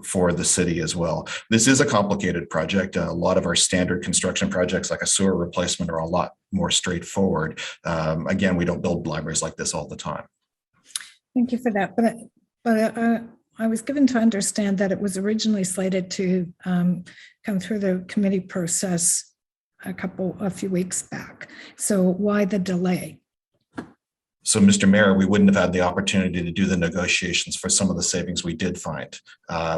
J: for the city as well. This is a complicated project. A lot of our standard construction projects, like a sewer replacement, are a lot more straightforward. Again, we don't build libraries like this all the time.
D: Thank you for that. But I was given to understand that it was originally slated to come through the committee process a few weeks back. So why the delay?
J: So, Mr. Mayor, we wouldn't have had the opportunity to do the negotiations for some of the savings we did find.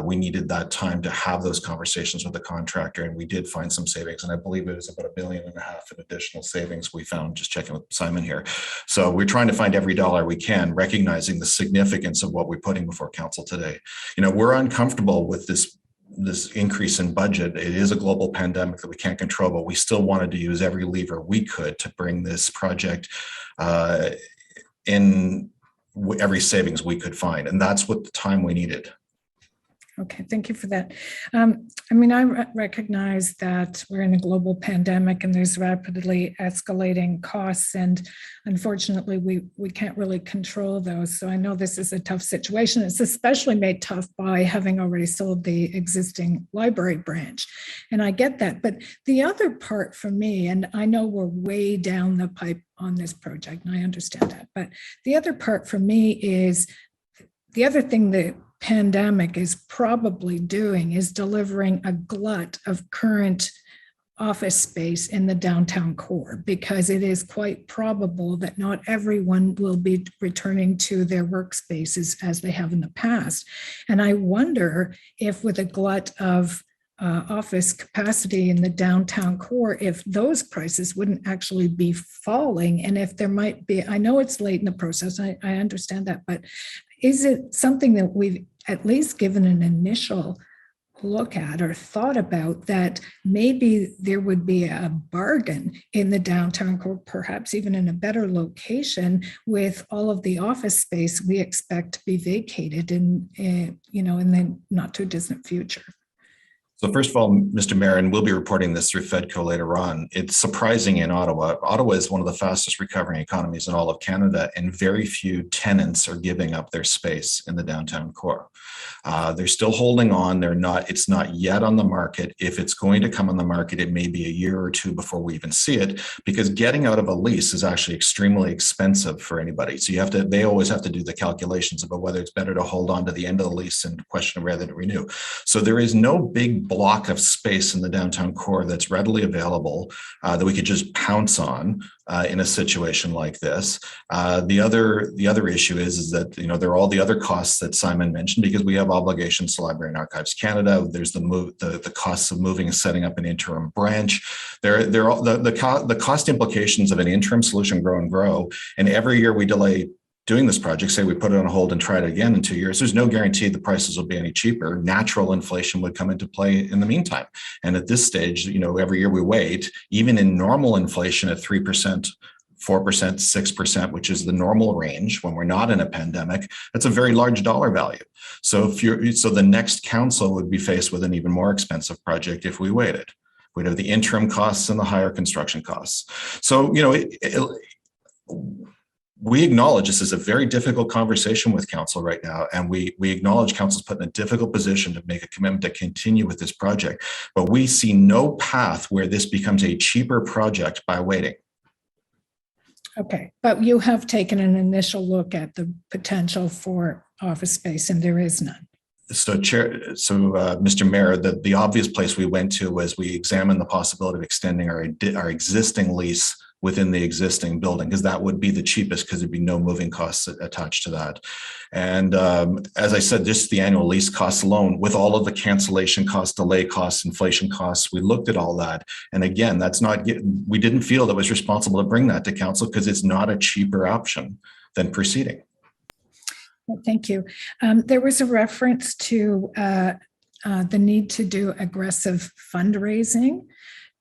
J: We needed that time to have those conversations with the contractor, and we did find some savings. And I believe it was about $1.5 billion in additional savings we found, just checking with Simon here. So we're trying to find every dollar we can, recognizing the significance of what we're putting before council today. You know, we're uncomfortable with this increase in budget. It is a global pandemic that we can't control, but we still wanted to use every lever we could to bring this project in every savings we could find. And that's what the time we needed.
D: Okay, thank you for that. I mean, I recognize that we're in a global pandemic and there's rapidly escalating costs, and unfortunately, we can't really control those. So I know this is a tough situation. It's especially made tough by having already sold the existing library branch. And I get that. But the other part for me, and I know we're way down the pipe on this project, and I understand that, but the other part for me is the other thing that pandemic is probably doing is delivering a glut of current office space in the downtown core, because it is quite probable that not everyone will be returning to their workspaces as they have in the past. And I wonder if with a glut of office capacity in the downtown core, if those prices wouldn't actually be falling, and if there might be, I know it's late in the process, I understand that, but is it something that we've at least given an initial look at or thought about, that maybe there would be a bargain in the downtown core, perhaps even in a better location, with all of the office space we expect to be vacated in the not too distant future?
J: So first of all, Mr. Mayor, and we'll be reporting this through FEDCO later on, it's surprising in Ottawa. Ottawa is one of the fastest recovering economies in all of Canada, and very few tenants are giving up their space in the downtown core. They're still holding on. It's not yet on the market. If it's going to come on the market, it may be a year or two before we even see it, because getting out of a lease is actually extremely expensive for anybody. So they always have to do the calculations about whether it's better to hold on to the end of the lease and question whether to renew. So there is no big block of space in the downtown core that's readily available that we could just pounce on in a situation like this. The other issue is that there are all the other costs that Simon mentioned, because we have obligations to Library and Archives Canada. There's the costs of moving and setting up an interim branch. There are the cost implications of an interim solution grow, and every year we delay doing this project, say we put it on hold and try it again in 2 years, there's no guarantee the prices will be any cheaper. Natural inflation would come into play in the meantime. And at this stage, every year we wait, even in normal inflation at 3%, 4%, 6%, which is the normal range when we're not in a pandemic, that's a very large dollar value. So the next council would be faced with an even more expensive project if we waited. We'd have the interim costs and the higher construction costs. So, we acknowledge this is a very difficult conversation with council right now, and we acknowledge council's put in a difficult position to make a commitment to continue with this project, but we see no path where this becomes a cheaper project by waiting.
D: Okay, but you have taken an initial look at the potential for office space, and there is none.
J: So, Mr. Mayor, the obvious place we went to was we examined the possibility of extending our existing lease within the existing building, because that would be the cheapest, because there'd be no moving costs attached to that. And as I said, just the annual lease costs alone, with all of the cancellation costs, delay costs, inflation costs, we looked at all that. And again, we didn't feel that it was responsible to bring that to council, because it's not a cheaper option than proceeding.
D: Thank you. There was a reference to the need to do aggressive fundraising,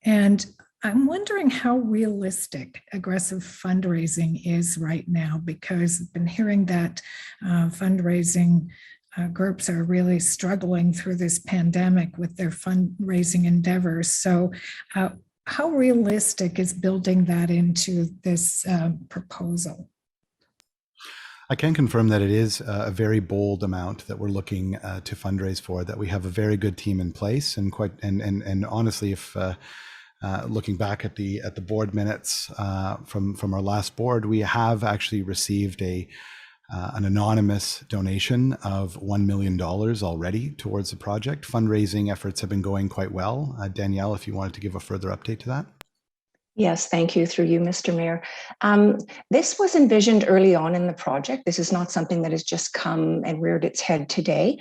D: and I'm wondering how realistic aggressive fundraising is right now, because I've been hearing that fundraising groups are really struggling through this pandemic with their fundraising endeavors. So how realistic is building that into this proposal?
E: I can confirm that it is a very bold amount that we're looking to fundraise for, that we have a very good team in place, and honestly, if looking back at the board minutes from our last board, we have actually received an anonymous donation of $1 million already towards the project. Fundraising efforts have been going quite well. Danielle, if you wanted to give a further update to that.
Q: Yes, thank you. Through you, Mr. Mayor. This was envisioned early on in the project. This is not something that has just come and reared its head today.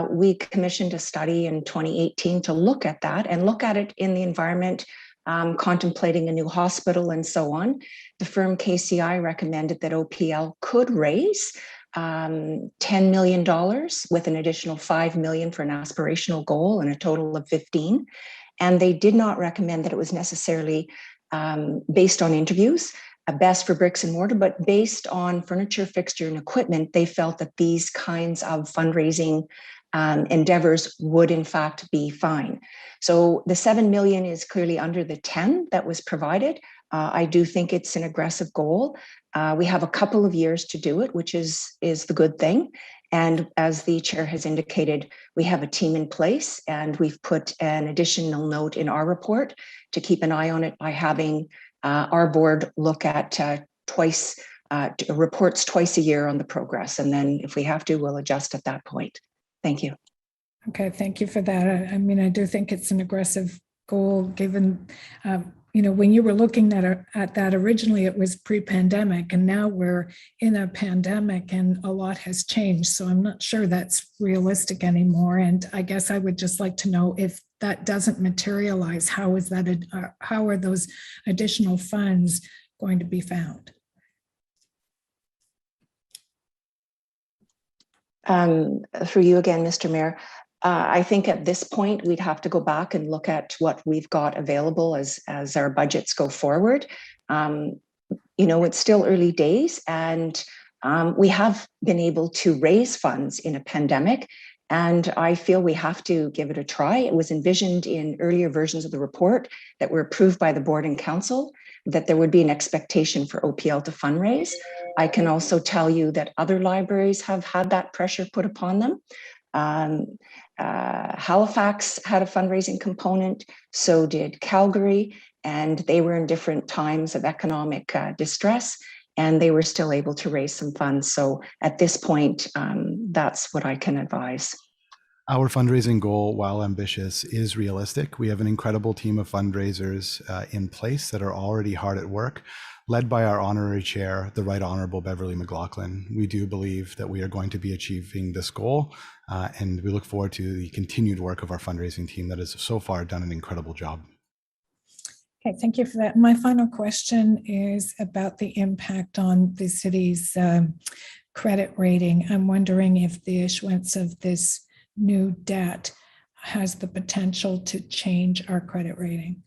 Q: We commissioned a study in 2018 to look at that and look at it in the environment, contemplating a new hospital and so on. The firm KCI recommended that OPL could raise $10 million with an additional $5 million for an aspirational goal and a total of 15. And they did not recommend that it was necessarily based on interviews, best for bricks and mortar, but based on furniture, fixture, and equipment, they felt that these kinds of fundraising endeavors would in fact be fine. So the 7 million is clearly under the 10 that was provided. I do think it's an aggressive goal. We have a couple of years to do it, which is the good thing. And as the chair has indicated, we have a team in place, and we've put an additional note in our report to keep an eye on it by having our board look at reports twice a year on the progress. And then if we have to, we'll adjust at that point. Thank you.
D: Okay, thank you for that. I mean, I do think it's an aggressive goal given, when you were looking at that originally, it was pre-pandemic, and now we're in a pandemic and a lot has changed. So I'm not sure that's realistic anymore. And I guess I would just like to know, if that doesn't materialize, how are those additional funds going to be found?
Q: Through you again, Mr. Mayor. I think at this point, we'd have to go back and look at what we've got available as our budgets go forward. It's still early days, and we have been able to raise funds in a pandemic, and I feel we have to give it a try. It was envisioned in earlier versions of the report that were approved by the board and council that there would be an expectation for OPL to fundraise. I can also tell you that other libraries have had that pressure put upon them. Halifax had a fundraising component, so did Calgary, and they were in different times of economic distress, and they were still able to raise some funds. So at this point, that's what I can advise.
E: Our fundraising goal, while ambitious, is realistic. We have an incredible team of fundraisers in place that are already hard at work, led by our honorary chair, the Right Honorable Beverly McLaughlin. We do believe that we are going to be achieving this goal, and we look forward to the continued work of our fundraising team that has so far done an incredible job.
D: Okay, thank you for that. My final question is about the impact on the city's credit rating. I'm wondering if the issuance of this new debt has the potential to change our credit rating.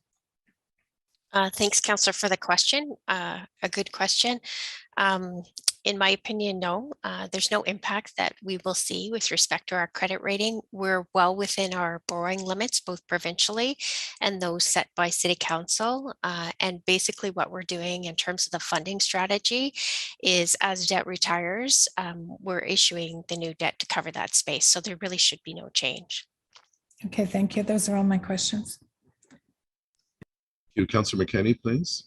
P: Thanks, Councillor, for the question. A good question. In my opinion, no, there's no impact that we will see with respect to our credit rating. We're well within our borrowing limits, both provincially and those set by City Council. And basically what we're doing in terms of the funding strategy is, as debt retires, we're issuing the new debt to cover that space. So there really should be no change.
D: Okay, thank you. Those are all my questions.
B: Thank you. Councillor McKenney, please.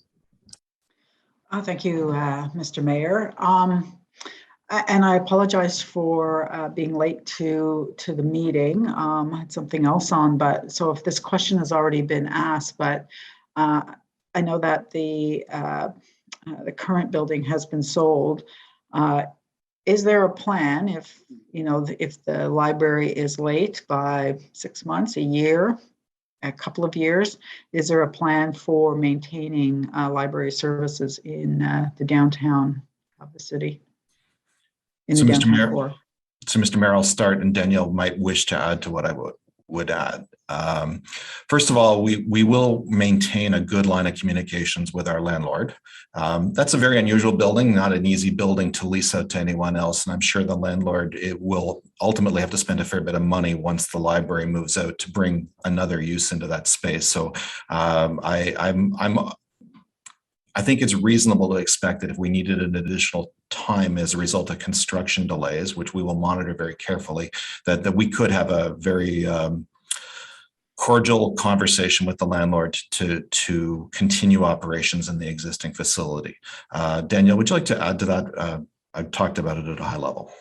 L: Thank you, Mr. Mayor. And I apologize for being late to the meeting. I had something else on, but so if this question has already been asked, but I know that the current building has been sold. Is there a plan if the library is late by 6 months, a year, a couple of years, is there a plan for maintaining library services in the downtown of the city?
J: So, Mr. Mayor, I'll start, and Danielle might wish to add to what I would add. First of all, we will maintain a good line of communications with our landlord. That's a very unusual building, not an easy building to lease out to anyone else. And I'm sure the landlord will ultimately have to spend a fair bit of money once the library moves out to bring another use into that space. So I think it's reasonable to expect that if we needed an additional time as a result of construction delays, which we will monitor very carefully, that we could have a very cordial conversation with the landlord to continue operations in the existing facility. Danielle, would you like to add to that? I've talked about it at a high level.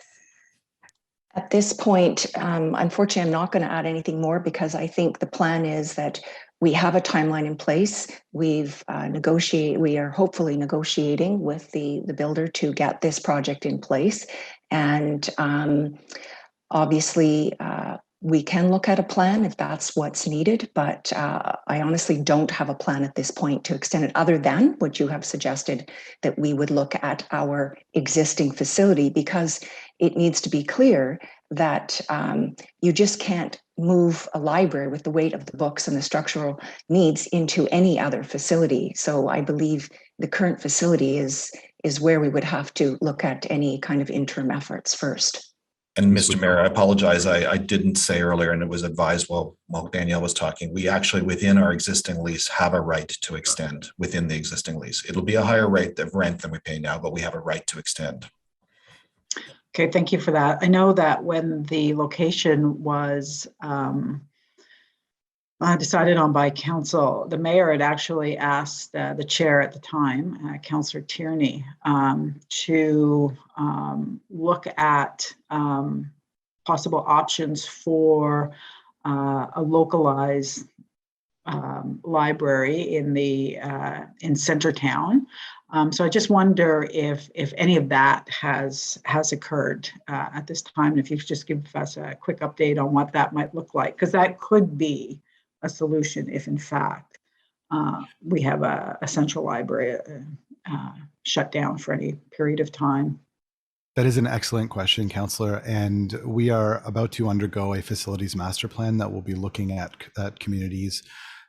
Q: At this point, unfortunately, I'm not going to add anything more because I think the plan is that We have a timeline in place. We are hopefully negotiating with the builder to get this project in place. And obviously, we can look at a plan if that's what's needed, but I honestly don't have a plan at this point to extend it other than what you have suggested, that we would look at our existing facility, because it needs to be clear that you just can't move a library with the weight of the books and the structural needs into any other facility. So I believe the current facility is where we would have to look at any kind of interim efforts first.
J: And Mr. Mayor, I apologize. I didn't say earlier, and it was advised while Danielle was talking, we actually within our existing lease have a right to extend within the existing lease. It'll be a higher rate of rent than we pay now, but we have a right to extend.
L: Okay, thank you for that. I know that when the location was decided on by council, the mayor had actually asked the chair at the time, Councillor Tierney, to look at possible options for a localized library in Centertown. So I just wonder if any of that has occurred at this time, and if you could just give us a quick update on what that might look like, because that could be a solution if in fact we have a central library shut down for any period of time.
E: That is an excellent question, Councillor. And we are about to undergo a facilities master plan that will be looking at communities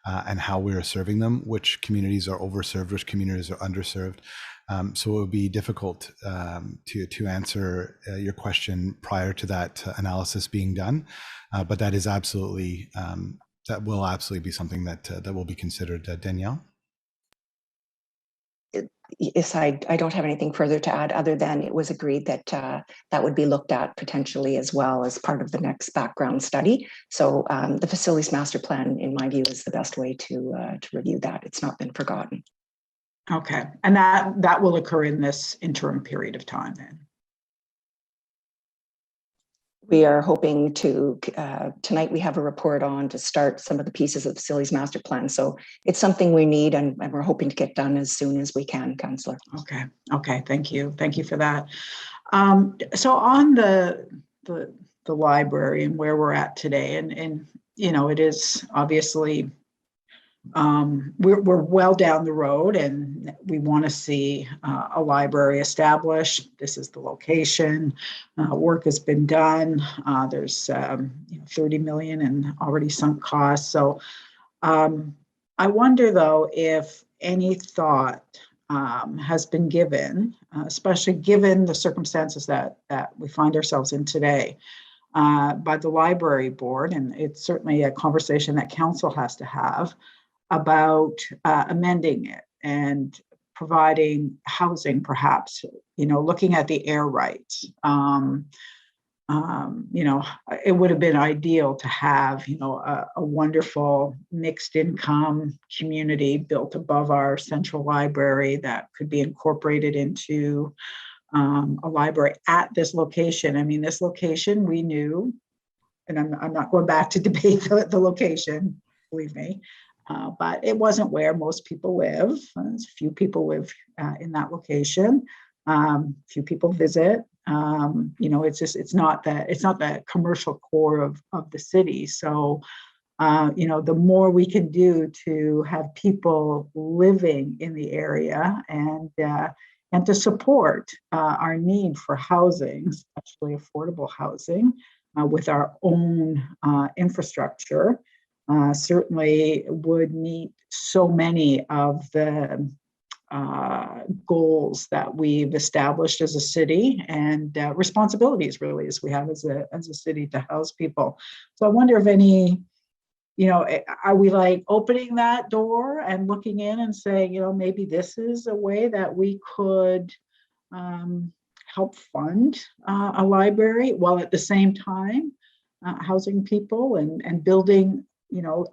E: and how we are serving them, which communities are overserved, which communities are underserved. So it would be difficult to answer your question prior to that analysis being done. But that is absolutely, that will absolutely be something that will be considered. Danielle?
Q: Yes, I don't have anything further to add other than it was agreed that that would be looked at potentially as well as part of the next background study. So the facilities master plan, in my view, is the best way to review that. It's not been forgotten.
L: Okay, and that will occur in this interim period of time then?
Q: We are hoping to, tonight we have a report on to start some of the pieces of the facilities master plan. So it's something we need and we're hoping to get done as soon as we can, Councillor.
L: Okay, thank you. Thank you for that. So on the library and where we're at today, and you know, it is obviously, we're well down the road and we want to see a library established. This is the location. Work has been done. There's 30 million in already sunk costs. So I wonder though if any thought has been given, especially given the circumstances that we find ourselves in today, by the library board, and it's certainly a conversation that council has to have about amending it and providing housing, perhaps, looking at the air rights. It would have been ideal to have, a wonderful mixed income community built above our central library that could be incorporated into a library at this location. I mean, this location we knew, and I'm not going back to debate the location, believe me, but it wasn't where most people live. Few people live in that location. Few people visit. It's not the commercial core of the city. So, the more we can do to have people living in the area and to support our need for housing, especially affordable housing, with our own infrastructure, certainly would meet so many of the goals that we've established as a city and responsibilities really as we have as a city to house people. So I wonder if any, are we like opening that door and looking in and saying, maybe this is a way that we could help fund a library while at the same time housing people and building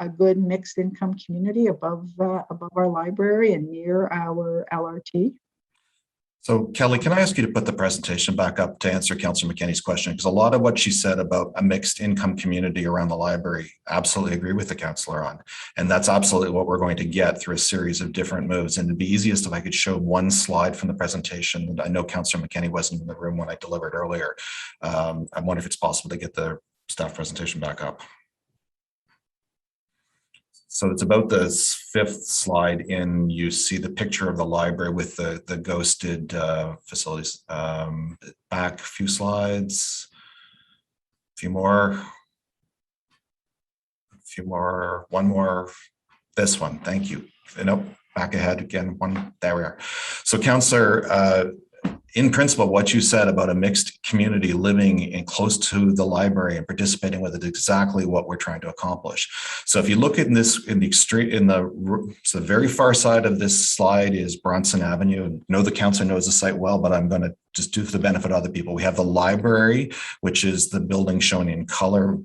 L: a good mixed income community above our library and near our LRT?
J: So Kelly, can I ask you to put the presentation back up to answer Councillor McKinney's question? Because a lot of what she said about a mixed income community around the library, absolutely agree with the councillor on. And that's absolutely what we're going to get through a series of different moves. And it'd be easiest if I could show one slide from the presentation. I know Councillor McKinney wasn't in the room when I delivered earlier. I wonder if it's possible to get the staff presentation back up. So it's about the fifth slide in, you see the picture of the library with the ghosted facilities. Back a few slides, a few more, one more, this one, thank you. Nope, back ahead again, one, there we are. So Councillor, in principle, what you said about a mixed community living in close to the library and participating with it is exactly what we're trying to accomplish. So if you look at this so the very far side of this slide is Bronson Avenue. I know the council knows the site well, but I'm going to just do for the benefit of other people. We have the library, which is the building shown in color.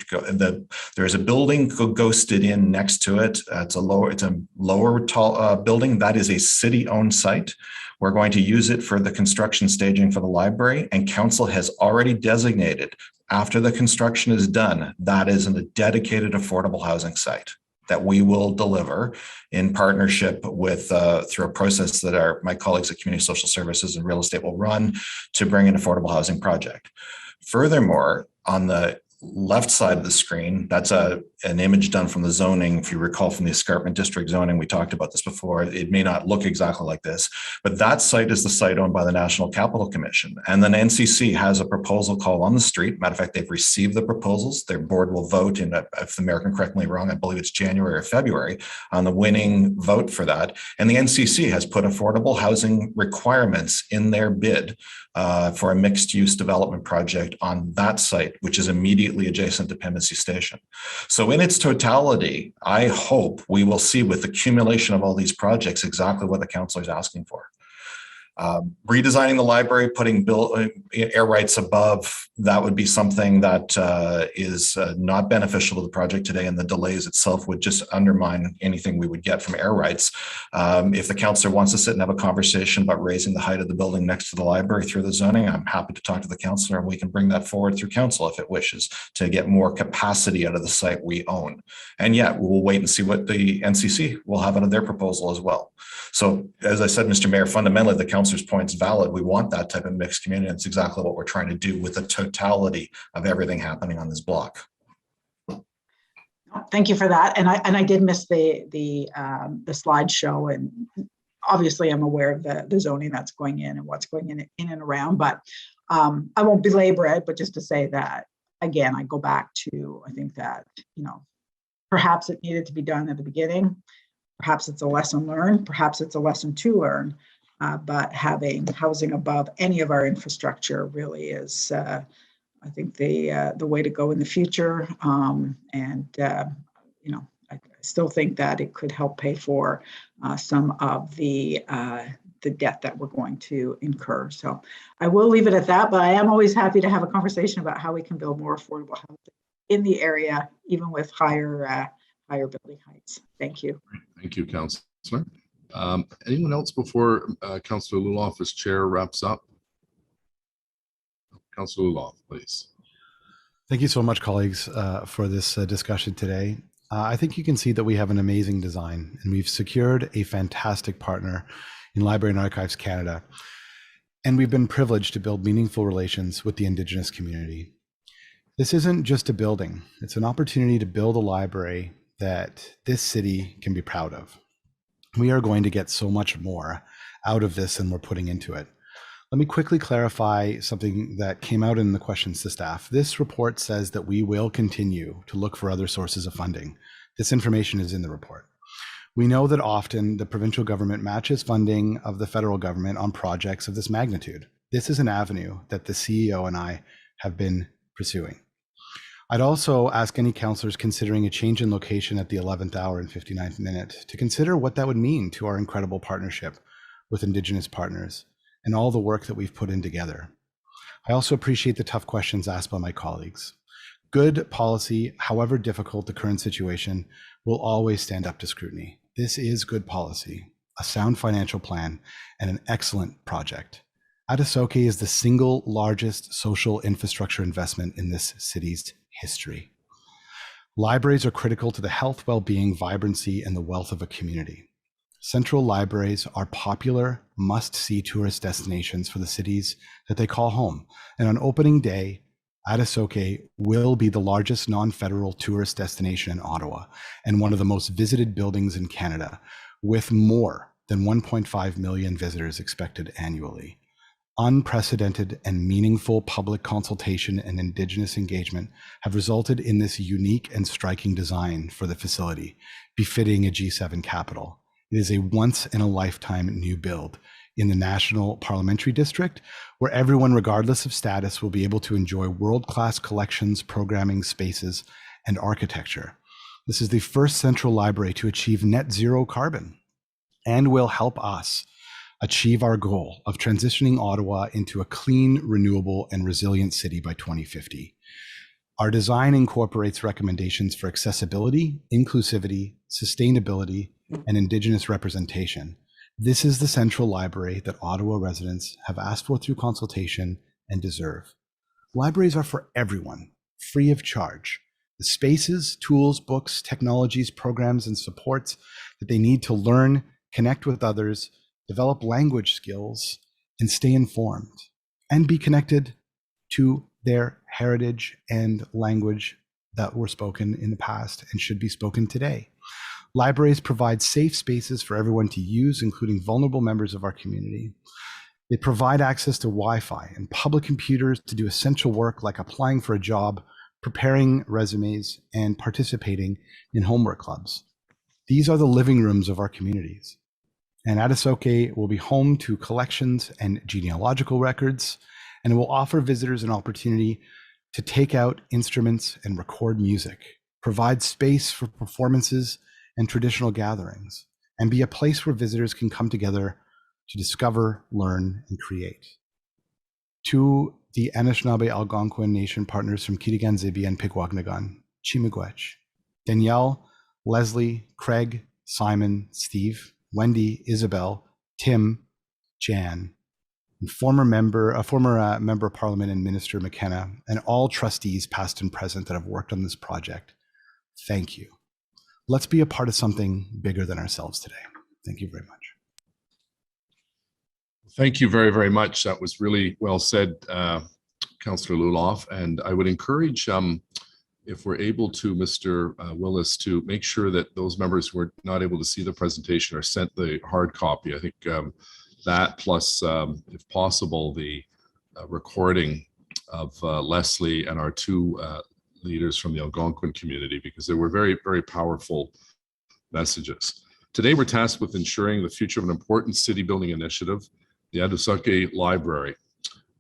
J: There's a building ghosted in next to it. It's a lower tall building. That is a city-owned site. We're going to use it for the construction staging for the library, and council has already designated, after the construction is done, that is a dedicated affordable housing site that we will deliver in partnership with through a process that my colleagues at Community Social Services and Real Estate will run to bring an affordable housing project. Furthermore, on the left side of the screen, that's an image done from the zoning. If you recall from the escarpment district zoning, we talked about this before. It may not look exactly like this, but that site is the site owned by the National Capital Commission. And then NCC has a proposal call on the street. Matter of fact, they've received the proposals. Their board will vote in, if the mayor can correct me wrong, I believe it's January or February, on the winning vote for that. And the NCC has put affordable housing requirements in their bid for a mixed use development project on that site, which is immediately adjacent to Pimmincy Station. So in its totality, I hope we will see with the accumulation of all these projects exactly what the council is asking for. Redesigning the library, putting air rights above, that would be something that is not beneficial to the project today, and the delays itself would just undermine anything we would get from air rights. If the councillor wants to sit and have a conversation about raising the height of the building next to the library through the zoning, I'm happy to talk to the councillor, and we can bring that forward through council if it wishes to get more capacity out of the site we own. And yet we'll wait and see what the NCC will have out of their proposal as well. So as I said, Mr. Mayor, fundamentally the councillor's point is valid. We want that type of mixed community. It's exactly what we're trying to do with the totality of everything happening on this block.
L: Thank you for that. And I did miss the slideshow, and obviously I'm aware of the zoning that's going in and what's going in and around, but I won't belabor it, but just to say that, again, I go back to, I think that, perhaps it needed to be done at the beginning. Perhaps it's a lesson learned, perhaps it's a lesson to learn, but having housing above any of our infrastructure really is, I think, the way to go in the future. I still think that it could help pay for some of the debt that we're going to incur. So I will leave it at that, but I am always happy to have a conversation about how we can build more affordable housing in the area, even with higher building heights. Thank you.
B: Thank you, Councillor. Anyone else before Councillor Luloff, chair, wraps up? Councillor Luloff, please.
E: Thank you so much, colleagues, for this discussion today. I think you can see that we have an amazing design, and we've secured a fantastic partner in Library and Archives Canada. And we've been privileged to build meaningful relations with the Indigenous community. This isn't just a building, it's an opportunity to build a library that this city can be proud of. We are going to get so much more out of this than we're putting into it. Let me quickly clarify something that came out in the questions to staff. This report says that we will continue to look for other sources of funding. This information is in the report. We know that often the provincial government matches funding of the federal government on projects of this magnitude. This is an avenue that the CEO and I have been pursuing. I'd also ask any councillors considering a change in location at the 11th hour and 59th minute to consider what that would mean to our incredible partnership with Indigenous partners and all the work that we've put in together. I also appreciate the tough questions asked by my colleagues. Good policy, however difficult the current situation, will always stand up to scrutiny. This is good policy, a sound financial plan, and an excellent project. Adesoke is the single largest social infrastructure investment in this city's history. Libraries are critical to the health, well-being, vibrancy, and the wealth of a community. Central libraries are popular, must-see tourist destinations for the cities that they call home. And on opening day, Adesoke will be the largest non-federal tourist destination in Ottawa and one of the most visited buildings in Canada, with more than 1.5 million visitors expected annually. Unprecedented and meaningful public consultation and Indigenous engagement have resulted in this unique and striking design for the facility, befitting a G7 capital. It is a once-in-a-lifetime new build in the National Parliamentary District, where everyone, regardless of status, will be able to enjoy world-class collections, programming, spaces, and architecture. This is the first central library to achieve net zero carbon and will help us achieve our goal of transitioning Ottawa into a clean, renewable, and resilient city by 2050. Our design incorporates recommendations for accessibility, inclusivity, sustainability, and Indigenous representation. This is the central library that Ottawa residents have asked for through consultation and deserve. Libraries are for everyone, free of charge. The spaces, tools, books, technologies, programs, and supports that they need to learn, connect with others, develop language skills, and stay informed, and be connected to their heritage and language that were spoken in the past and should be spoken today. Libraries provide safe spaces for everyone to use, including vulnerable members of our community. They provide access to Wi-Fi and public computers to do essential work like applying for a job, preparing resumes, and participating in homework clubs. These are the living rooms of our communities. And Adesoke will be home to collections and genealogical records, and it will offer visitors an opportunity to take out instruments and record music, provide space for performances and traditional gatherings, and be a place where visitors can come together to discover, learn, and create. To the Anishinaabe Algonquin Nation partners from Kitigan-Zibi and Pikwakanagan, Chimigwech, Danielle, Leslie, Craig, Simon, Steve, Wendy, Isabel, Tim, Jan, and former member of Parliament and Minister McKenna, and all trustees past and present that have worked on this project. Thank you. Let's be a part of something bigger than ourselves today. Thank you very much.
B: Thank you very, very much. That was really well said, Councillor Luloff. And I would encourage, if we're able to, Mr. Willis, to make sure that those members who are not able to see the presentation are sent the hard copy. I think that plus, if possible, the recording of Leslie and our two leaders from the Algonquin community, because they were very, very powerful messages. Today, we're tasked with ensuring the future of an important city building initiative, the Adesoke Library,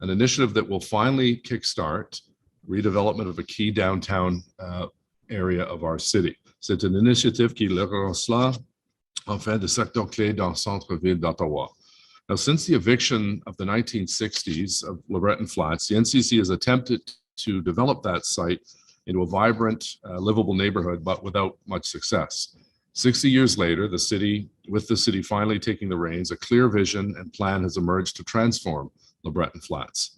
B: an initiative that will finally kickstart redevelopment of a key downtown area of our city. C'est une initiative qui le recela en fait de secteur clé dans le centre-ville d'Ottawa. Now, since the eviction of the 1960s of LeBreton Flats, the NCC has attempted to develop that site into a vibrant, livable neighborhood, but without much success. 60 years later, with the city finally taking the reins, a clear vision and plan has emerged to transform LeBreton Flats.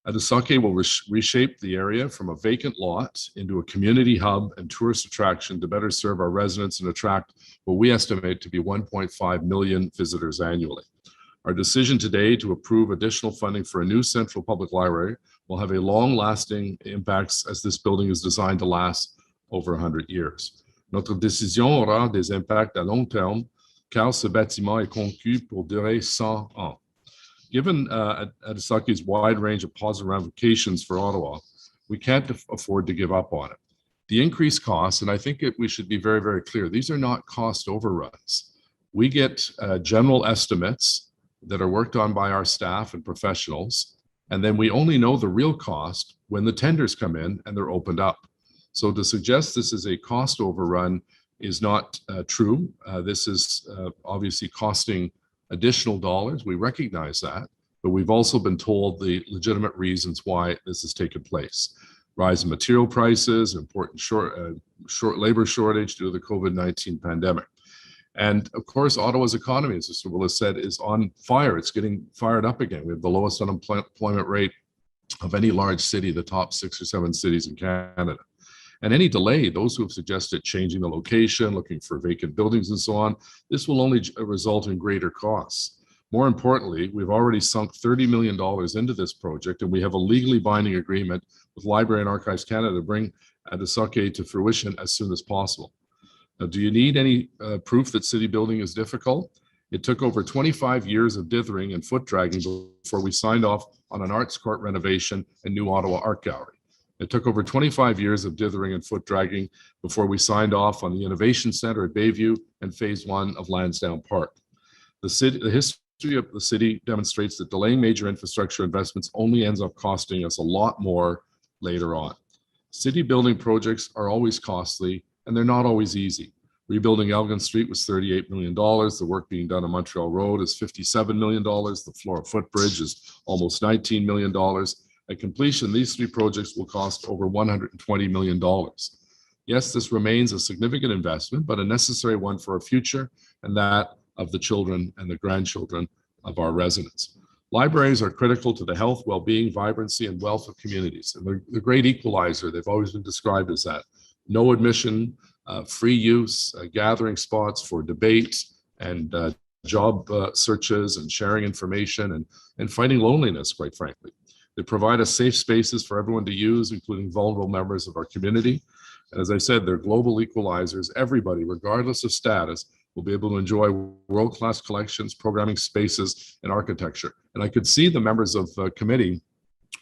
B: Adesoke will reshape the area from a vacant lot into a community hub and tourist attraction to better serve our residents and attract what we estimate to be 1.5 million visitors annually. Our decision today to approve additional funding for a new central public library will have a long-lasting impacts, as this building is designed to last over 100 years. Notre décision aura des impacts à long terme, car ce bâtiment est conçu pour durer 100 ans. Given Adesoke's wide range of positive ramifications for Ottawa, we can't afford to give up on it. The increased costs, and I think we should be very, very clear, these are not cost overruns. We get general estimates that are worked on by our staff and professionals, and then we only know the real cost when the tenders come in and they're opened up. So to suggest this is a cost overrun is not true. This is obviously costing additional dollars. We recognize that, but we've also been told the legitimate reasons why this has taken place. Rise in material prices, important short labor shortage due to the COVID-19 pandemic. And of course, Ottawa's economy, as Mr. Willis said, is on fire. It's getting fired up again. We have the lowest unemployment rate of any large city, the top 6 or 7 cities in Canada. And any delay, those who have suggested changing the location, looking for vacant buildings and so on, this will only result in greater costs. More importantly, we've already sunk $30 million into this project, and we have a legally binding agreement with Library and Archives Canada to bring Adesoke to fruition as soon as possible. Now, do you need any proof that city building is difficult? It took over 25 years of dithering and foot dragging before we signed off on an arts court renovation and new Ottawa Art Gallery. It took over 25 years of dithering and foot dragging before we signed off on the Innovation Center at Bayview and Phase 1 of Lansdowne Park. The history of the city demonstrates that delaying major infrastructure investments only ends up costing us a lot more later on. City building projects are always costly, and they're not always easy. Rebuilding Elgin Street was $38 million. The work being done on Montreal Road is $57 million. The Flora Footbridge is almost $19 million. At completion, these 3 projects will cost over $120 million. Yes, this remains a significant investment, but a necessary one for our future and that of the children and the grandchildren of our residents. Libraries are critical to the health, well-being, vibrancy, and wealth of communities. And they're the great equalizer. They've always been described as that. No admission, free use, gathering spots for debate and job searches and sharing information and fighting loneliness, quite frankly. They provide us safe spaces for everyone to use, including vulnerable members of our community. And as I said, they're global equalizers. Everybody, regardless of status, will be able to enjoy world-class collections, programming spaces, and architecture. And I could see the members of the committee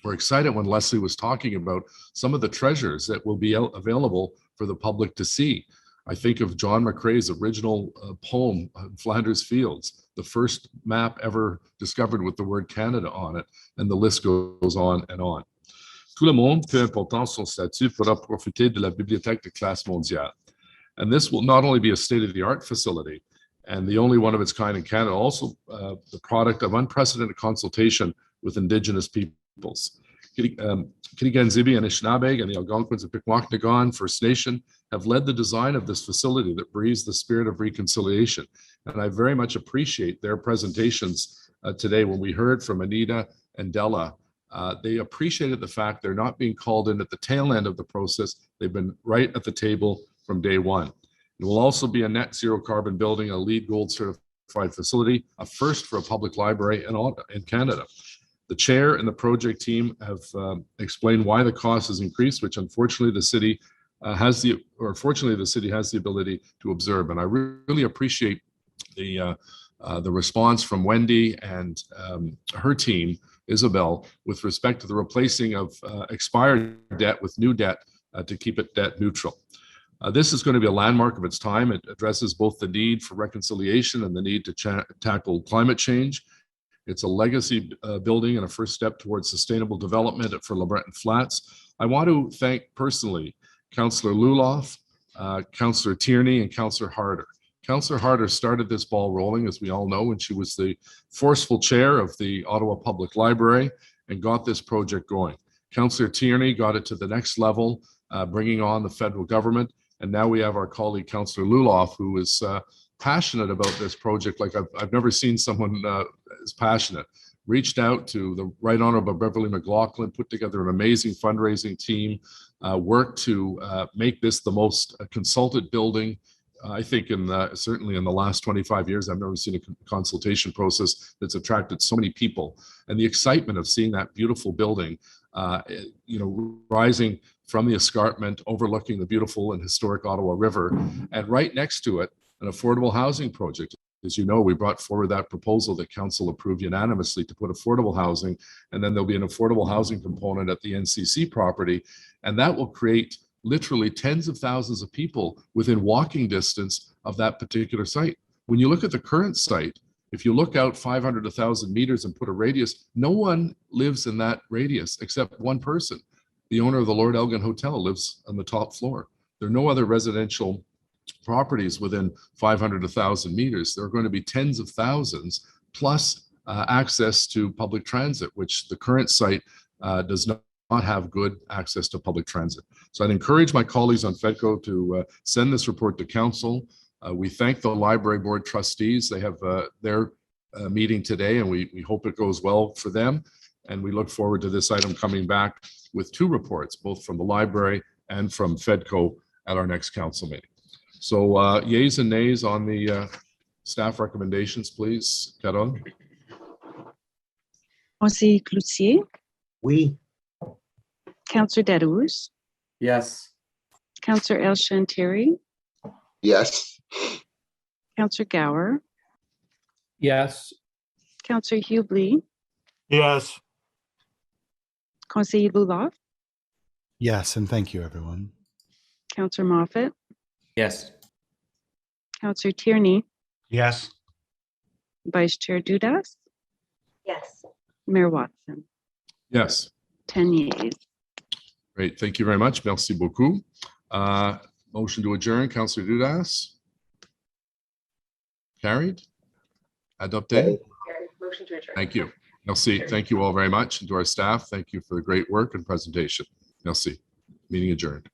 B: were excited when Leslie was talking about some of the treasures that will be available for the public to see. I think of John McCrae's original poem, Flanders Fields, the first map ever discovered with the word Canada on it, and the list goes on and on. Tout le monde, peu important son statut, pourra profiter de la bibliothèque de classe mondiale. And this will not only be a state-of-the-art facility, and the only one of its kind in Canada, also the product of unprecedented consultation with Indigenous peoples. Kitigan-Zibi and Anishinaabe and the Algonquins of Pikwakanagan First Nation have led the design of this facility that breathes the spirit of reconciliation. And I very much appreciate their presentations today. When we heard from Anita and Della, they appreciated the fact they're not being called in at the tail end of the process. They've been right at the table from day one. It will also be a net zero carbon building, a LEED Gold certified facility, a first for a public library in Canada. The chair and the project team have explained why the cost has increased, which unfortunately the city fortunately the city has the ability to observe. And I really appreciate the response from Wendy and her team, Isabel, with respect to the replacing of expired debt with new debt to keep it debt neutral. This is going to be a landmark of its time. It addresses both the need for reconciliation and the need to tackle climate change. It's a legacy building and a first step towards sustainable development for LeBreton Flats. I want to thank personally Councillor Luloff, Councillor Tierney, and Councillor Harder. Councillor Harder started this ball rolling, as we all know, when she was the forceful chair of the Ottawa Public Library and got this project going. Councillor Tierney got it to the next level, bringing on the federal government. And now we have our colleague, Councillor Luloff, who is passionate about this project like I've never seen someone as passionate. Reached out to the Right Honourable Beverly McLaughlin, put together an amazing fundraising team, worked to make this the most consulted building. I think certainly in the last 25 years, I've never seen a consultation process that's attracted so many people. And the excitement of seeing that beautiful building, rising from the escarpment, overlooking the beautiful and historic Ottawa River, and right next to it, an affordable housing project. As you know, we brought forward that proposal that council approved unanimously to put affordable housing, and then there'll be an affordable housing component at the NCC property, and that will create literally tens of thousands of people within walking distance of that particular site. When you look at the current site, if you look out 500 to 1,000 meters and put a radius, no one lives in that radius except one person. The owner of the Lord Elgin Hotel lives on the top floor. There are no other residential properties within 500 to 1,000 meters. There are going to be tens of thousands, plus access to public transit, which the current site does not have good access to public transit. So I'd encourage my colleagues on FEDCO to send this report to council. We thank the library board trustees. They have their meeting today, and we hope it goes well for them. And we look forward to this item coming back with 2 reports, both from the library and from FEDCO at our next council meeting. So yeas and nays on the staff recommendations, please. Carol?
K: Conseiller Cloutier,
V: Oui.
K: Councillor Dadouz,
H: Yes.
K: Councillor El-Shantari,
F: Yes.
K: Councillor Gower,
O: Yes.
K: Councillor Hubley,
V: Yes.
K: Conseiller Luloff,
E: Yes, and thank you, everyone.
K: Councillor Moffat,
V: Yes.
K: Councillor Tierney,
R: Yes.
K: Vice Chair Dudas,
G: Yes.
K: Mayor Watson,
B: Yes.
K: 10 yeas.
B: Great. Thank you very much. Merci beaucoup. Motion to adjourn, Councillor Dudas. Carried. Adopté.
G: Motion to adjourn.
B: Thank you. Merci. Thank you all very much. And to our staff, thank you for the great work and presentation. Merci. Meeting adjourned.